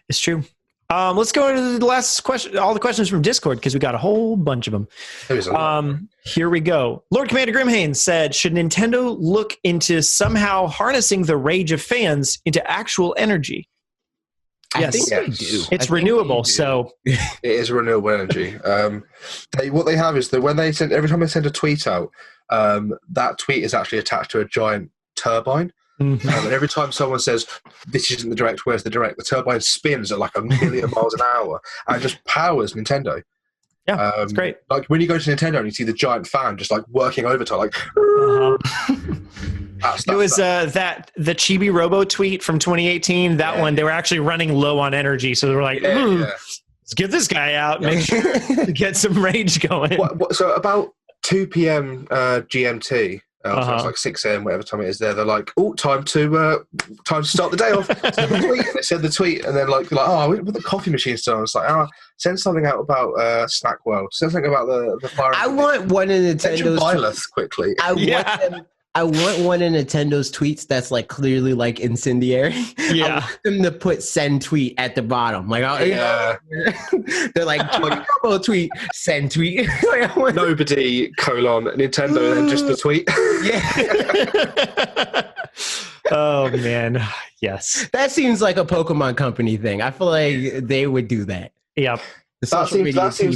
It's true. Let's go into the last question. All the questions from Discord, because we got a whole bunch of them. Here we go. Lord Commander Grimhain said, should Nintendo look into somehow harnessing the rage of fans into actual energy? I think they do. It's renewable, so it is renewable energy. What they have is that when every time they send a tweet out, that tweet is actually attached to a giant turbine. And every time someone says, this isn't the direct, where's the direct, the turbine spins at like 1 million miles an hour and just powers Nintendo. Yeah, it's great. Like when you go to Nintendo and you see the giant fan just like working overtime, like it was the Chibi Robo tweet from 2018. That one, they were actually running low on energy, so they were like, let's get this guy out, make sure to get some rage going. So about 2 p.m. GMT. So it's like 6 a.m. whatever time it is there. They're like, oh, time to start the day off. They said the tweet, and then like, with the coffee machine still on. It's like, send something out about Snack World. Send something about the fire. I want one of Nintendo's Byleth quickly. I want one of Nintendo's tweets that's like clearly like incendiary. Yeah. I want them to put send tweet at the bottom. Like, they're like, Turbo tweet, send tweet. Nobody, Nintendo, and then just the tweet. Yeah. Oh, man. Yes. That seems like a Pokemon Company thing. I feel like they would do that. Yep. The social media team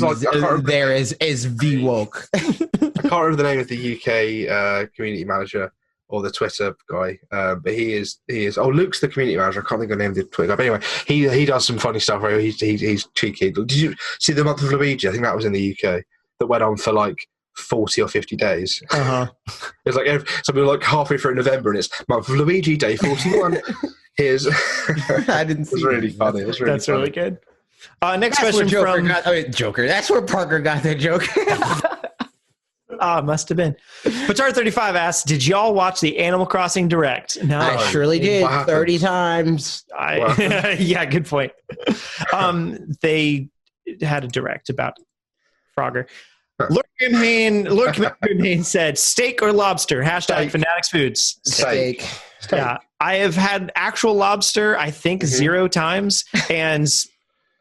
there is VWoke. I can't remember the name of the UK community manager or the Twitter guy, but he is. Oh, Luke's the community manager. I can't think of the name of the Twitter guy. But anyway, he does some funny stuff where he's cheeky. Did you see the month of Luigi? I think that was in the UK that went on for like 40 or 50 days. It's like so we were like halfway through November, and it's month of Luigi, day 41. Here's. I didn't see. It was really funny. That's really good. Next That's question from Joker. That's where Parker got that joke. Must have been. Patar35 asks, did y'all watch the Animal Crossing Direct? No. I surely did. 30 times. Yeah, good point. They had a Direct about Frogger. Lord Grimhane said steak or lobster. Hashtag Fanatics Foods. Steak. Yeah, I have had actual lobster, I think, 0 times, and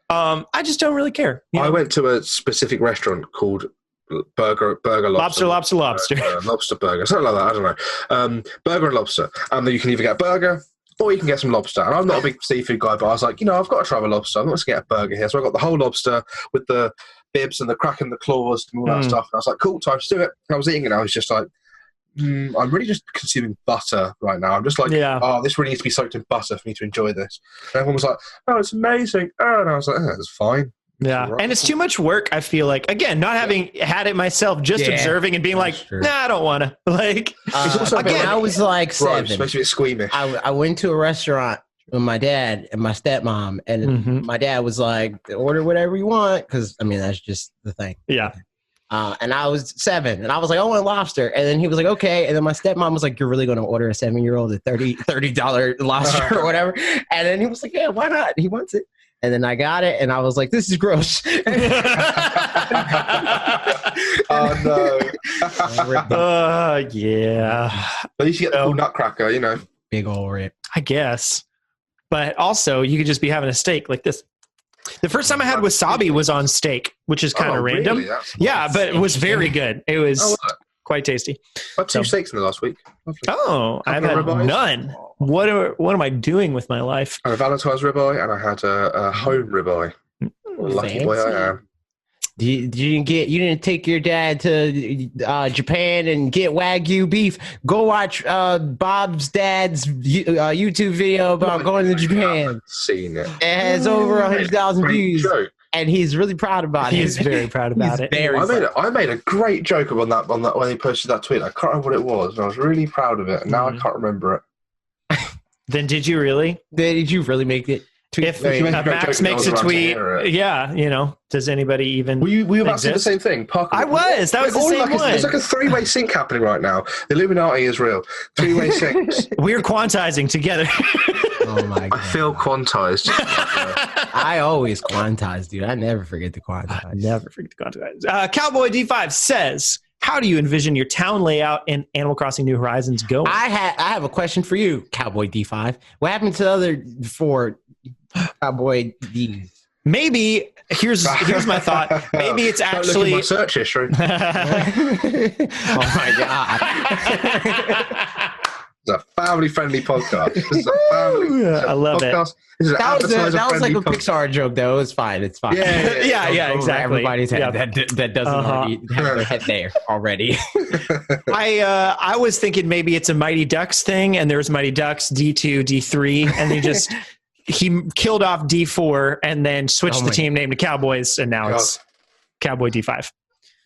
I just don't really care. I went to a specific restaurant called Burger Lobster. Lobster. Lobster burger, something like that. I don't know. Burger and lobster. And then you can either get a burger or you can get some lobster. And I'm not a big seafood guy, but I was like, I've got to try a lobster. I'm not going to get a burger here. So I got the whole lobster with the bibs and the crack in the claws and all that stuff. And I was like, cool, time to do it. And I was eating it and I was just like, I'm really just consuming butter right now. I'm just like, this really needs to be soaked in butter for me to enjoy this. And everyone was like, oh, it's amazing. Oh, and I was like, it's fine. Yeah, right. And it's too much work, I feel like. Again, not having had it myself, just observing and being like, nah, I don't want to. Like, again, I was like 7. Supposed to be squeamish. I went to a restaurant with my dad and my stepmom, and my dad was like, order whatever you want, because, I mean, that's just the thing. Yeah. And I was 7, and I was like, I want lobster. And then he was like, okay. And then my stepmom was like, you're really going to order a 7-year-old a $30 lobster or whatever? And then he was like, yeah, why not? He wants it. And then I got it, and I was like, this is gross. Oh, no. Yeah. But you should get the cool nutcracker, Big old rip. I guess. But also, you could just be having a steak like this. The first time I had wasabi was on steak, which is kind of random. Really? Yeah, but it was very good. It was quite tasty. I had 2 steaks in the last week. Lovely. Oh, I've had none. What am I doing with my life? I had a Valentine's ribeye and I had a home ribeye. Lucky boy I am. You didn't take your dad to Japan and get Wagyu beef? Go watch Bob's dad's YouTube video about going to Japan. I've seen it. It has over 100,000 views. Joke. And he's really proud about it. He's very proud about it. I made a great joke on that when he posted that tweet. I can't remember what it was, and I was really proud of it. And now I can't remember it. Then did you really? Did you really make it? If Max makes a tweet, does anybody even? Were you about to say the same thing? Parker, I was. That was the same one. There's like a 3-way sync happening right now. The Illuminati is real. 3-way syncs. We're quantizing together. Oh my God. I feel quantized. I always quantize, dude. I never forget to quantize. Cowboy D5 says, how do you envision your town layout in Animal Crossing New Horizons going? I have a question for you, Cowboy D5. What happened to the other 4 Cowboy Ds? Maybe here's my thought. Maybe it's actually my search history. Oh my God. It's a family-friendly podcast. I love it. That was like a Pixar joke, though. It's fine. It's fine. Yeah, exactly. Everybody's head that doesn't already have their head there already. I was thinking maybe it's a Mighty Ducks thing, and there's Mighty Ducks D2, D3, and they just he killed off D4 and then switched the team name to Cowboys, and now it's Cowboy D5.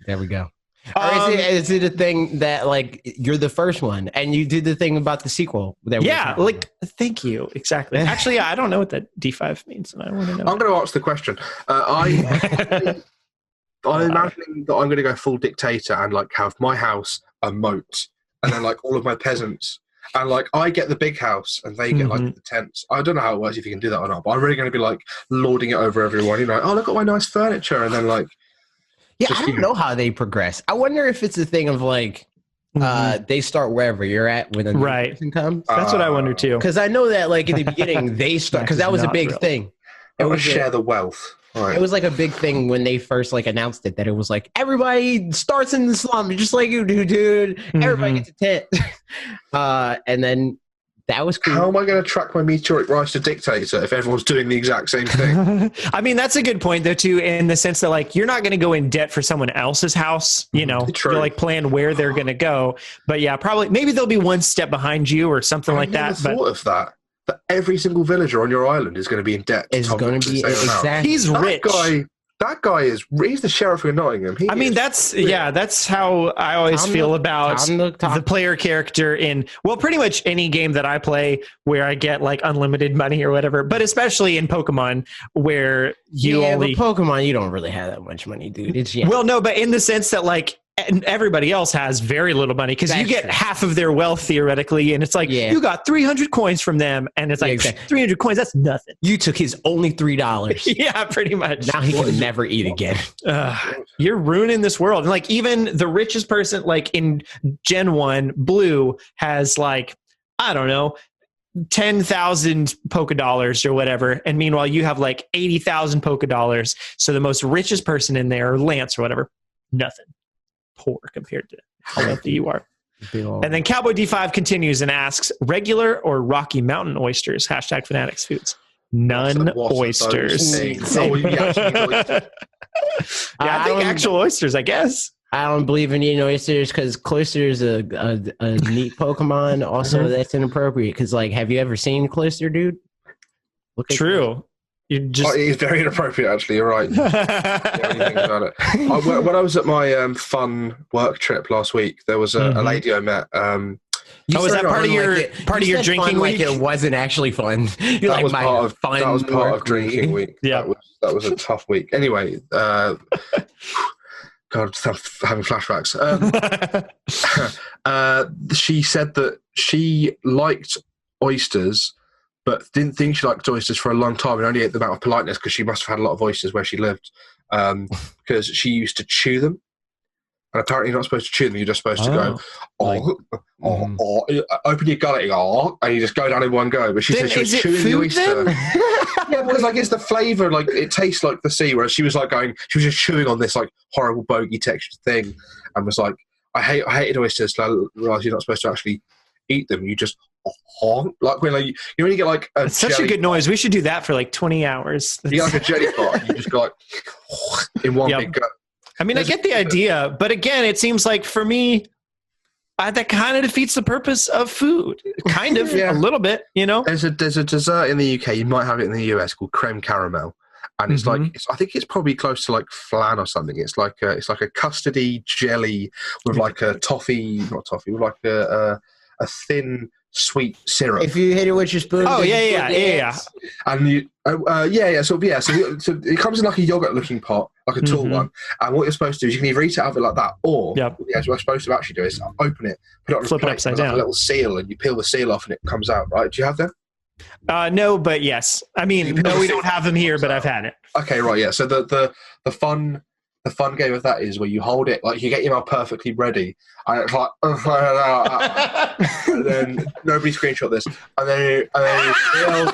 There we go. Or is it a thing that like you're the first one and you did the thing about the sequel? Thank you. Exactly. Actually, I don't know what that D5 means. I want to know. I'm going to ask the question. I'm imagining that I'm going to go full dictator and like have my house a moat and then like all of my peasants and like I get the big house and they get like the tents. I don't know how it works if you can do that or not, but I'm really going to be like lording it over everyone. Oh, look at my nice furniture, and then like. Yeah, I don't know how they progress. I wonder if it's a thing of like they start wherever you're at when a new person comes. That's what I wonder too. Because I know that like in the beginning they start because that was a big thing. It was share the wealth. Right. It was like a big thing when they first like announced it that it was like everybody starts in the slum just like you do, dude. Everybody gets a tent, and then. That was cool. How am I going to track my meteoric rise to dictator if everyone's doing the exact same thing? I mean, that's a good point, though, too, in the sense that, like, you're not going to go in debt for someone else's house, True. To, like, plan where they're going to go. But, yeah, probably, maybe they'll be one step behind you or something like that. I never thought of that. That every single villager on your island is going to be in debt. It's going to be, exactly. He's rich. That guy he's the sheriff of Nottingham. That's how I always feel about the player character in, well, pretty much any game that I play where I get like unlimited money or whatever, but especially in Pokemon where but Pokemon, you don't really have that much money, dude. Well, no, but in the sense that like and everybody else has very little money because you get half of their wealth theoretically, and it's like you got 300 coins from them, and it's like 300 coins. That's nothing. You took his only $3. Yeah, pretty much. Now he can never eat again. You're ruining this world. And like even the richest person, like in Gen 1, Blue has like, I don't know, 10,000 polka dollars or whatever, and meanwhile you have like 80,000 polka dollars. So the most richest person in there, Lance or whatever, nothing. Poor compared to how wealthy you are. And then Cowboy D5 continues and asks, regular or Rocky Mountain oysters? Hashtag Fanatics Foods. None oysters. I think actual oysters, I guess. I don't believe in eating oysters because Cloyster is a neat Pokemon. Also, that's inappropriate because, like, have you ever seen Cloyster, dude? True. It's very inappropriate, actually. You're right. About it. When I was at my fun work trip last week, there was a lady I met. Was that part of your drinking week? Like it wasn't actually fun. That was part of drinking week. Yeah, that was a tough week. Anyway, God, I'm having flashbacks. She said that she liked oysters, but didn't think she liked oysters for a long time and only ate them out of politeness because she must have had a lot of oysters where she lived because she used to chew them. And apparently you're not supposed to chew them, you're just supposed to go, open your gullet, and you just go down in one go. But she said she was chewing the oyster. Yeah, because like it's the flavour, like it tastes like the sea, whereas she was like she was just chewing on this like horrible bogey textured thing and was like, I hated oysters, so I realised you're not supposed to actually eat them, you just like when like you get like it's such a good noise. We should do that for like 20 hours. You get like a jelly pot, you just go like in one big go. I mean, I get the idea, but again, it seems like for me, that kind of defeats the purpose of food. Kind of, a little bit, you know? There's a dessert in the UK, you might have it in the US, called creme caramel. And it's like, I think it's probably close to like flan or something. It's like a custardy jelly with like a with like a thin sweet syrup. If you hit it with your spoon. Oh yeah. And you, So it comes in like a yogurt-looking pot, like a tall one. And what you're supposed to do is you can either eat it out of it like that, or what you're supposed to actually do is open it, put it on flip it upside down, like a little seal, and you peel the seal off, and it comes out. Right? Do you have them? No, but yes. I mean, no, we don't have them here, but I've had it. Okay, right, yeah. So the fun game of that is where you hold it, like you get your mouth perfectly ready, and it's like, and then nobody screenshot this, and then you feel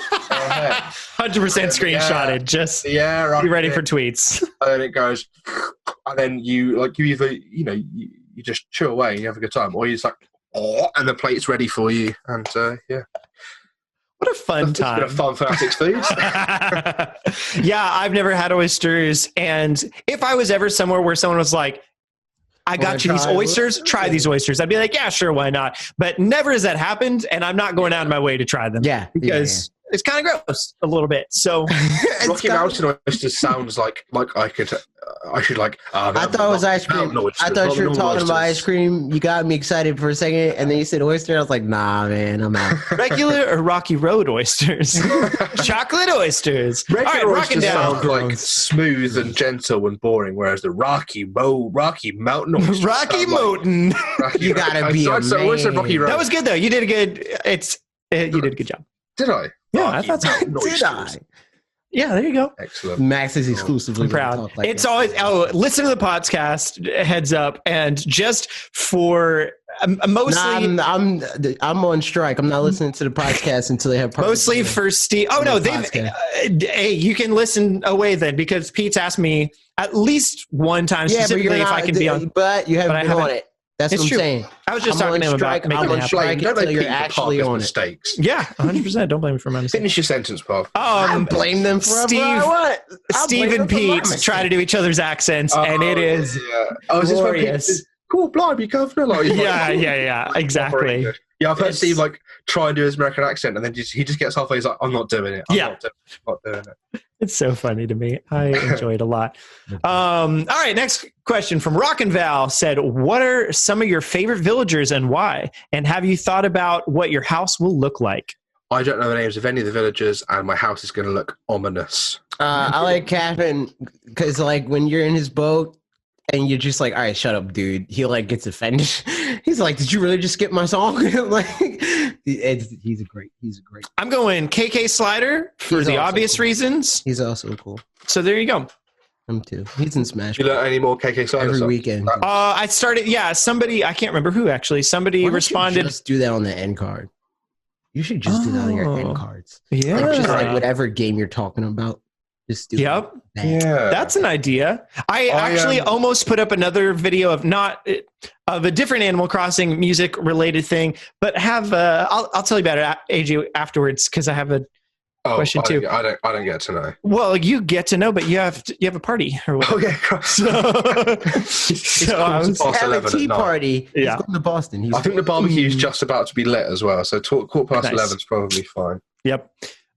100% screenshotted. Just be ready for tweets. And then it goes, and then you either you just chew away and you have a good time, or you just like, and the plate's ready for you, and What a fun time. It's been a fun Fanatics Foods. Yeah, I've never had oysters. And if I was ever somewhere where someone was like, I got you these oysters, try these oysters, I'd be like, yeah, sure, why not? But never has that happened. And I'm not going out of my way to try them. Yeah. Because it's kind of gross a little bit. So Rocky Mountain oysters sounds like I should like. I thought it was ice cream. I thought you were talking about ice cream. You got me excited for a second, and then you said oyster. I was like, nah, man, I'm out. Regular or Rocky Road oysters? Chocolate oysters. Regular oysters sound like smooth and gentle and boring, whereas the Rocky Mountain oysters. Rocky Mountain. You gotta be a man. That was good though. You did a good. You did a good job. Did I? Yeah, I thought so. Did I? Yeah, there you go. Excellent. Max is exclusively proud. It's always listen to the podcast. Heads up, and just for mostly, I'm on strike. I'm not listening to the podcast until they have mostly for Steve. Oh no, hey, you can listen away then because Pete's asked me at least one time specifically if I can be on. But you haven't been on it. That's what I'm saying. I was just talking to him about making it happen. Don't blame you're actually on mistakes. Yeah, 100%. Don't blame me for my mistakes. Finish your sentence, Bob. I blame them for Steve and Pete try to do each other's accents, and it is glorious. Cool, blimey, governor. Like, yeah, exactly. Yeah, I've heard Steve like try and do his American accent, and then he just gets halfway. He's like, "I'm not doing it. I'm not doing it." It's so funny to me. I enjoy it a lot. All right, next question from Rock and Val said, "What are some of your favorite villagers and why? And have you thought about what your house will look like?" I don't know the names of any of the villagers, and my house is going to look ominous. I like Captain because, like, when you're in his boat And you're just like, all right, shut up, dude. He like gets offended. He's like, did you really just skip my song? Like, he's a great. I'm going KK Slider for the obvious reasons. He's also cool. So there you go. Him too. He's in Smash. You learn any more KK Slider every songs? weekend? I started. Yeah, somebody. I can't remember who actually. Somebody responded. Just do that on the end card. You should just do that on your end cards. Yeah, like, just like whatever game you're talking about. Just do yep. that. Yeah, that's an idea. I actually almost put up another video of a different Animal Crossing music related thing, but have I'll tell you about it, AJ, afterwards, because I have a question too. I don't get to know. Well, you get to know, but you have a party or whatever. Okay, so I was have a tea party. Yeah. He's going to Boston. I think the barbecue is just about to be lit as well, so quarter past 11 is probably fine. Yep.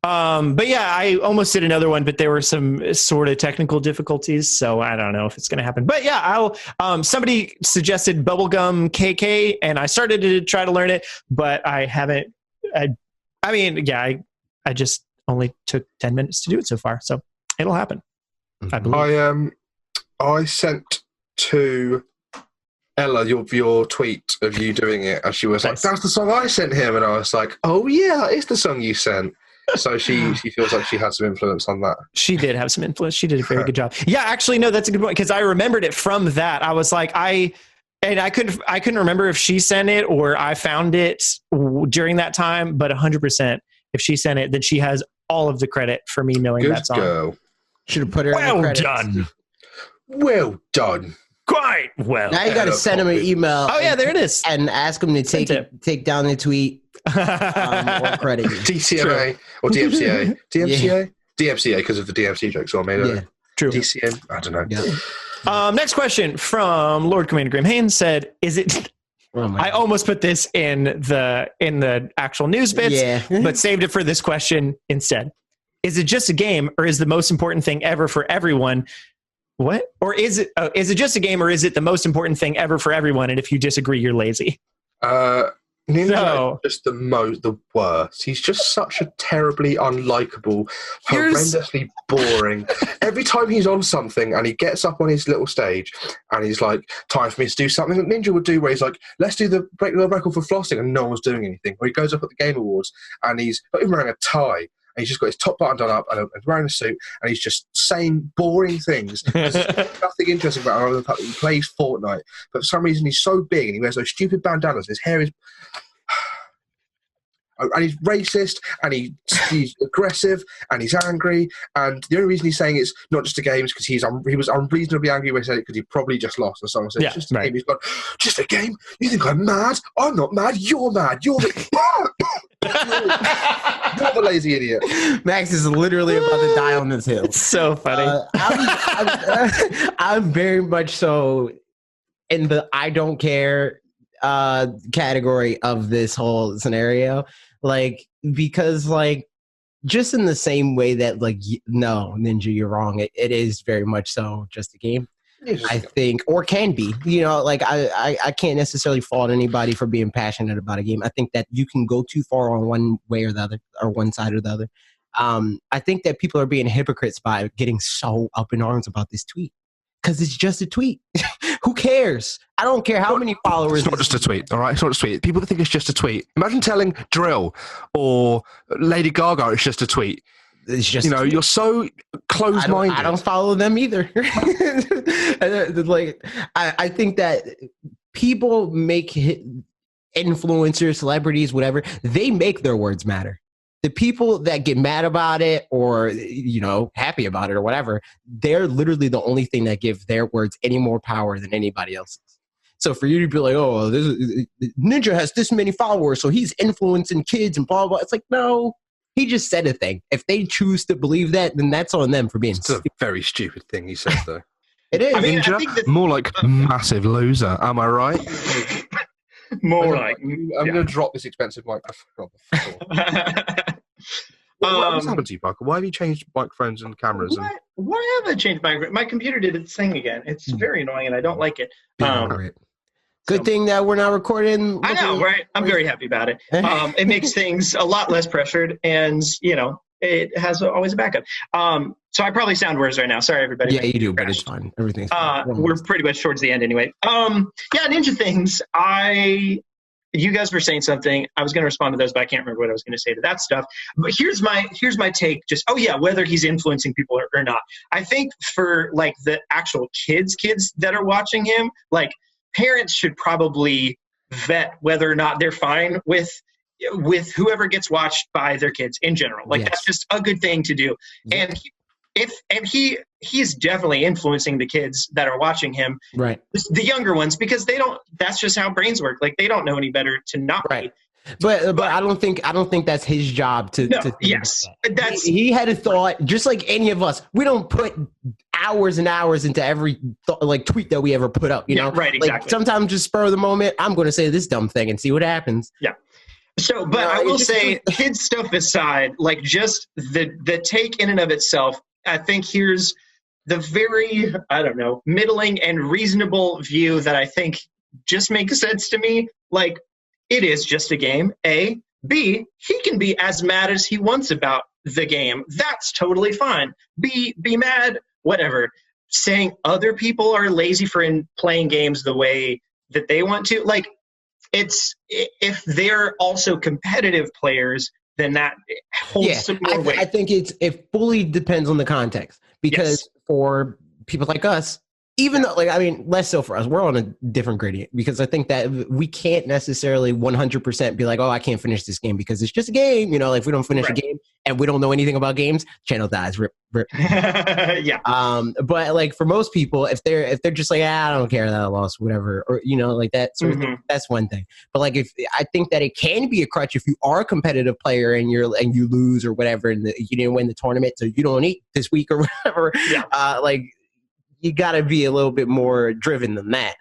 But yeah, I almost did another one, but there were some sort of technical difficulties, so I don't know if it's going to happen. But yeah, somebody suggested Bubblegum KK, and I started to try to learn it, but I haven't. I just only took 10 minutes to do it so far, so it'll happen. I believe. I sent to Ella your tweet of you doing it, and she was like, "That's the song I sent him," and I was like, "Oh yeah, that is the song you sent." So she feels like she had some influence on that. She did have some influence. She did a very good job. Yeah, actually, no, that's a good point, because I remembered it from that. I was like, I couldn't remember if she sent it or I found it during that time, but 100%, if she sent it, then she has all of the credit for me knowing that song. Girl. Should have put her. Well done. Well done. Quite well. Now you got to send him an email. Oh yeah, there it is. And ask him to take down the tweet. Or credit you. DCMA or DMCA. DMCA? Yeah. DMCA because of the DMC jokes I made. Yeah. True. DCM? I don't know. Yeah. Next question from Lord Commander Grim Haynes said, "Is it?" I almost put this in the actual news bits, but saved it for this question instead. Is it just a game, or is the most important thing ever for everyone? What? Or is it just a game, or is it the most important thing ever for everyone? And if you disagree, you're lazy. Ninja is just the worst. He's just such a terribly unlikable, horrendously boring. Every time he's on something and he gets up on his little stage and he's like, "Time for me to do something that Ninja would do," where he's like, "Let's break the record for flossing," and no one's doing anything. Where he goes up at the Game Awards and he's not even wearing a tie. And he's just got his top button done up and wearing a suit, and he's just saying boring things. There's nothing interesting about him other than the fact that he plays Fortnite. But for some reason, he's so big and he wears those stupid bandanas. His hair is... And he's racist, and he's aggressive, and he's angry. And the only reason he's saying it's not just a game is because he was unreasonably angry when he said it because he probably just lost. And someone said, "It's just a game." He's gone, "Just a game? You think I'm mad? I'm not mad. You're mad. You're the... You're the lazy idiot." Max is literally about to die on this hill. It's so funny. I'm very much so in the I don't care category of this whole scenario. Like, because like, just in the same way that like, no, Ninja, you're wrong. It is very much so just a game. I think, or can be, like I can't necessarily fault anybody for being passionate about a game. I think that you can go too far on one way or the other, or one side or the other. I think that people are being hypocrites by getting so up in arms about this tweet, because it's just a tweet. Who cares? I don't care how many followers. It's not just a tweet, all right? It's not just a tweet. People think it's just a tweet. Imagine telling Drill or Lady Gaga it's just a tweet. It's just, you're so close-minded. I don't follow them either. Like, I think that people make influencers, celebrities, whatever, they make their words matter. The people that get mad about it or, happy about it or whatever, they're literally the only thing that give their words any more power than anybody else's. So for you to be like, "Oh, Ninja has this many followers, so he's influencing kids and blah, blah." It's like, no, he just said a thing. If they choose to believe that, then that's on them for being stupid. It's a very stupid thing he said, though. It is. Ninja, more like massive loser. Am I right? More like... I'm going to drop this expensive microphone. What's happened to you, Parker? Why have you changed microphones and cameras? Why have I changed my computer did its thing again. It's very annoying, and I don't like it. Good thing that we're not recording. I know, right? I'm very happy about it. It makes things a lot less pressured, and it has always a backup. So I probably sound worse right now. Sorry, everybody. Yeah, you do, but it's fine. Everything's fine. We're pretty much towards the end anyway. Yeah, Ninja things. You guys were saying something. I was going to respond to those, but I can't remember what I was going to say to that stuff. But here's my take. Just whether he's influencing people or not. I think for like the actual kids that are watching him, like parents should probably vet whether or not they're fine with whoever gets watched by their kids in general. Like that's just a good thing to do. Yeah. And he's definitely influencing the kids that are watching him, right? The younger ones, because they don't. That's just how brains work. Like they don't know any better to not right. But I don't think that's his job to. No, to yes, that's he had a thought, just like any of us. We don't put hours and hours into every tweet that we ever put up. You know, right? Exactly. Like sometimes just spur of the moment, I'm going to say this dumb thing and see what happens. Yeah. So, but I will say, kids stuff aside, like just the take in and of itself. I think here's the very, middling and reasonable view that I think just makes sense to me. Like, it is just a game, A. B, he can be as mad as he wants about the game. That's totally fine. Be mad, whatever. Saying other people are lazy for playing games the way that they want to, like, if they're also competitive players, then that holds some more weight. I think it fully depends on the context, because for people like us, even though, less so for us, we're on a different gradient, because I think that we can't necessarily 100% be like, oh, I can't finish this game because it's just a game. You know, if we don't finish a game and we don't know anything about games, channel dies, rip. Yeah. But like for most people, if they're just like, I don't care that I lost, whatever, or like that sort of thing, that's one thing. But like I think that it can be a crutch if you are a competitive player and you lose or whatever, and you didn't win the tournament, so you don't eat this week or whatever. Yeah. You got to be a little bit more driven than that.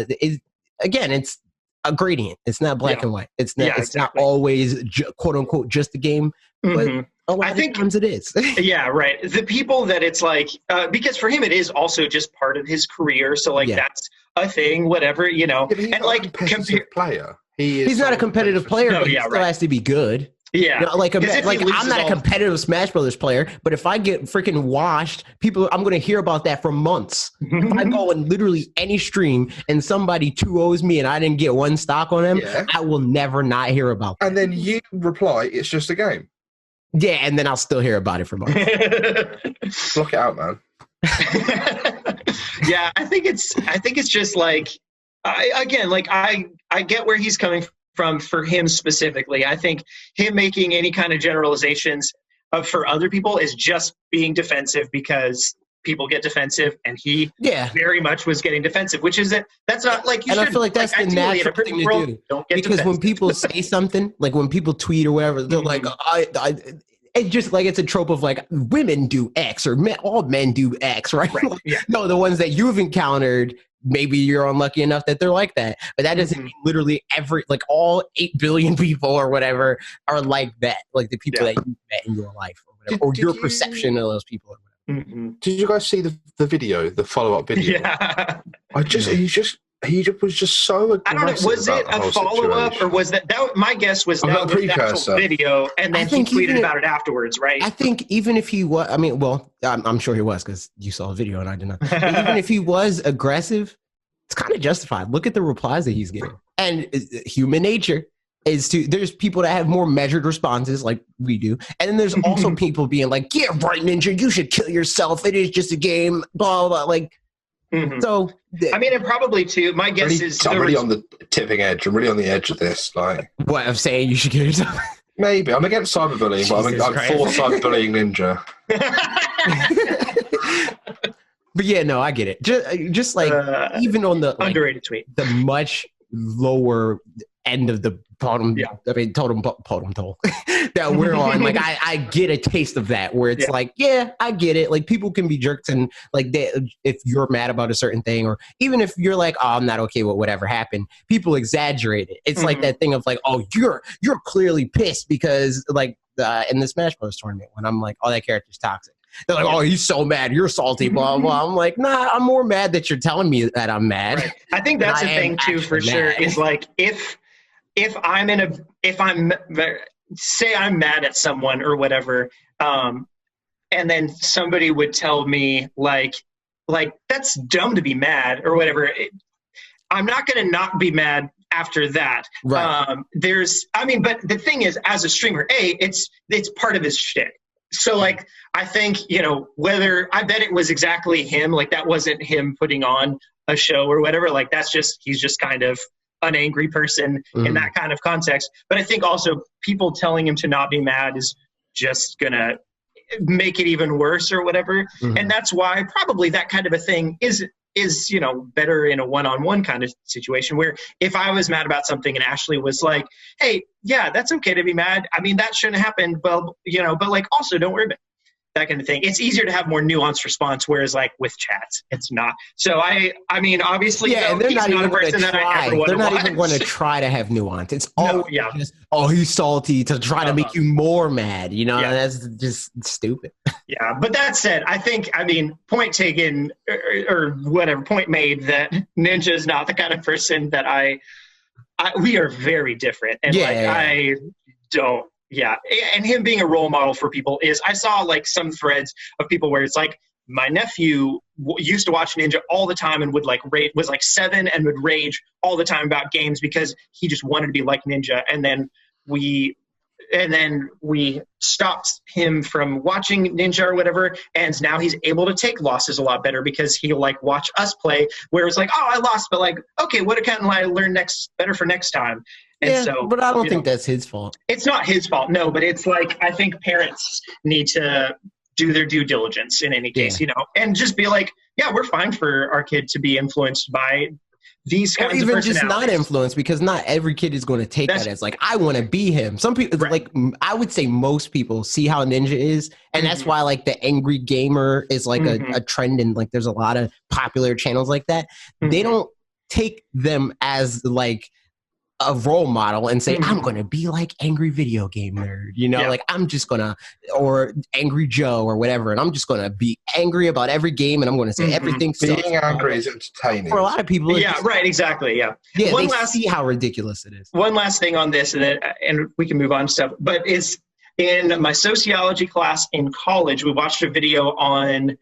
It's a gradient. It's not black and white. It's not. It's not always quote unquote just a game. But a lot of times it is. Yeah, right. The people that it's like, because for him it is also just part of his career. So that's a thing. Whatever, you know. Yeah, and like competitive player. He's not a competitive player, but he still has to be good. Yeah, you know, I'm not a competitive Smash Brothers player, but if I get freaking washed, I'm going to hear about that for months. If I go on literally any stream and somebody 2-0s me and I didn't get one stock on him, I will never not hear about that. And then you reply, it's just a game. Yeah, and then I'll still hear about it for months. Block it out, man. Yeah, I think it's just like, I get where he's coming from for him specifically. I think him making any kind of generalizations for other people is just being defensive because people get defensive, and he very much was getting defensive, which is that's not like you should. And I feel like that's the natural thing to do. Don't get because defensive. When people say something, like when people tweet or whatever, they're like, it's just like it's a trope of like women do X or all men do X, right? Yeah. No, the ones that you've encountered, maybe you're unlucky enough that they're like that, but that doesn't mean literally all 8 billion people or whatever are like that. Like the people that you met in your life or whatever, or your perception of those people or whatever. Did you guys see the video, the follow-up video? Yeah. He was just so aggressive. I don't know. Was it a follow-up or was that my guess was that was the actual video, and then he tweeted about it afterwards, right? I think even if he was, I'm sure he was because you saw the video and I did not. But even if he was aggressive, it's kind of justified. Look at the replies that he's getting. And human nature is there's people that have more measured responses like we do. And then there's also people being like, yeah, right, Ninja, you should kill yourself. It is just a game, blah, blah, like. So, and probably too. My guess is I'm really on the tipping edge. I'm really on the edge of this. Like, what of saying you should kill yourself? Maybe I'm against cyberbullying, but I'm for cyberbullying Ninja. But yeah, no, I get it. Just like even on the underrated tweet, the much lower end of the totem pole that we're on. Like I get a taste of that where it's like, yeah, I get it. Like people can be jerks and like if you're mad about a certain thing, or even if you're like, oh, I'm not okay with whatever happened, people exaggerate it. It's like that thing of like, oh, you're clearly pissed because like in the Smash Bros tournament when I'm like, oh, that character's toxic. They're like, oh, he's so mad. You're salty, blah, blah. I'm like, nah, I'm more mad that you're telling me that I'm mad. Right. I think that's the thing too, for sure, is like if I'm say I'm mad at someone or whatever, and then somebody would tell me like that's dumb to be mad or whatever. I'm not going to not be mad after that. Right. But the thing is, as a streamer, it's part of his shtick. So like, I think, I bet it was exactly him. Like that wasn't him putting on a show or whatever. Like he's just kind of an angry person in that kind of context. But I think also people telling him to not be mad is just going to make it even worse or whatever. And that's why probably that kind of a thing is better in a one-on-one kind of situation, where if I was mad about something and Ashley was like, hey, yeah, that's okay to be mad. I mean, that shouldn't happen. Well, but like, also don't worry about it. That kind of thing. It's easier to have more nuanced response, whereas like with chats, it's not. So I mean, obviously, they're not even going to try. They're not even going to watch. try to have nuance. It's all just, he's salty to try to make you more mad. That's just stupid. Yeah, but that said, point taken or whatever, point made that Ninja is not the kind of person that we are very different, and I don't. Yeah, and him being a role model for people is, I saw like some threads of people where it's like, my nephew used to watch Ninja all the time and would like was like 7 and would rage all the time about games because he just wanted to be like Ninja. And then we stopped him from watching Ninja or whatever, and now he's able to take losses a lot better because he'll like watch us play, where it's like, oh, I lost, but like, okay, what can I learn better for next time? And but I don't think that's his fault. It's not his fault, no, but it's like, I think parents need to do their due diligence in any case, and just be like, yeah, we're fine for our kid to be influenced by these kinds of personalities. Or even just not influenced, because not every kid is going to take that as like, I want to be him. Some people, like, I would say most people see how Ninja is, and that's why like the angry gamer is like a trend, and like there's a lot of popular channels like that. They don't take them as like a role model and say, I'm going to be like angry video game nerd, like I'm just going to, or angry Joe or whatever. And I'm just going to be angry about every game. And I'm going to say everything. Being angry is entertaining. For a lot of people. Exactly. Yeah. They see how ridiculous it is. One last thing on this, and we can move on to stuff, but is in my sociology class in college, we watched a video on,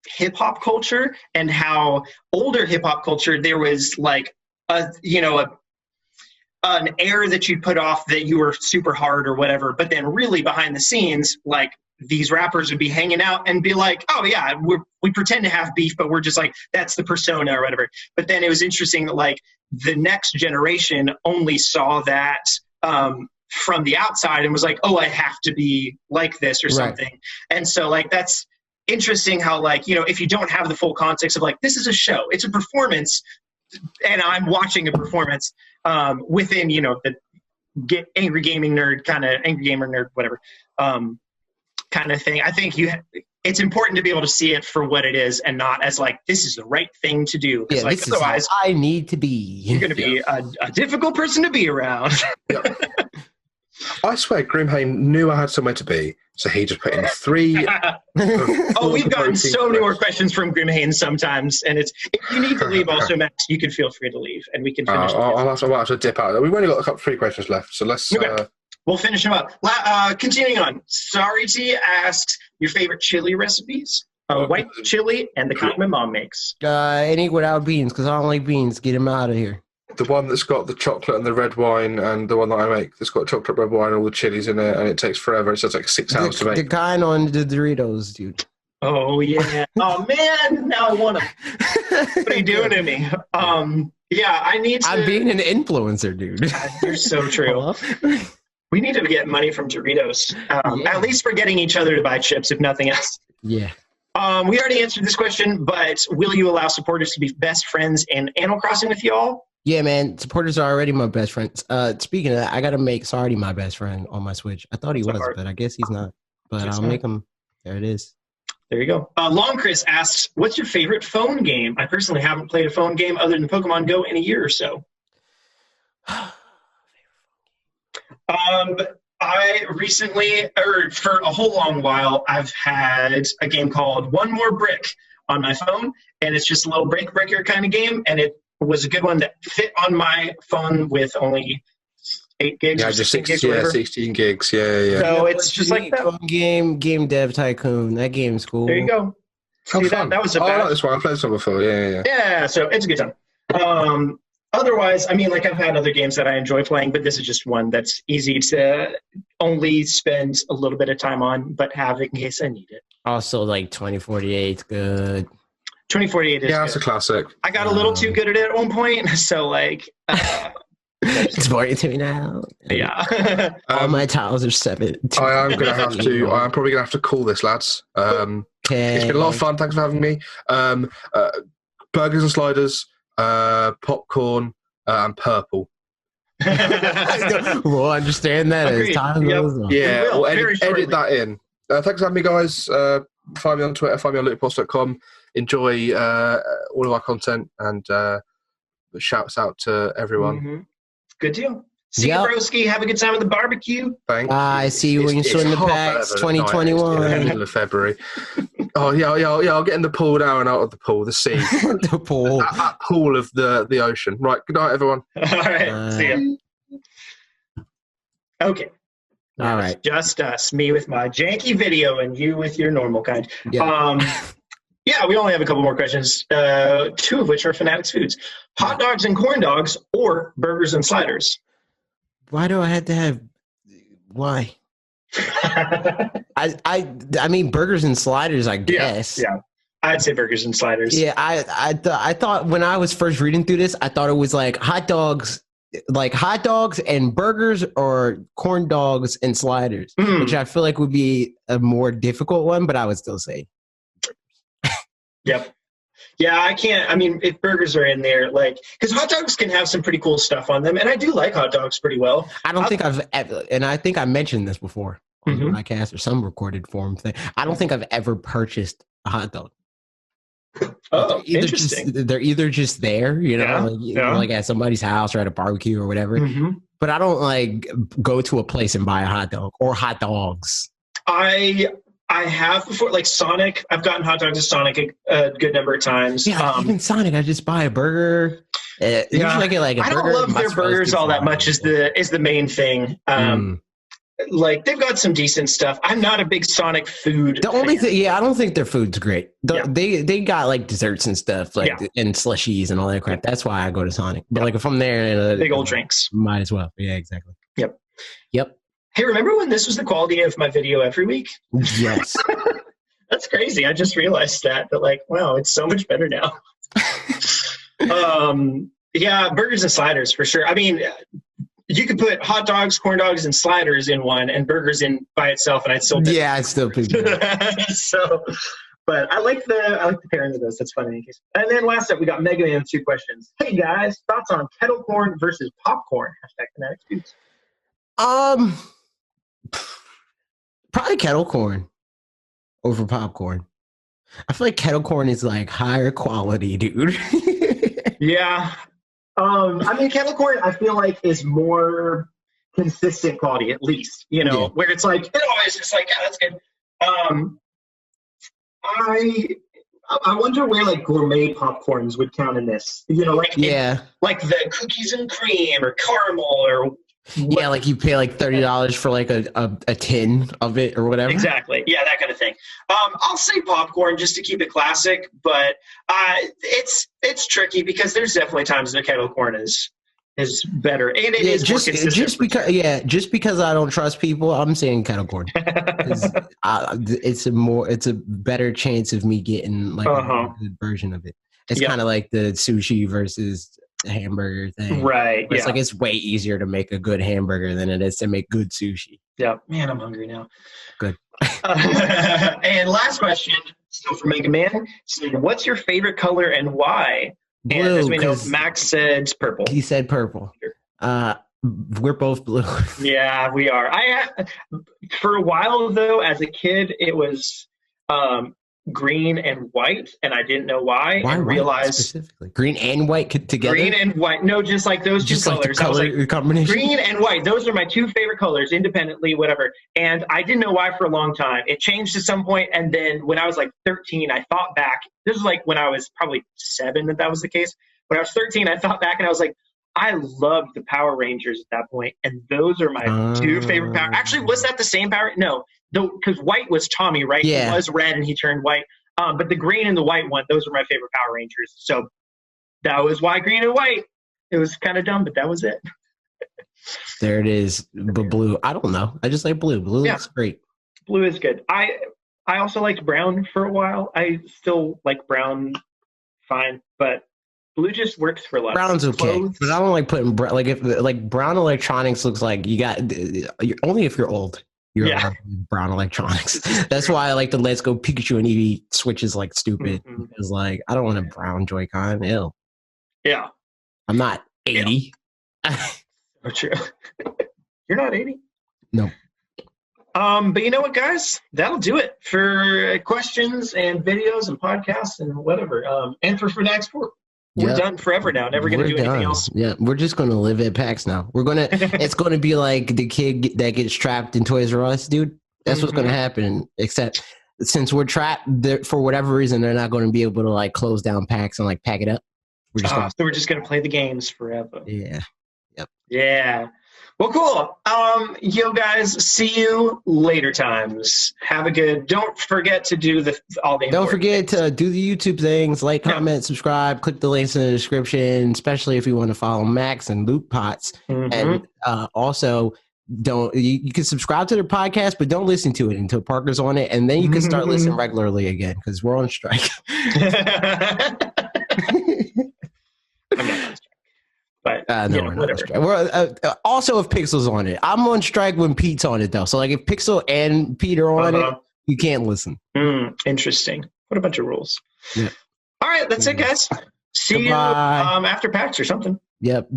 hip hop culture and how older hip hop culture, there was like an air that you'd put off that you were super hard or whatever, but then really behind the scenes, like these rappers would be hanging out and be like, oh yeah, we pretend to have beef, but we're just like, that's the persona or whatever. But then it was interesting that like the next generation only saw that from the outside and was like, oh, I have to be like this or something. And so like, that's interesting how like, if you don't have the full context of like, this is a show, it's a performance, and I'm watching a performance within, the angry gaming nerd kind of angry gamer nerd, whatever kind of thing. I think it's important to be able to see it for what it is and not as like, this is the right thing to do. Yeah, like, otherwise, I need to be. You're going to be a difficult person to be around. I swear Grimhain knew I had somewhere to be, so he just put in 3. We've gotten so many more questions from Grimhain sometimes, and if you need to leave also, Max, you can feel free to leave, and we can finish. I'll have to dip out. We've only got 3 questions left, so let's... Okay. We'll finish them up. Continuing on, Sorry T asks your favorite chili recipes. White chili and the kind my mom makes. Any without beans, because I don't like beans. Get them out of here. The one that's got the chocolate and the red wine, and the one that I make that's got chocolate, red wine, and all the chilies in it, and it takes forever. So it's like 6 hours to make. The kind on the Doritos, dude. Oh, yeah. Oh, man. Now I want them. What are you doing to me? I need to... I'm being an influencer, dude. You're so true. We need to get money from Doritos, at least for getting each other to buy chips, if nothing else. Yeah. We already answered this question, but will you allow supporters to be best friends in Animal Crossing with y'all? Yeah, man. Supporters are already my best friends. Speaking of that, I got to make Sardi my best friend on my Switch. I thought he was, but I guess he's not. But I'll make him. There it is. There you go. Long Chris asks, what's your favorite phone game? I personally haven't played a phone game other than Pokemon Go in a year or so. I recently, or for a whole long while, I've had a game called One More Brick on my phone, and it's just a little breaker kind of game, and it was a good one that fit on my phone with only 8 gigs. Yeah, or just 16 16, gigs, whatever. 16 gigs. Yeah. So it's just like that. Game Dev Tycoon. That game's cool. There you go. How See, fun. that was a I bad. like this one. I've played this one before. Yeah. Yeah, so it's a good time. Otherwise, I mean, like I've had other games that I enjoy playing, but this is just one that's easy to only spend a little bit of time on, but have it in case I need it. Also, like 2048, good. 2048 is Yeah, it's a classic. I got a little too good at it at one point, so like. It's boring to me now. Yeah. All my tiles are 7. I am probably gonna have to call this, lads. It's been a lot of fun. Thanks for having me. Burgers and sliders, popcorn, and purple. We'll understand that as time goes on. Yeah, we'll edit that in. Thanks for having me, guys. Find me on Twitter. Find me on LootPots.com. Enjoy all of our content, and shouts out to everyone. Mm-hmm. Good deal. See you, broski. Have a good time at the barbecue. Thank you. See you when you swim the packs, 2021. In the middle of February. Oh, yeah, I'll get in the pool now and out of the pool, the sea. The pool. That pool of the ocean. Right, good night, everyone. All right, see ya. Okay. All right. Just us, me with my janky video and you with your normal kind. Yeah. Yeah, we only have a couple more questions, 2 of which are Fanatics Foods. Hot dogs and corn dogs or burgers and sliders? Why do I have to have... Why? I mean, burgers and sliders, I guess. Yeah. I'd say burgers and sliders. Yeah, I thought when I was first reading through this, I thought it was like hot dogs and burgers, or corn dogs and sliders, which I feel like would be a more difficult one, but I would still say. Yep. Yeah, I can't. I mean, if burgers are in there, like, because hot dogs can have some pretty cool stuff on them, and I do like hot dogs pretty well. I don't think I've ever, and I think I mentioned this before on the podcast or some recorded form thing. I don't think I've ever purchased a hot dog. Oh, interesting. They're either just there, you know, like at somebody's house or at a barbecue or whatever. But I don't like go to a place and buy a hot dog or hot dogs. I have before, like Sonic. I've gotten hot dogs at Sonic a good number of times. Yeah, even Sonic, I just buy a burger. Usually I get like a burger. I don't love their burgers all that much. Is the main thing. Like they've got some decent stuff. I'm not a big Sonic food. The only thing, I don't think their food's great. They got like desserts and stuff, like and slushies and all that crap. That's why I go to Sonic. But like if I'm there, big old drinks, might as well. Yeah, exactly. Yep. Hey, remember when this was the quality of my video every week? Yes. That's crazy. I just realized that like, wow, it's so much better now. Yeah, burgers and sliders for sure. I mean, you could put hot dogs, corn dogs, and sliders in one, and burgers in by itself, and I'd still pick I'd still pick So, but I like the pairing of those. That's funny. And then last up, we got Mega Man with 2 questions. Hey guys, thoughts on kettle corn versus popcorn? #Fanatics Foods. Probably kettle corn over popcorn. I feel like kettle corn is like higher quality, dude. Yeah. I mean, kettle corn, I feel like is more consistent quality, at least, you know, where it's like, it's just like, yeah, that's good. I wonder where like gourmet popcorns would count in this, you know, like, like the cookies and cream or caramel or yeah, like you pay like $30 for like a tin of it or whatever. Exactly. Yeah, that kind of thing. I'll say popcorn just to keep it classic, but it's tricky because there's definitely times that kettle corn is better, and it is just because I don't trust people. I'm saying kettle corn. It's a better chance of me getting like a good version of it. It's kind of like the sushi versus hamburger thing, right? It's like it's way easier to make a good hamburger than it is to make good sushi. Yeah, man, I'm hungry now. Good. And last question, still from Mega Man. So, what's your favorite color and why? Blue, and as we know, Max said purple. He said purple. We're both blue. Yeah, we are. For a while though, as a kid, it was green and white, and I didn't know why. Why and realized specifically green and white together. Green and white, no, just like those two colors. The color, I was like, combination. Green and white; those are my 2 favorite colors, independently, whatever. And I didn't know why for a long time. It changed at some point, and then when I was like 13, I thought back. This was like when I was probably 7 that was the case. When I was 13, I thought back, and I was like, I loved the Power Rangers at that point, and those are my two favorite Power. Actually, was that the same Power? No, because white was Tommy, right? Yeah. He was red and he turned white. But the green and the white one, those were my favorite Power Rangers. So that was why green and white. It was kind of dumb, but that was it. There it is. But blue, I don't know. I just like blue. Blue looks great. Blue is good. I also liked brown for a while. I still like brown fine, but blue just works for like brown's okay, clothes. but I don't like putting like if like brown electronics looks like you got only if you're old. You're allowed brown electronics. That's why I like the Let's Go Pikachu and Eevee switches like stupid. Because like I don't want a brown Joy-Con. Ew. Yeah. I'm not 80. Oh, true. You're not 80? No. But you know what, guys? That'll do it for questions and videos and podcasts and whatever. And for fanatixfour. We're done forever now. Never going to do anything else. Yeah, we're just going to live at PAX now. We're going to, it's going to be like the kid that gets trapped in Toys R Us, dude. That's what's going to happen. Except since we're trapped, for whatever reason, they're not going to be able to like close down PAX and like pack it up. So we're just going to play the games forever. Yeah. Yep. Yeah. Well, cool. Yo, guys, see you later times. Have a good. Don't forget to do all the. Don't forget to do the YouTube things, like, comment, subscribe, click the links in the description, especially if you want to follow Max and LootPots. And also, you can subscribe to their podcast, but don't listen to it until Parker's on it, and then you can start listening regularly again because we're on strike. I'm not on strike. But no, we're whatever. We're also if Pixel's on it. I'm on strike when Pete's on it though. So like if Pixel and Pete are on it, you can't listen. Interesting. What a bunch of rules. Yeah. All right, that's it, guys. See you after PAX or something. Yep.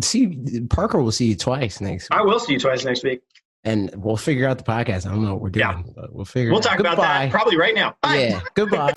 Parker will see you twice next week. I will see you twice next week. And we'll figure out the podcast. I don't know what we're doing, but we'll figure it out. We'll talk about that probably right now. Bye. Yeah. Goodbye.